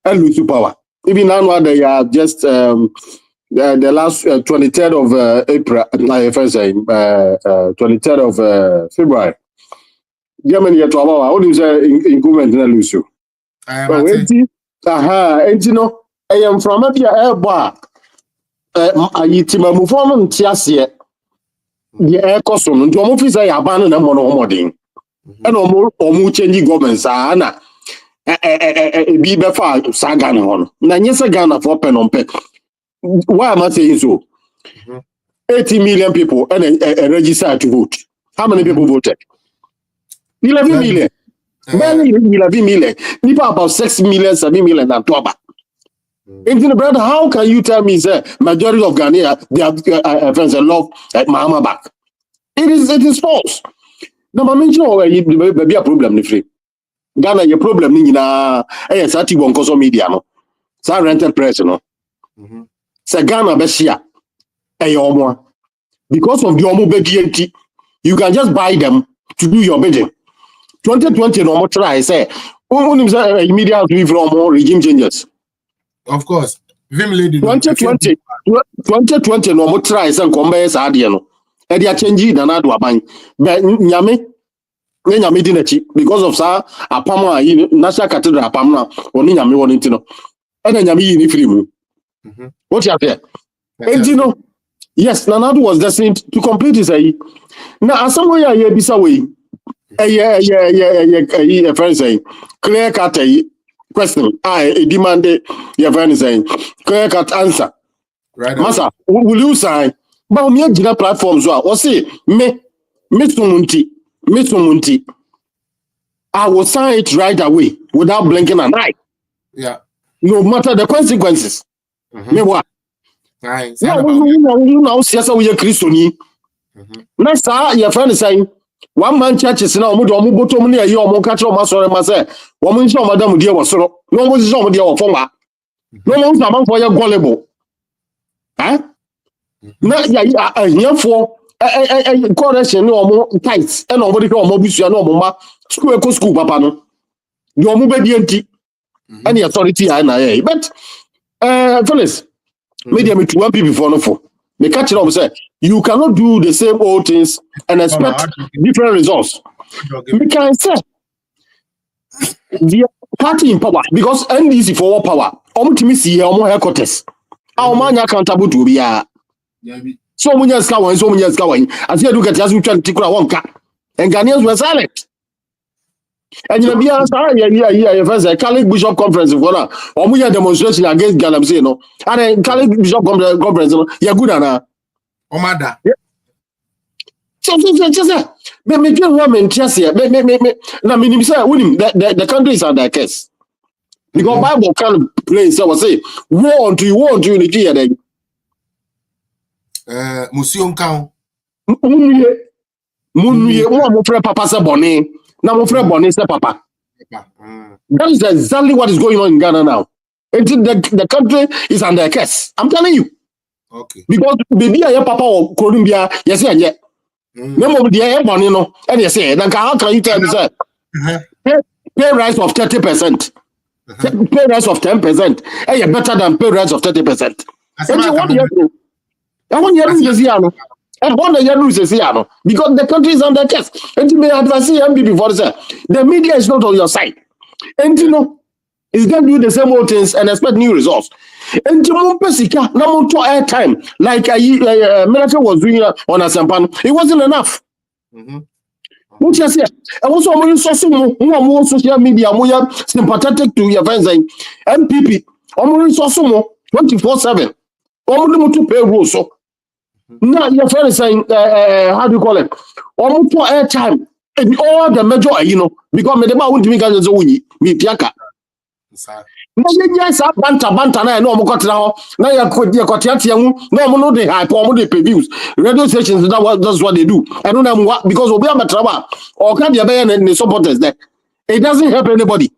and lose power. Even now they are just the last 23rd of April, like I say, 23rd of February. Germany at our what do you say improvement na lose you? And you know, I am from a air bar. I eat my move on tiasie. The air custom, the office I abandon them on Omoding. And almost changing governments. Anna be before Sagan on. Nanyasa Ghana for pen on pen. Why am I saying so? 80 million people and registered to vote. How many people voted? 11 million. Barely 11 million. People about 6 million, 7 million and Toba. Brother, how can you tell me, sir, majority of Ghanaians, they have friends and love Mahama back? It is false. No, I mention be a problem free. Ghana, your problem na sati won cause media no. Sa rented press no. Sa Ghana be share omo. Because of the omo be you can just buy them to do your bidding. 2020 no more try say media to from regime changes. Of course. 2020 no more try say come be sa ade no. E dey change na do aban. But nyame because of sa apam national cathedral apam na oni nyame won ntino. E na nyame yi ni free mu. What you say? And you know, yes, Nanado was destined to complete his now as somewhere here bisa way. A friend saying clear cut question. I demand your friend saying clear cut answer. Right. Masa, will you sign? But me a platforms or say me Sumunti. I will sign it right away without blinking an eye. Yeah. No matter the consequences. Me what? Right. You know, siasa we Christiani. Next your friend is saying 1 man churches now omo bottom na ye omo ka che omo sore ma say omo nso madam die wosoro no omo nso omo die wofoma no omo nso man for ye gullible na ya ahiafo correction no omo tight e no omo de omo busua no omo ma school papa no the omo be die nti any authority na ye but Phyllis media me to one people before no for me catch it up say you cannot do the same old things and expect different results. We can say the party in power because NDC for power. Omutimi see omo headquarters. Our man accountable to be so many years going, so many years going. As you look at us, we try to take one car. And Ghanaians were silent. And you know, be answer, first Catholic Bishop Conference for now. Or we demonstration against Ghana, say no. And then Catholic Bishop Conference, yeah, good enough. Omada. So, me do woman just here. Me. Now, me say, the country is under case. Because Bible can play, so I say, war unto you, in the then. Musion count. Munuye, mo frère papa se bonne. Na mo frère bonne se papa. That is exactly what is going on in Ghana now. The country is under a curse. I'm telling you. Okay. Because baby, I papa or Columbia, yes, and yet. No more the air money, no. And you say, how can you tell me, sir? Pay rise of 30%. Pay rise of 10%. Hey, you're better than pay rise of 30%. And you want to do? I want you to see, and what the Yanu is here, because the country is under curse. And you may advise MB before the media is not on your side. And you know, it's going to do the same old things and expect new results. And you want Pesica, no more to airtime, like a military was doing on a sampan. It wasn't enough. Which I say, I was almost more social media, more sympathetic to your friends and MPP, almost more 24/7. Almost to pay rules. So now your friend is saying, how do you call it? Almost to airtime. And all the major, you know, because me deba won't make as me piaka. Na yes, banta na no mo kwatra ho. Na ya kwatiatia mu, na mo no dey hype, mo dey pay views. Radio stations that's what they do. I don't know because obi amatraba or can dey be ne supporters there. It doesn't help anybody.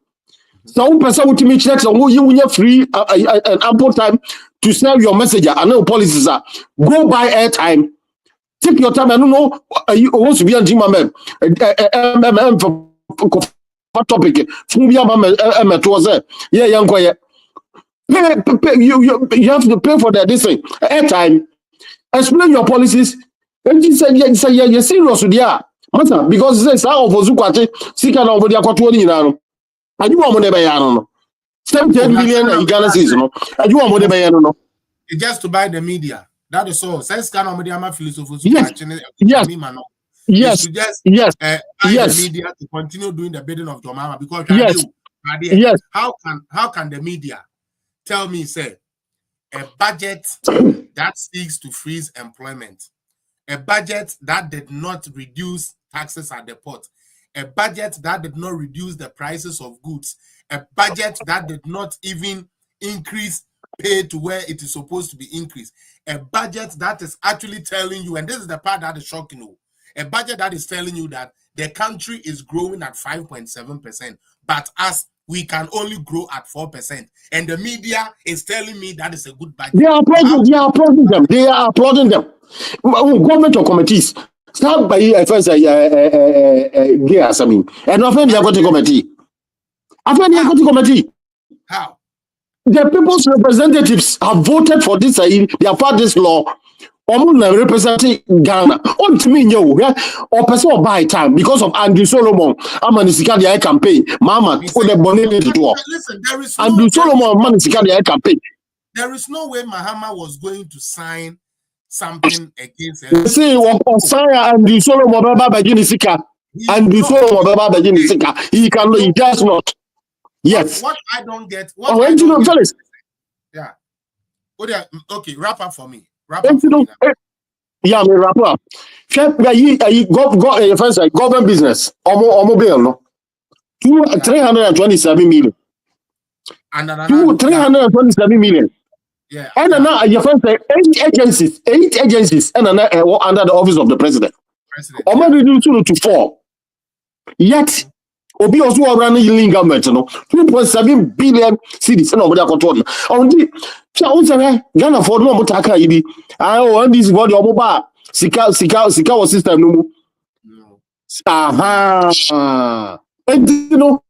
So person with me check so you free and ample time to sell your message. I know policies are go buy airtime. Take your time. I don't know. You want to be a gym man. For topic. You have to pay for that. This thing. Airtime. Explain your policies. And you say, you're serious with that. Because this how for Zukwati, Sika over the Aquatoni now. And you want money by Yano. 10 billion in Ghana season. And you want money by Yano. It's just to buy the media. That is all. Since Ghana media ma philosophy. Yes. Yes. To just yes. Buy yes. the media to continue doing the bidding of Jomama because yes. Yes. How can the media tell me say a budget that seeks to freeze employment, a budget that did not reduce taxes at the port, a budget that did not reduce the prices of goods, a budget that did not even increase pay to where it is supposed to be increased, a budget that is actually telling you, and this is the part that is shocking you, a budget that is telling you that the country is growing at 5.7%, but as we can only grow at 4%, and the media is telling me that is a good budget. They are applauding them. They are applauding them. Government or committees. Start by first gas. I mean, and often they are going to committee. Often they are going to committee. How? The people's representatives have voted for this. They have passed this law. Representing Ghana. On to me, or person buy time because of Andrew Solomon. I'm an Isikadia campaign. Mama, put the bonnet to work. Listen, there is Andrew Solomon, man, Isikadia campaign. There is no way Mahama was going to sign something against him. See, what sign Andrew Solomon Baba Bajinisika. Andrew Solomon Baba Bajinisika. He does not. Yes. What I don't get. Yeah. Okay, wrap up for me. Yeah, me wrap up. Government business. Omo bill no. 327 million. And 327 million. Yeah. And now your friend say 8 agencies and under the office of the president. Omo reduce to 4. Yet Obi also running healing government, no 2.7 billion cedis and over there control. On the Ghana for no mutaka ibi. I want this body omoba sika was system no. And you know,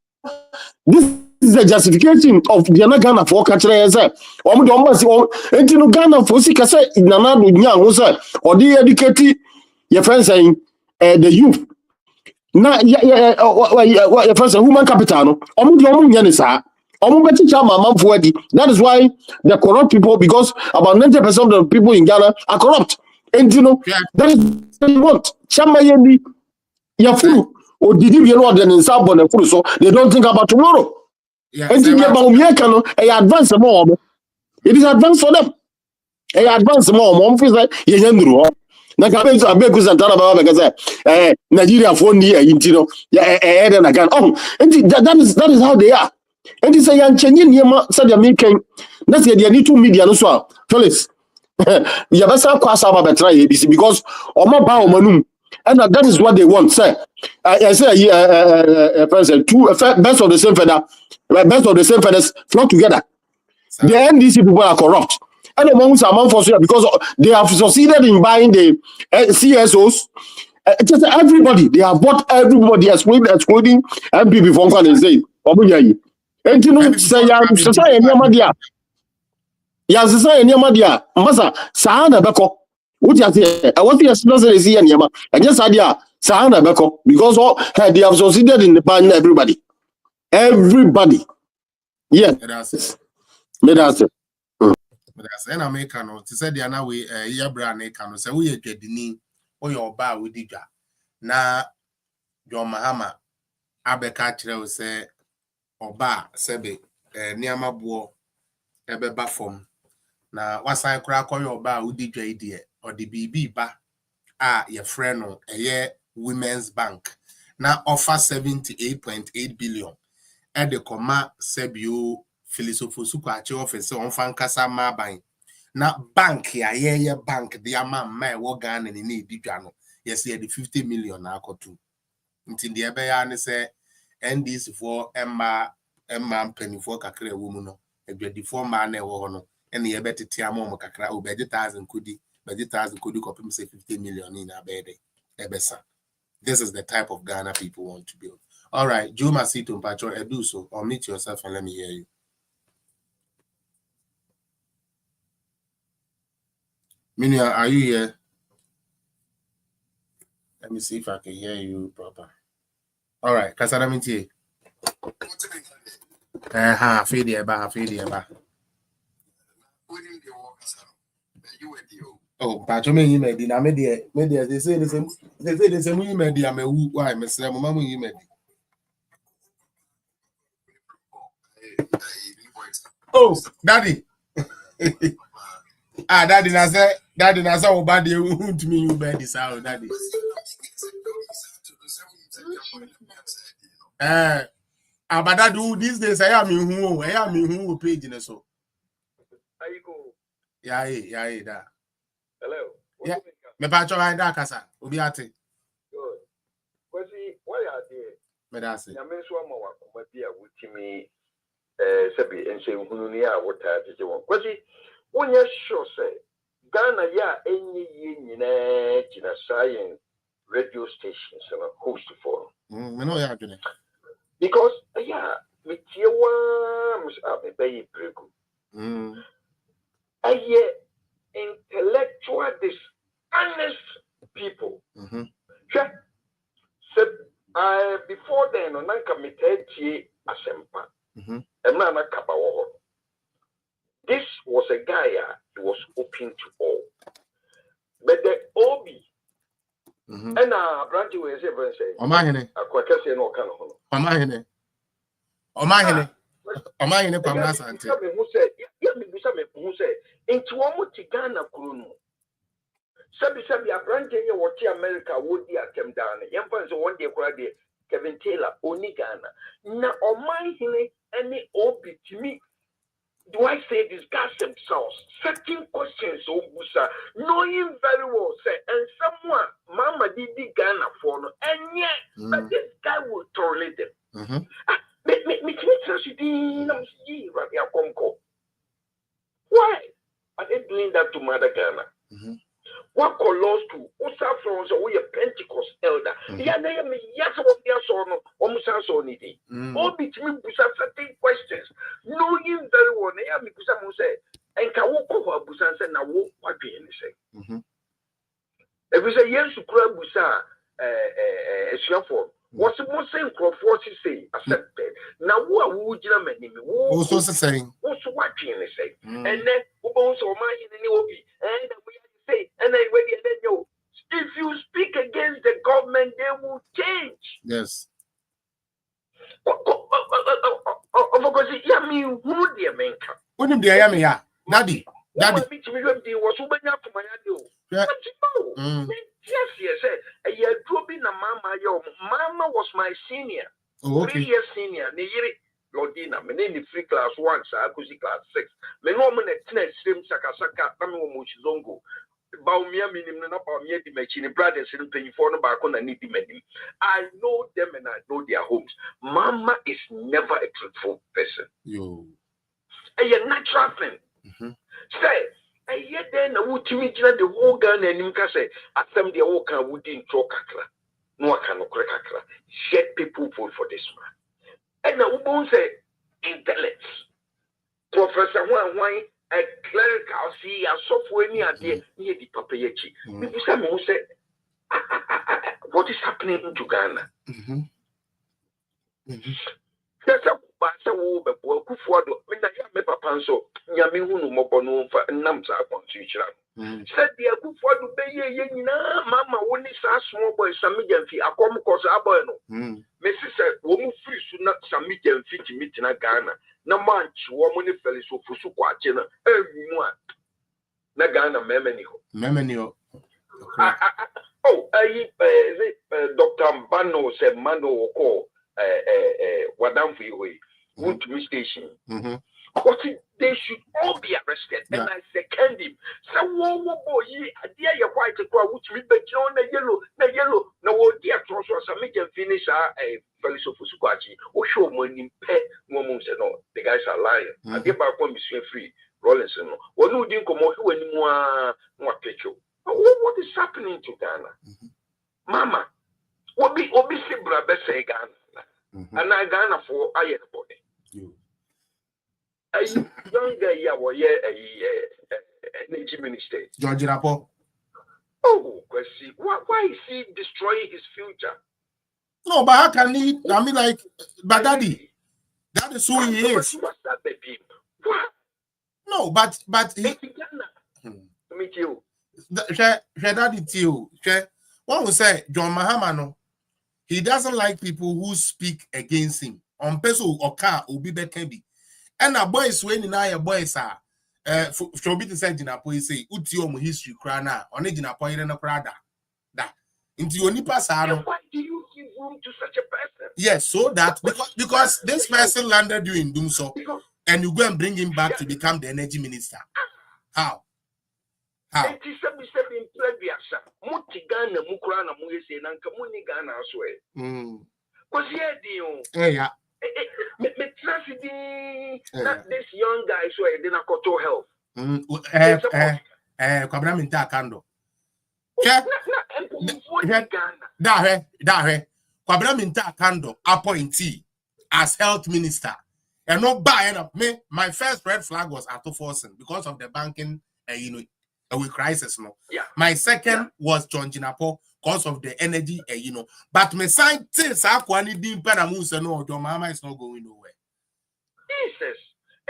this is a justification of the Ghana for catching yourself. And you know, Ghana for sika say nana do nya ho say or the educate your friends saying the youth. Na your friends human capital no. That is why the corrupt people, because about 90% of the people in Ghana are corrupt. And you know, that is what you want. Chamayendi, Yafu, or did you know that in Sabon and so they don't think about tomorrow. And you get advance more. It is advance for them. Advance more. Mom feels like you na kabe abeku santana baba because Nigeria for near intino and again. That is how they are. And it's a young Chinese said American. That's the need to media no so Felix. You better cross our betray ABC because Oma ba Omanum. And that is what they want. Say, I say, president, two best of the same feather, best of the same feathers flock together. The NDC people are corrupt. And the monks are among for sure because they have succeeded in buying the CSOs. Just everybody, they have bought everybody, excluding MPP from Kwan say, Obuyayi. And you know, say, society, Yamadia. Yes, society, Yamadia. Massa, Sahana Beko. What you say? I want to see any Yama. And just idea, Sahana Beko, because all they have succeeded in the buying everybody. Everybody. Yeah. That's it. That's an American. To say the other way, yeah, brand can say we get the knee or your bar with Dija. Na John Mahama Abeka say Oba Sebe Niama Buo Ebeba form. Na wasan kura call your bar with Dija idea or the BB ba your friend no a year Women's Bank. Na offer 78.8 billion. At the comma Sebio Philosopher Achi office on Fankasa Mabain. Na bank ya bank the amount my worgan and in need Dijano. Yes, the 50 million na kotu. Until the Ebeyan say NDs for Emma penny for kakre woman, a 24 man no, and the Ebeti Tiamo Kakra, or 1,000 could copy say 50 million in a bed. Ebesa. This is the type of Ghana people want to build. All right, Juma Situm Patro Edu so, or meet yourself and let me hear you. Minia, are you here? Let me see if I can hear you proper. All right, Kasadaminti. Feed the Oh, Patro, me made in a media. They say the same. They say the same. We made the Amu. Why, Miss Mamma, you made. Oh, Daddy. Daddy, I saw bad you to me, you bed this out, Daddy. But that do these days, I am in who page in so. Yeah, that. Hello. Yeah, me patcho I da kasa. Obi ate. Good. Kwesi, why are there? Me da say. Na me so ma wa kuma bia wutimi sebi ense hunu ni a wota tete won. Kwesi, wonya sure say Ghana ya enye ye nyina kina science radio stations na host for. Me no ya adwene. Because me tie wa mus abe bayi pregu. Aye intellectual dishonest people. So before then, on committed asempa. This was a guy who was open to all. But the Obi and branch was ever say, Omahine, a quackers no can hold. Omahine, Pamasa, who said, who said, into Ghana Kuruno. Sabi a branch in what America would be at them down. Young fans one day cried Kevin Taylor, only Ghana. Now, on my hine, any obi to me. Do I say discuss themselves? Certain questions, Obusa, knowing very well, say, and someone, Mama did Ghana for no, and yet, but this guy will tolerate them. Why are they doing that to Mother Ghana? What law school? What's up from we a Pentecost elder? Yeah, they me yes of their son, almost as on it. All between certain questions, knowing very well, yeah, because I say, and Kawoko Busan said, now what do you say? If we say yes to Kura Busa, Shuffle, what's the most saying for say accepted? Now, what would you mean? Also saying, what's what you say? And then, also my in the Obi, and we say, and then you if you speak against the government, they will change. Yes. Because yeah, me who the America. Wouldn't be a ya, Daddy. Daddy. Was to my radio. Yes, a year dropping a mama was my senior. 3 years senior. Lordina, my name is free class 1, so I could see class 6. me no mo na tena srem sakasaka na me wo mo chizongo baumia minim na baumia di machine brothers in paying no back on and need medim. I know them and I know their homes. Mama is never a truthful person. Yo. A natural thing. Say, a yet then I would to meet the whole gun and you can say, at some the walk I wouldn't talk. No, I cannot crack. Yet people vote for this man. And I won't say intellect. Professor why a clerical see a software near the papayachi. People say, what is happening to Ghana? That's a basa wo be bo kufuado me na ya me papa nso nyame hunu mobono mfa nam sa constitution said the kufuado be ye nyina mama woni sa small boy samijamfi akom koso aboy no me sise wo mu free su na samijamfi timiti na Ghana na manchi wo mu ne feli so fusu kwache na emu a na Ghana memeni ho Dr. Mbano said Mano call YVONNE went to station. But they should all be arrested. And I second him. So one boy, dear your white which we bet on the yellow, no dear cross or some can finish a fellow Fusukwachi or show money pet moments and all. The guys are lying. I get back on Monsieur Free, Rollinson. Well, no didn't come out anymore. What is happening to Ghana? Mama, what be Sibra Bessa Ghana? And I Ghana for Iron Body. A young guy, energy minister. George Rapo. Oh, why is he destroying his future? No, but how can he? I mean, like, but daddy, that is who he is. What's that, baby? What? No, but he. Me too. Daddy too. What we say, John Mahama no. He doesn't like people who speak against him. On peso or car will be better be. And a boys when in our boys are for be to say Jinapo say Utiom history crana on a Jinapo in a Prada. That into your nippers are. Why do you give room to such a person? Yes, so that because this person landed you in doom so and you go and bring him back to become the energy minister. How? How? Yeah. This young guy so I didn't go to health. Kwabra minta kando. Kwabra minta kando appointee as health minister. And not buying up me. My first red flag was Addo Forcing because of the banking, with crisis. No. Yeah. My second was John Jinapo because of the energy, But my scientists are quite being Panamus no, your mama is not going nowhere. Jesus.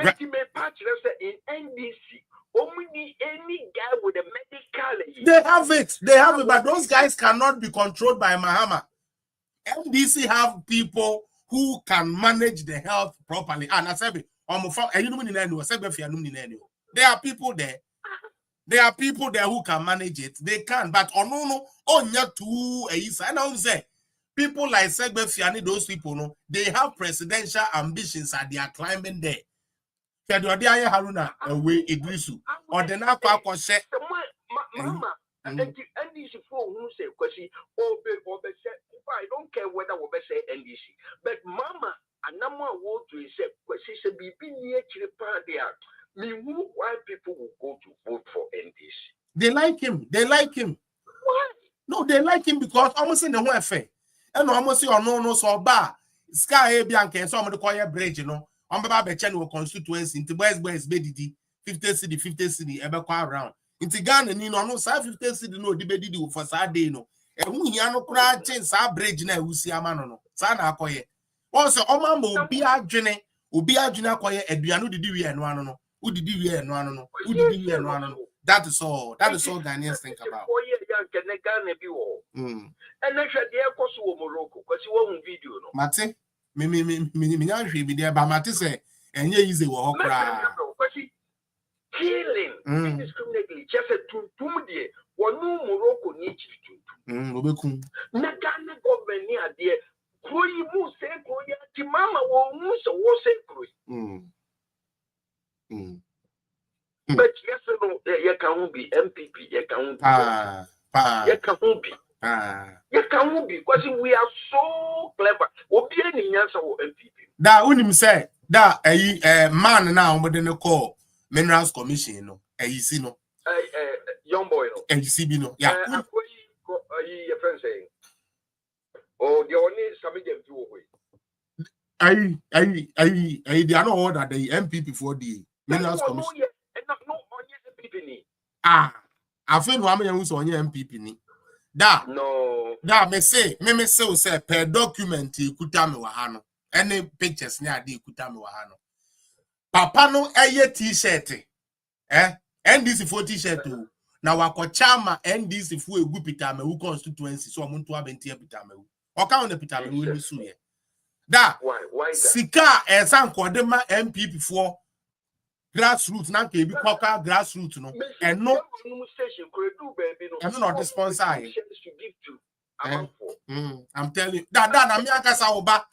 Ultimate patch in NDC. Only any guy with a medical. They have it, but those guys cannot be controlled by Mahama. NDC have people who can manage the health properly. And I said, there are people there. There are people there who can manage it. They can, but and I would say people like Segbe Fiani, those people, no, they have presidential ambitions and they are climbing there. Haruna away Idrisu or the Nakwa Koshe. Mama, and NDC for who say, because I don't care whether we say NDC, but Mama, and number one to say, because she said, be near Chiripadia. Why people will go to vote for NDC? They like him. What? No, they like him because almost in the welfare. And almost no so bad. Sky Bianca and some of the choir bridge, I'm about to channel constituency into boys BDD 50 city, ever around. Into Ghana, no side 50 city, no debate for Saturday, no. And who he no cry change our bridge now, who see a man no. Sana koye. Also, Omambo be a journey, will be a junior koye, and we are no did we and one no. Who did you hear? No. Who did you hear? No. That is all Ghanaians think about. And then the air cost Morocco because you won't video. Mate, me there, but Mate say, and ye is a walk. Killing indiscriminately, just a 2 day, one no Morocco needs to. Nagana government near there, Kroy Moose, Kroy, Timama, or Moose, or was But yes, no, you can't be MPP, you can't be. You can't be. You can't be because we are so clever. Obi any answer MPP. Da unim say da man now we dey call Minerals Commission no. See no. Young boy no. See bi no. Yeah. Your friend saying. Oh, the only some them do away. They are not order the MPP for the Minerals Commission. No, MPP ni. I feel no am use on MPP ni. Da. No. Da me say per document ikuta me wa ha no. Any pictures ni ade ikuta me wa ha no. Papa no eye t-shirt. NDC for t-shirt o. Na wakochama NDC for egu Pitamawu constituency so omuntu abenti Pitamawu. Oka on the Pitamawu ni so ye. Da. Why that? Sika esan kodema MPP for grassroots na ke bi koka grassroots no. And no station could do baby no. I'm not the sponsor. I'm telling you. That na me akasa oba.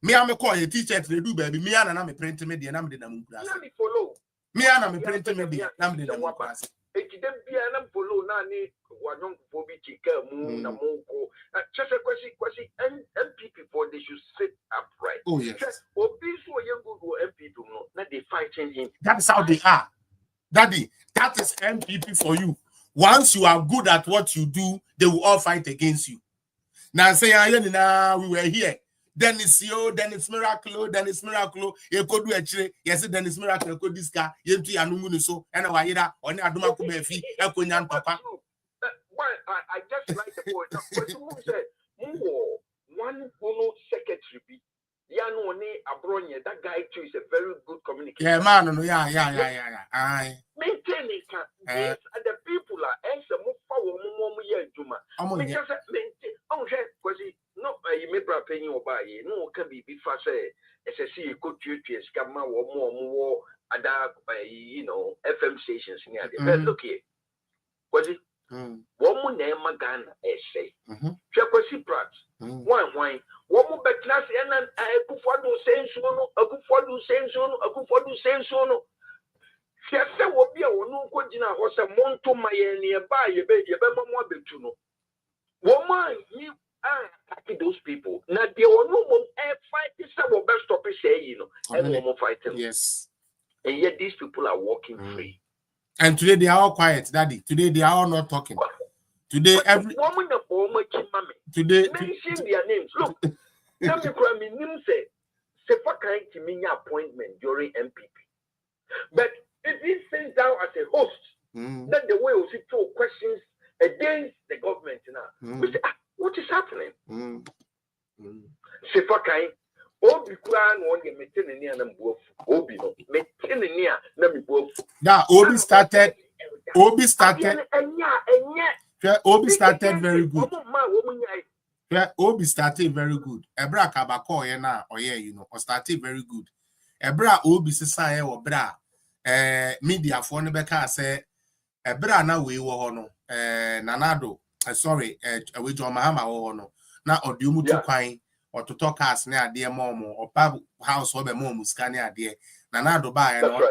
Me am call a t-shirt they do baby. Me ana na me print me dey na me dey na mu class. Na me follow. Me ana me print me dey na me dey na mu class. Eti dem bia na follow na ni wanyon for bi chika mu na mu ko. Just a question MPP for they should sit upright. Oh yes. Obi so ye good MPP no. Na they fighting him. That is how they are. Daddy, that is MPP for you. Once you are good at what you do, they will all fight against you. Now say, we were here. Then it's you, then it's miracle, then it's miracle. You could do actually, yes, then it's miracle. Could this guy, you to Yanumuno so, and I hear that on Aduma Kubefi, Ekonyan Papa. Why I just like the point. Who said, one secretary. Yano ne Abronya, that guy too is a very good communicator. Yeah, man, yeah. Maintaining these are the people are and some more Juma. Because maintain because no you may pay you buy no can be fast as I see you go to scammer or more other FM stations near the but look here. Was it one name Magana essay? Chekwasi Pratt. Why? One more back class and I could for do sensual, a good for do sensual, a good for do sensual. Fiasa will be a no Kojina was a monto my nearby, you bet your more betuno. Woman, you are those people. Now, there were no more fight this our best stop say, and no more fighting. Yes. And yet these people are walking free. And today they are all quiet, Daddy. Today they are all not talking. Today every woman today mention their names. Look, tell me what me name say. Sefa kind to me appointment during MPP. But if he sits down as a host, then the way we see two questions against the government now. We say, what is happening? Sefa kind. Obi kura no onye metene ni na mbuofu. Obi no metene ni na mbuofu. Yeah, Obi started Obi started very good. Yeah, Obi started very good. Ebra kabako ye na oye or started very good. Ebra Obi sisa ye obra media for ne beka say ebra na we wo ho no nanado sorry we jo mahama wo no na odiumu tu kwan or to talk us near dear mom or pub house or be mom scan near nanado ba ye no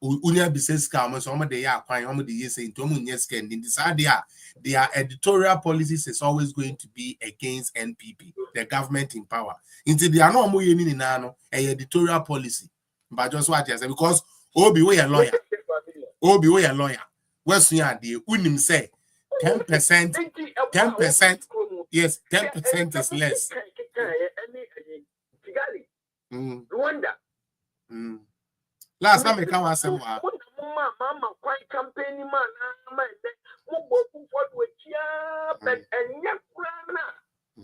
unya business come so mo dey akwan mo dey yes into mo nyes scan in this idea their editorial policies is always going to be against NPP, the government in power. Into they are not more any no editorial policy. But just what I say because Obi we a lawyer. What's the unim say 10%, yes, 10% is less. Rwanda. Last time I come and say, Mama, quite campaign man, but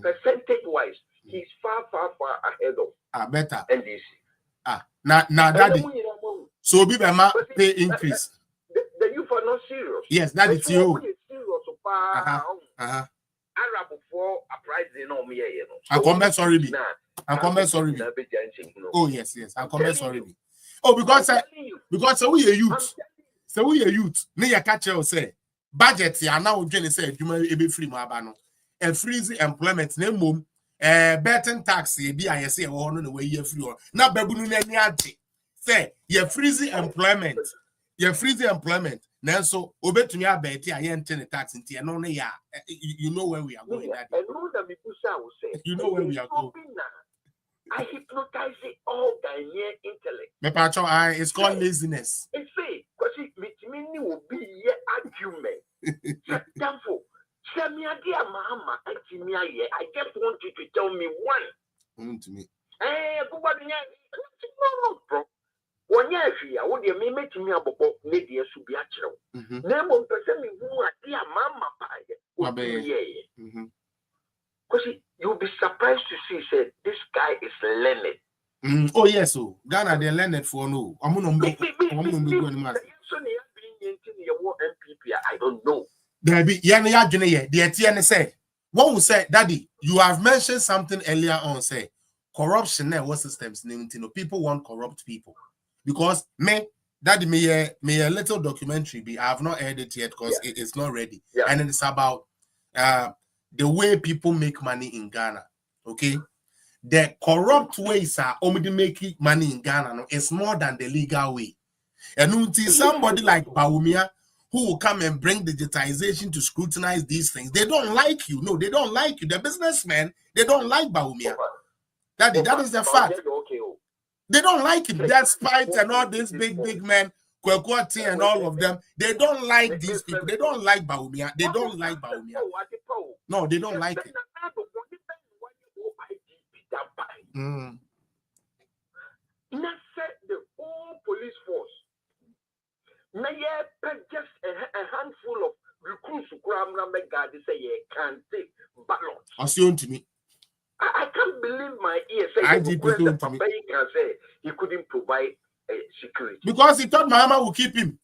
percentage wise, he's far ahead of better NDC. Now daddy. So be pay increase. The youth are not serious. Yes, that is you. Arab for a prize they know me. I'm coming sorry. Oh yes. I'm coming sorry. Oh, because so we a youth. So we a youth. Ne catch you say budget ya now Jenny say you may be free no. And freeze employment name mum betting tax ye be I say no way ye free or na babunu na ni ante. Say ye freeze employment. you freeze employment. Now so obey to me about I ain't tax into no yeah. You know where we are going. I know that people say you know where we are going. I hypnotize all Ghanaian intellect. It's called laziness. It's say, because it will be your argument. Therefore, send me a dear mama, I just want you to tell me one. To me. No, bro. 1 year, I would be make me a bobo, maybe a subiachro. Name on person me who are dear mama pie. Because you'll be surprised to see, said this guy is learned. Oh, yes, so Ghana, they learned for no. I don't know. There be the said. One will say, Daddy, you have mentioned something earlier on. Say corruption now. What systems? People want corrupt people because Daddy, may a little documentary be. I have not heard it yet because it's not ready, and it's about the way people make money in Ghana. Okay, the corrupt ways are only making money in Ghana. No, it's more than the legal way. And until somebody like Bawumia, who will come and bring digitization to scrutinize these things, they don't like you. No, they don't like you. The businessmen, they don't like Bawumia. That is the fact. They don't like him. Despite and all these big men, Kwekwati and all of them, they don't like these people. They don't like Bawumia. They don't like Bawumia. No, they don't like it. Not set the whole police force. May just a handful of recruits who say can take ballots. Assume to me. I can't believe my ears. Say he couldn't provide security because he thought Mahama would keep him.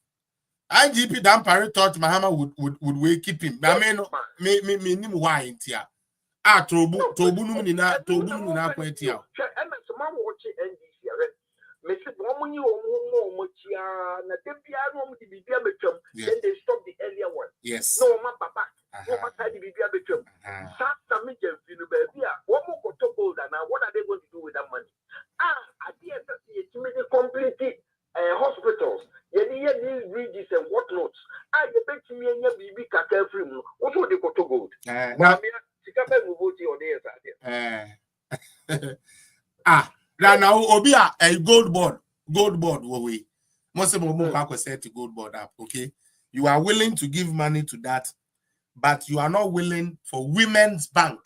IGP Dankwah thought Mahama would keep him. I mean, me why in here. Tobu nina kwentia. Then they stop the earlier one. Yes. No, my papa. No, my side the baby. What are they going to do with that money? At the end of the day, completely hospitals. These bridges and whatnot. You bet me and your baby can free. What would they go to gold? Now Obia a gold board we most of them said to gold board up. Okay, you are willing to give money to that, but you are not willing for women's bank.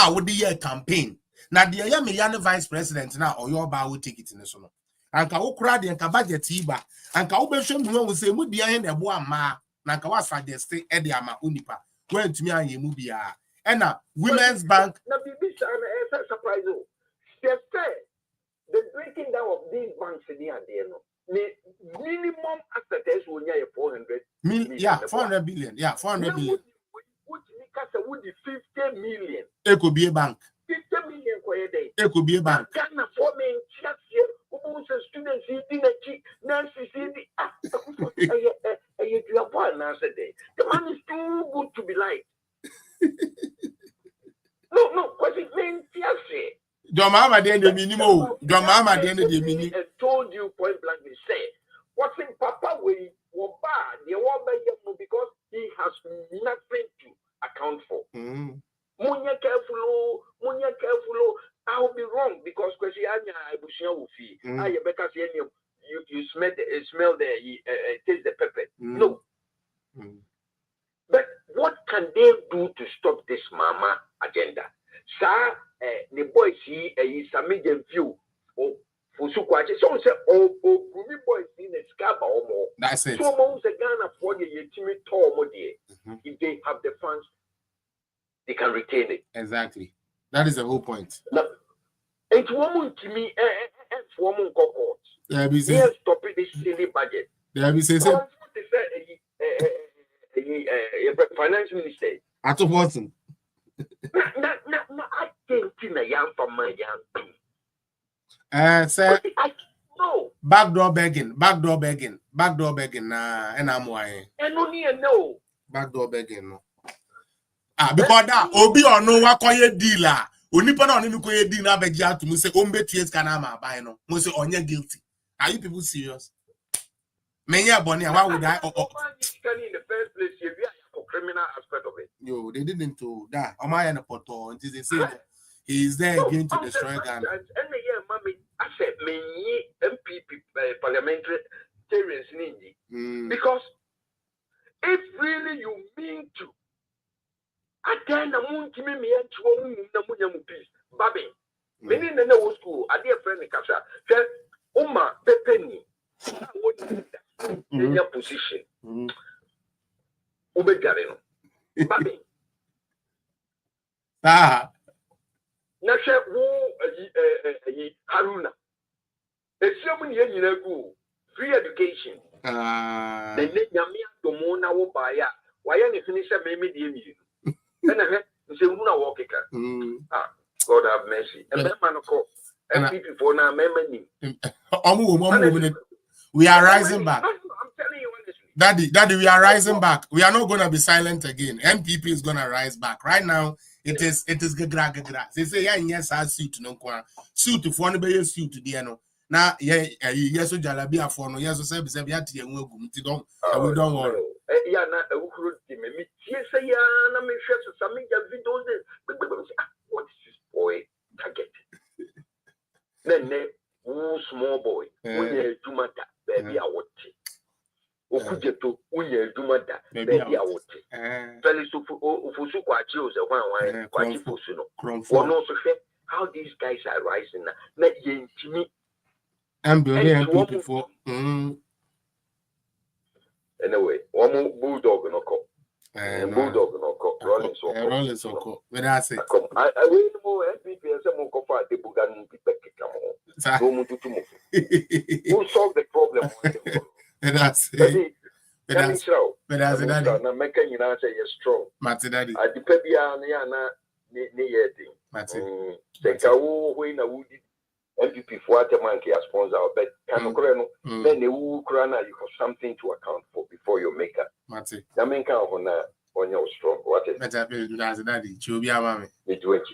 Would the year campaign now the Yami vice president now or your bar will take it in the son. And ka crowd and budget tiba and ka obeshem no will say would be in the boa ma na ka was suggest Ediama Unipa going to me and you mubia and women's bank. Now be surprise. The breaking down of these banks in the minimum asset is 400 million. Yeah, 400 billion. Yeah, 400 billion. Would 50 million. It could be a bank. 50 million for a day. It could be a bank. Ghana for me, just here, who students in the nurses in the the man is too good to be like. No, because it means yes. Your mama then the minimum. Your mama then the minimum. I told you point blank. They say, what's in Papa way was bad. They won't buy him because he has nothing to account for. Munya careful. I will be wrong because I will fee. You smell taste the pepper. No. But what can they do to stop this mama agenda? Sir, the boys see a Samijan view for Sukwachi. So say, Gumi boys in a scab or more. That's it. So most a Ghana for the Yetimi Tomodi. If they have the funds, they can retain it. Exactly. That is the whole point. Now, it's woman to me, and woman cohort. Yes, stop this silly budget. There be say, finance minister. At Watson. No, I think in a young from my young. Sir, no. Backdoor begging. Nah, and I'm why. And only a no. Backdoor begging, no. Because that Obi or no what call you dealer. Unipa no ni ko ye deal na begia to me say ombe ties kana ma buy no. Mo say onye guilty. Are you people serious? Bonnie, why would I? in the first place, you are criminal aspect of it. Yo, they didn't do that. Am I in a photo? Until they say he's there again to destroy Ghana. And the year, mommy, I said, me MPP parliamentarians because if really you mean to, I then I won't give me to peace, Baby. Many in the old school, I dear friend Kasha, said, Oma, Pepeni, in your position. Ubegarino, Baby. Nasha woo Haruna. It's someone here in a go. Free education. The name Yamia Domona will buy ya. Why any finish a maybe the and I say, Una Walker. God have mercy. And that man call people for now, memory. We are rising back. I'm telling you honestly. Daddy, we are rising back. We are not going to be silent again. MPP is going to rise back. Right now, it is gagra. They say, yes, I suit no kwa. Suit for anybody suit to the no. Now, yes, Jalabia for no, yes, so say, we don't worry. Yeah, na me. Yes, yeah, na me share some videos. What is this boy target? Then, small boy, when you do matter, baby, I watch it. Okujeto unye dumada baby awote Felix Ufusu kwachi one kwachi fosuno one also say how these guys are rising na yentimi I'm building people for anyway one bulldog no ko rolling so when I say I wait more people say mo ko fa de bugan people kika mo no mu tutu mo who solve the problem and that's it. But that's it. Na make you know say you're strong. Matidadi. I depend na yeti. Mati. Take a we na woody MPP for what man can sponsor but can then you have something to account for before you make it. Mati. Na menka on your strong. What is it? That's daddy. Chubia mami. Me do it.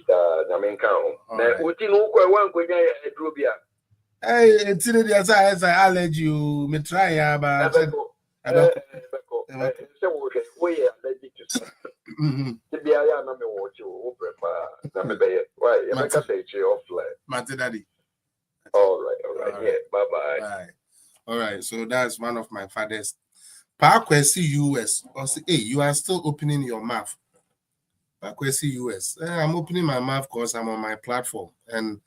Na menka on. Na uti no kwa wan kwenya Drobia. Hey, it's in the as I allergy you. Me try ya, but so we are allergic to the BIA na me watch you na me be why you make us say offline. Mate daddy. All right. Yeah, bye. All right, so that's one of my fathers. Pakwesi US. Or say, hey, you are still opening your mouth. Pakwesi US. I'm opening my mouth because I'm on my platform and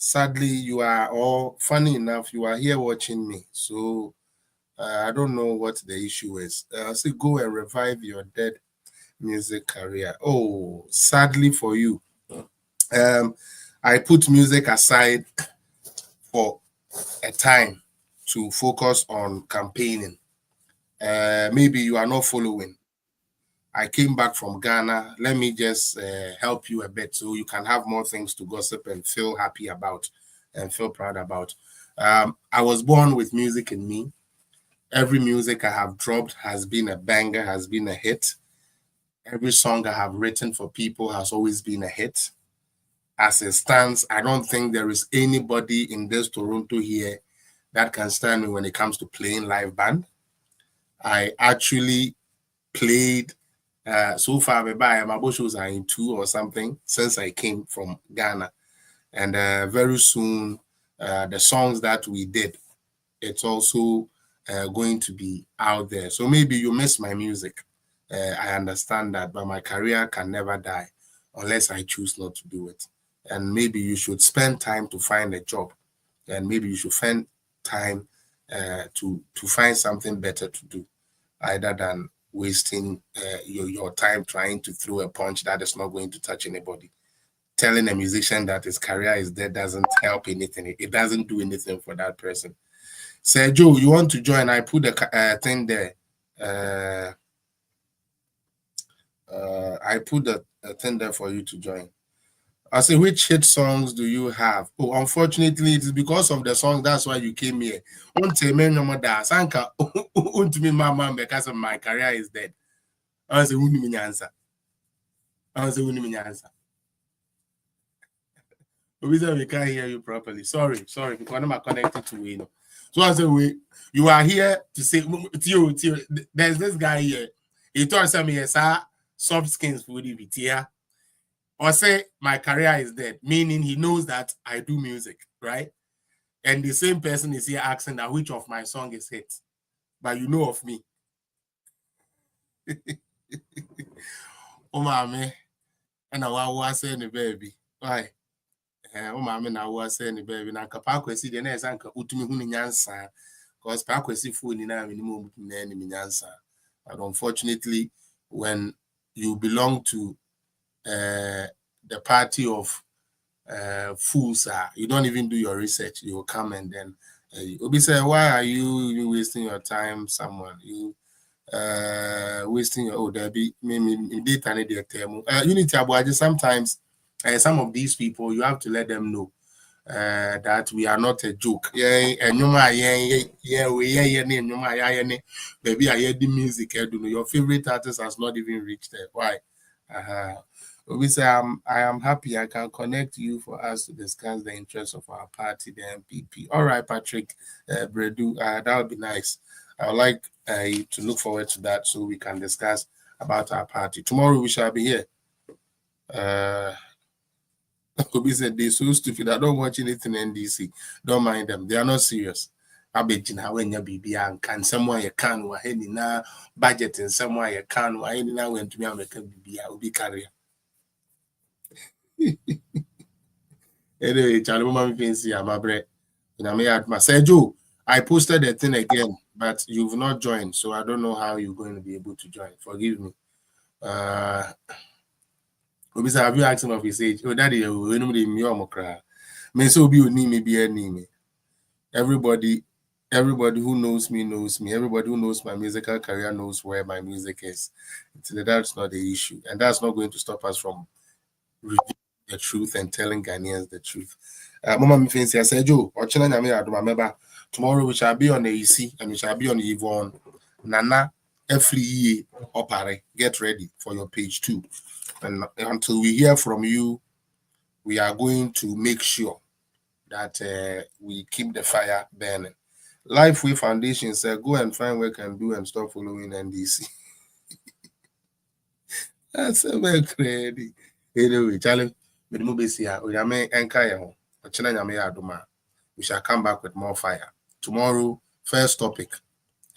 sadly, you are all funny enough. You are here watching me, so I don't know what the issue is. So go and revive your dead music career. Oh, sadly for you, I put music aside for a time to focus on campaigning. Maybe you are not following. I came back from Ghana. Let me just help you a bit so you can have more things to gossip and feel happy about and feel proud about. I was born with music in me. Every music I have dropped has been a banger, has been a hit. Every song I have written for people has always been a hit. As it stands, I don't think there is anybody in this Toronto here that can stand me when it comes to playing live band. I actually played so far, my shows are in 2 or something since I came from Ghana. And very soon, the songs that we did, it's also going to be out there. So maybe you miss my music. I understand that, but my career can never die unless I choose not to do it. And maybe you should spend time to find a job. And maybe you should spend time to find something better to do, either than wasting your time trying to throw a punch that is not going to touch anybody. Telling a musician that his career is dead doesn't help anything. It doesn't do anything for that person. Say, Joe, you want to join? I put a thing there. I put a thing there for you to join. I say, which hit songs do you have? Oh, unfortunately, it is because of the song. That's why you came here. Because my career is dead. I say, who me answer? I say, who me answer? We can't hear you properly. Sorry. Because I'm connected to you. So I said, you are here to say, Theo, there's this guy here. He told me, yes, soft skins would be here. Or say, my career is dead, meaning he knows that I do music, right? And the same person is here asking that which of my song is hit. But you know of me. Oh, mommy. And I was saying the baby. Why? Oh, mommy, I was saying the baby. Now, Kapakwesi, the next uncle, Utumi Hunyansa. Because Pakwesi phone in our minimum nyansa. But unfortunately, when you belong to the party of fools, you don't even do your research. You will come and then you'll be saying, why are you wasting your time, someone? You wasting your there be data unity about sometimes some of these people you have to let them know that we are not a joke. Baby, I hear the music. Your favorite artist has not even reached there. Why? We say I am happy I can connect you for us to discuss the interests of our party, the MPP. All right, Patrick Bredu, that would be nice. I would like to look forward to that so we can discuss about our party. Tomorrow we shall be here. Obi said they're so stupid. I don't watch anything NDC. Don't mind them. They are not serious. I bet you now when you be and can someone you can or any now budget in somewhere you can or any now when to me American BB I will be carrier. Anyway, Charlie Mama fancy I'm a bread. And I may add my say Joe, I posted the thing again, but you've not joined, so I don't know how you're going to be able to join. Forgive me. Have you asked him of his age? Oh, daddy, nobody me so be maybe any. Everybody who knows me knows me. Everybody who knows my musical career knows where my music is. That's not the issue, and that's not going to stop us from revealing the truth and telling Ghanaians the truth. Mama me fancy I said Joe, or China remember tomorrow we shall be on the EC and we shall be on the YVONNE. Nana AFRIYIE OPARE. Get ready for your page 2. And until we hear from you, we are going to make sure that we keep the fire burning. LifeWay Foundation said, go and find work and do and stop following NDC. That's a very crazy. Anyway, Charlie, we shall come back with more fire. Tomorrow, first topic,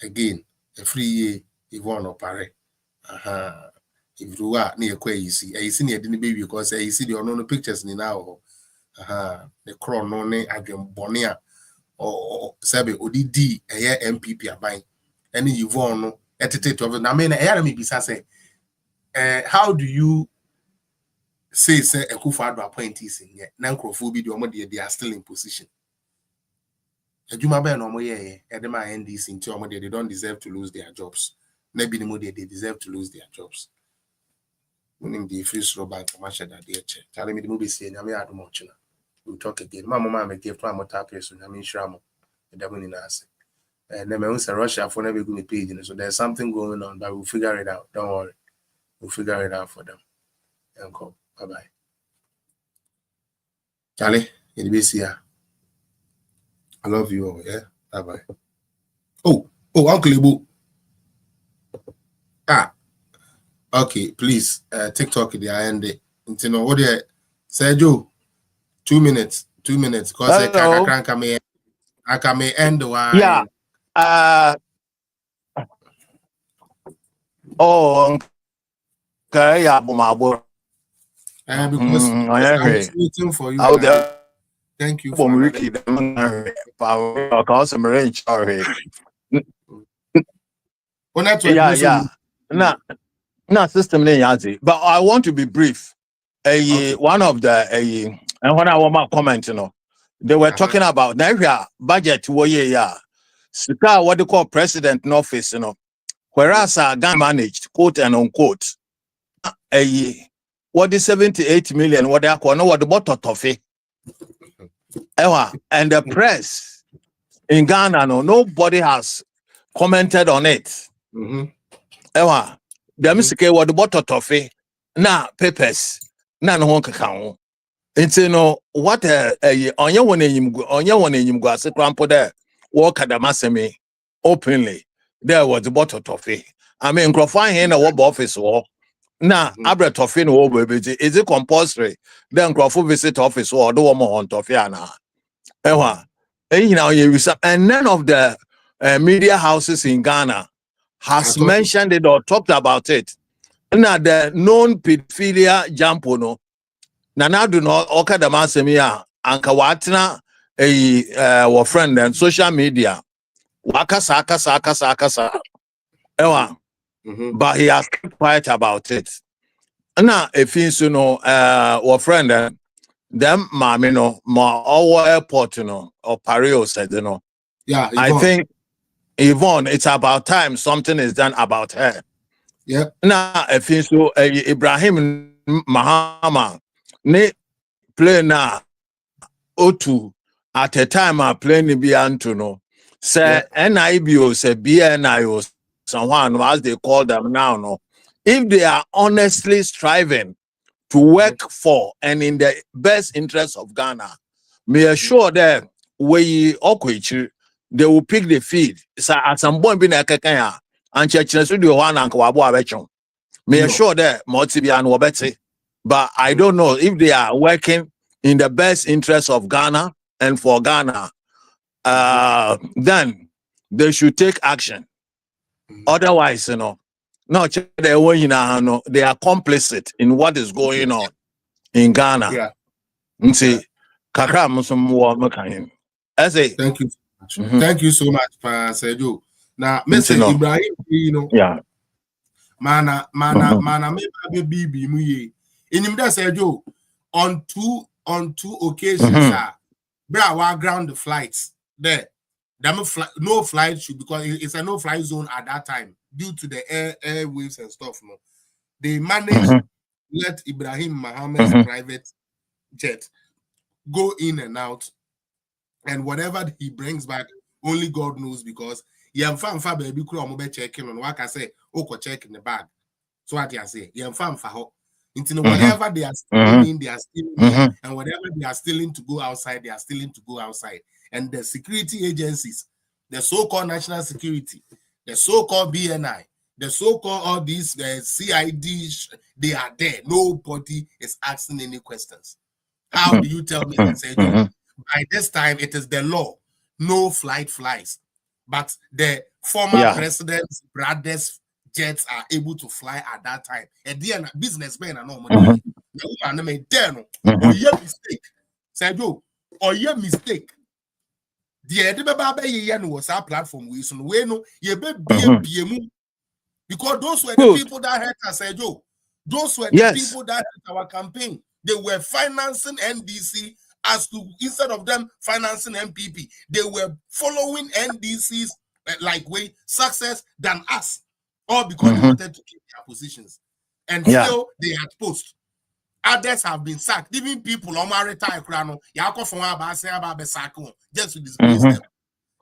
again, AFRIYIE YVONNE OPARE. If you are near Quay, I see near the baby because I see the unknown pictures in now. The crown no name again Bonia or Sabe ODD a year MPP are buying. Any YVONNE edited of it. I mean, I may be say, how do you say a Akufo-Addo appointees in here? Nankrofo they are still in position. A Jumabe no more Edema NDC into they don't deserve to lose their jobs. Maybe they deserve to lose their jobs. Winning the free slow bank commercial that they check. Telling me the movie saying, I had much. We'll talk again. My mama may give to my person. I mean, Shramo, the devil in us. And then I say Russia for never going to page. So there's something going on, but we'll figure it out. Don't worry. We'll figure it out for them. And come. Bye bye. Charlie, in the here. I love you all. Yeah. Bye bye. Oh, Uncle Ibu. Okay, please, TikTok the end. You know what they say, Joe? 2 minutes. Because I can end the one. Yeah. Okay. Yeah, because I was waiting for you. Thank you for Ricky. Yeah. No, system but I want to be brief. One of the and when I want my comment, they were talking about Nigeria budget. Sika what they call president in office, whereas Ghana managed quote and unquote. What is 78 million? What they call what the bottle of it. And the press in Ghana, nobody has commented on it. The mistake what the bottle of it. Na papers. Na no one can. It's what on your one name go as a crampo there. walk at the masemi openly. There was the bottle toffee. I mean, Crofine in a web office war. Now, Abra toffee no baby. Is it compulsory? Then Crawford visit office or do more on toffee. Ewa. And none of the media houses in Ghana has mentioned it or talked about it. Now, the known pedophilia jampono. Nana do not oka the masemia anka watna a friend and social media wakasa ewa but he has kept quiet about it. Now if you know our friend them mami no ma our airport OPARE said Yeah, I think Yvonne, it's about time something is done about her. Yeah. Now if you so Ibrahim Mahama ne play na O2 at a time I play ni bi anto say NIBO say BNIO someone as they call them now no if they are honestly striving to work for and in the best interest of Ghana, me assure them we okwichi they will pick the feed. So at some point be na kekanya and church studio one and kwabo abechon. Me assure them motibian wobeti. But I don't know if they are working in the best interest of Ghana and for Ghana, then they should take action. Otherwise, they are complicit in what is going on in Ghana. Yeah. Thank you so much. Thank you so much, Pastor Joe. Now, Mr. Ibrahim, yeah. Mana, maybe baby muye. In him that said Joe on two occasions, bra ground the flights there. No flight should because it's a no-fly zone at that time due to the airwaves and stuff. No, they managed to let Ibrahim Mohammed's private jet go in and out, and whatever he brings back, only God knows because baby checking on what I say, check in the bag. So what I say, whatever they are stealing, they are stealing, and whatever they are stealing to go outside, they are stealing to go outside. And the security agencies, the so-called national security, the so-called BNI, the so-called all these CID, they are there. Nobody is asking any questions. How do you tell me? By this time, it is the law. No flight flies. But the former president's brothers' jets are able to fly at that time. And they are businessmen and all money. Or your mistake. Say, Joe, or your mistake. The was our platform. We know because those were the people that helped us, Joe. Those were the people that helped our campaign. They were financing NDC as to instead of them financing MPP, they were following NDC's like way success than us, all because they wanted to keep their positions, and still they had post. Others have been sacked. Even people on my retire crown, just to disgrace them.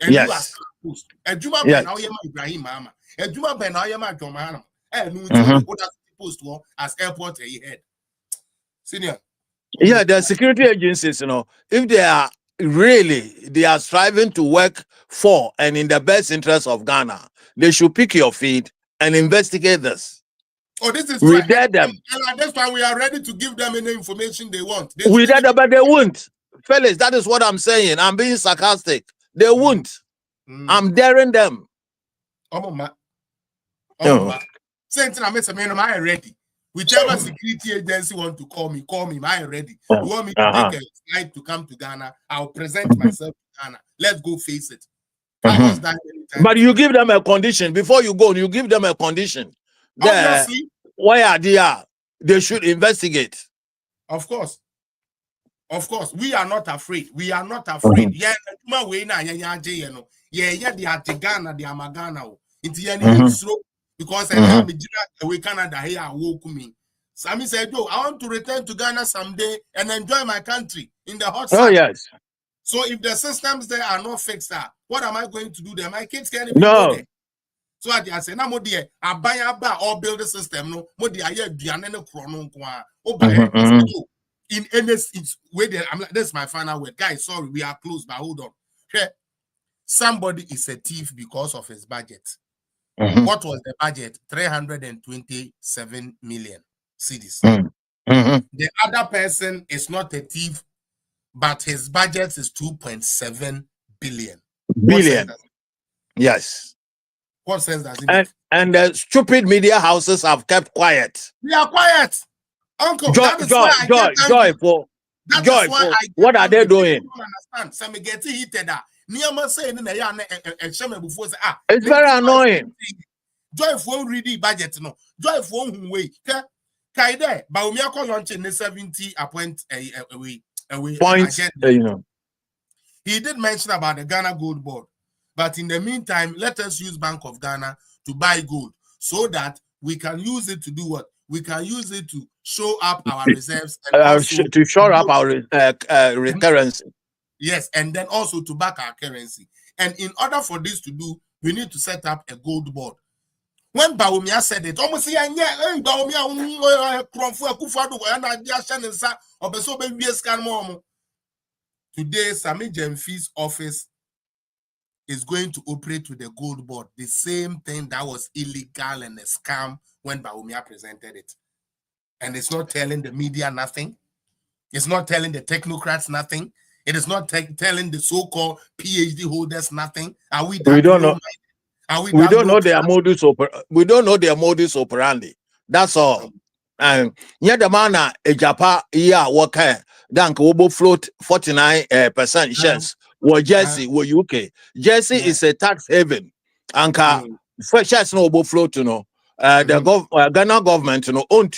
And you are still post. And Juma Ben Ibrahim Mama. And Juma Ben Jomana. And you post as airport head. Senior. Yeah, the security agencies, if they are they are striving to work for and in the best interest of Ghana, they should pick your feed and investigate this. Oh, this is we dare them. And that's why we are ready to give them any information they want. We dare them, but they won't. Fellas, that is what I'm saying. I'm being sarcastic. They won't. I'm daring them. Same thing I made some man, am I ready? Whichever security agency want to call me, am I ready? You want me to take a flight to come to Ghana? I'll present myself to Ghana. Let's go face it. But you give them a condition. Before you go, you give them a condition. Obviously. Why are they should investigate. Of course. We are not afraid. We are not afraid. Yeah, the Atigana, the Amagana. Because we Canada here woke me. Sammy said, "Yo, I want to return to Ghana someday and enjoy my country in the hot sun." Oh yes. So if the systems there are not fixed, what am I going to do there? My kids can't even go there. So I say, "No more dear. I buy or build a system. No more dear. In any way, I'm like, this is my final word, guys. Sorry, we are close, but hold on. Okay. somebody is a thief because of his budget. What was the budget? 327 million cedis. The other person is not a thief, but his budget is 2.7 billion. Yes. What sense does it make? And the stupid media houses have kept quiet. We are quiet. Uncle, Joy, what are they doing? Understand. Some get heated. It's very annoying. Joy for ready budget no. Joy for way. Kaide, but we are launching the 70 points. You know. He did mention about the Ghana Gold Board, but in the meantime, let us use Bank of Ghana to buy gold so that we can use it to do what? We can use it to show up our reserves and also to shore up our currency. Yes, and then also to back our currency. And in order for this to do, we need to set up a gold board. When Bawumia said it, almost today, Sami Jemfi's office is going to operate with the gold board, the same thing that was illegal and a scam when Bawumia presented it. And it's not telling the media nothing. It's not telling the technocrats nothing. It is not telling the so-called PhD holders nothing. Are we? We don't know. We don't know their modus operandi. We don't know their modus operandi. That's all. And yeah, the man a Japa worker dank will float 49% shares. Or Jersey, or UK. Jersey is a tax haven. Anka shares no float to know. The Ghana government own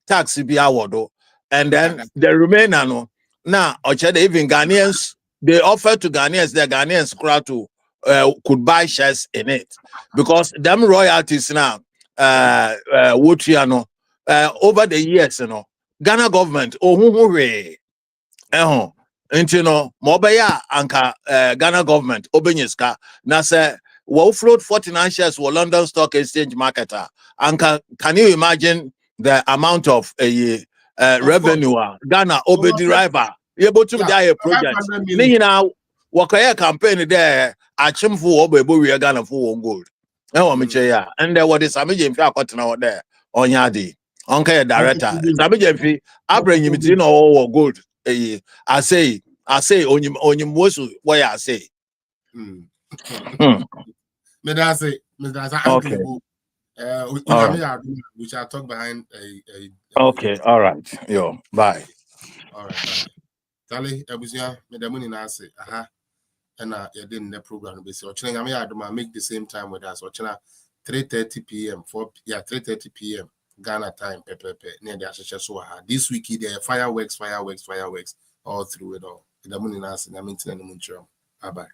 tax be award. And then the remainder no. Now, even Ghanaians, they offer to Ghanaians, the Ghanaians crowd to could buy shares in it because them royalties now, over the years, Ghana government, Mobaya anka Ghana government, Obenyeska, na say, will float 49 shares for London Stock Exchange marketer. Anka, can you imagine the amount of revenue Ghana Obe driver able to die a project. Now, Wakaya campaign there, Achimfu Obe we are Ghana for gold. And there was Sami Jemfi cotton out there on Yadi. Uncle director. Sami Jemfi, I bring him in all gold. I say, on you most why I say. Okay. We shall talk behind okay, all right. Yo, bye. All right, bye. Tali, Abusia, Medamuni Nasi, and you didn't the program. So, make the same time with us. 3:30 p.m. 3:30 p.m. Ghana time. Near the Ashesha. This week, there are fireworks all through it all. Medamuni Nasi, Bye bye.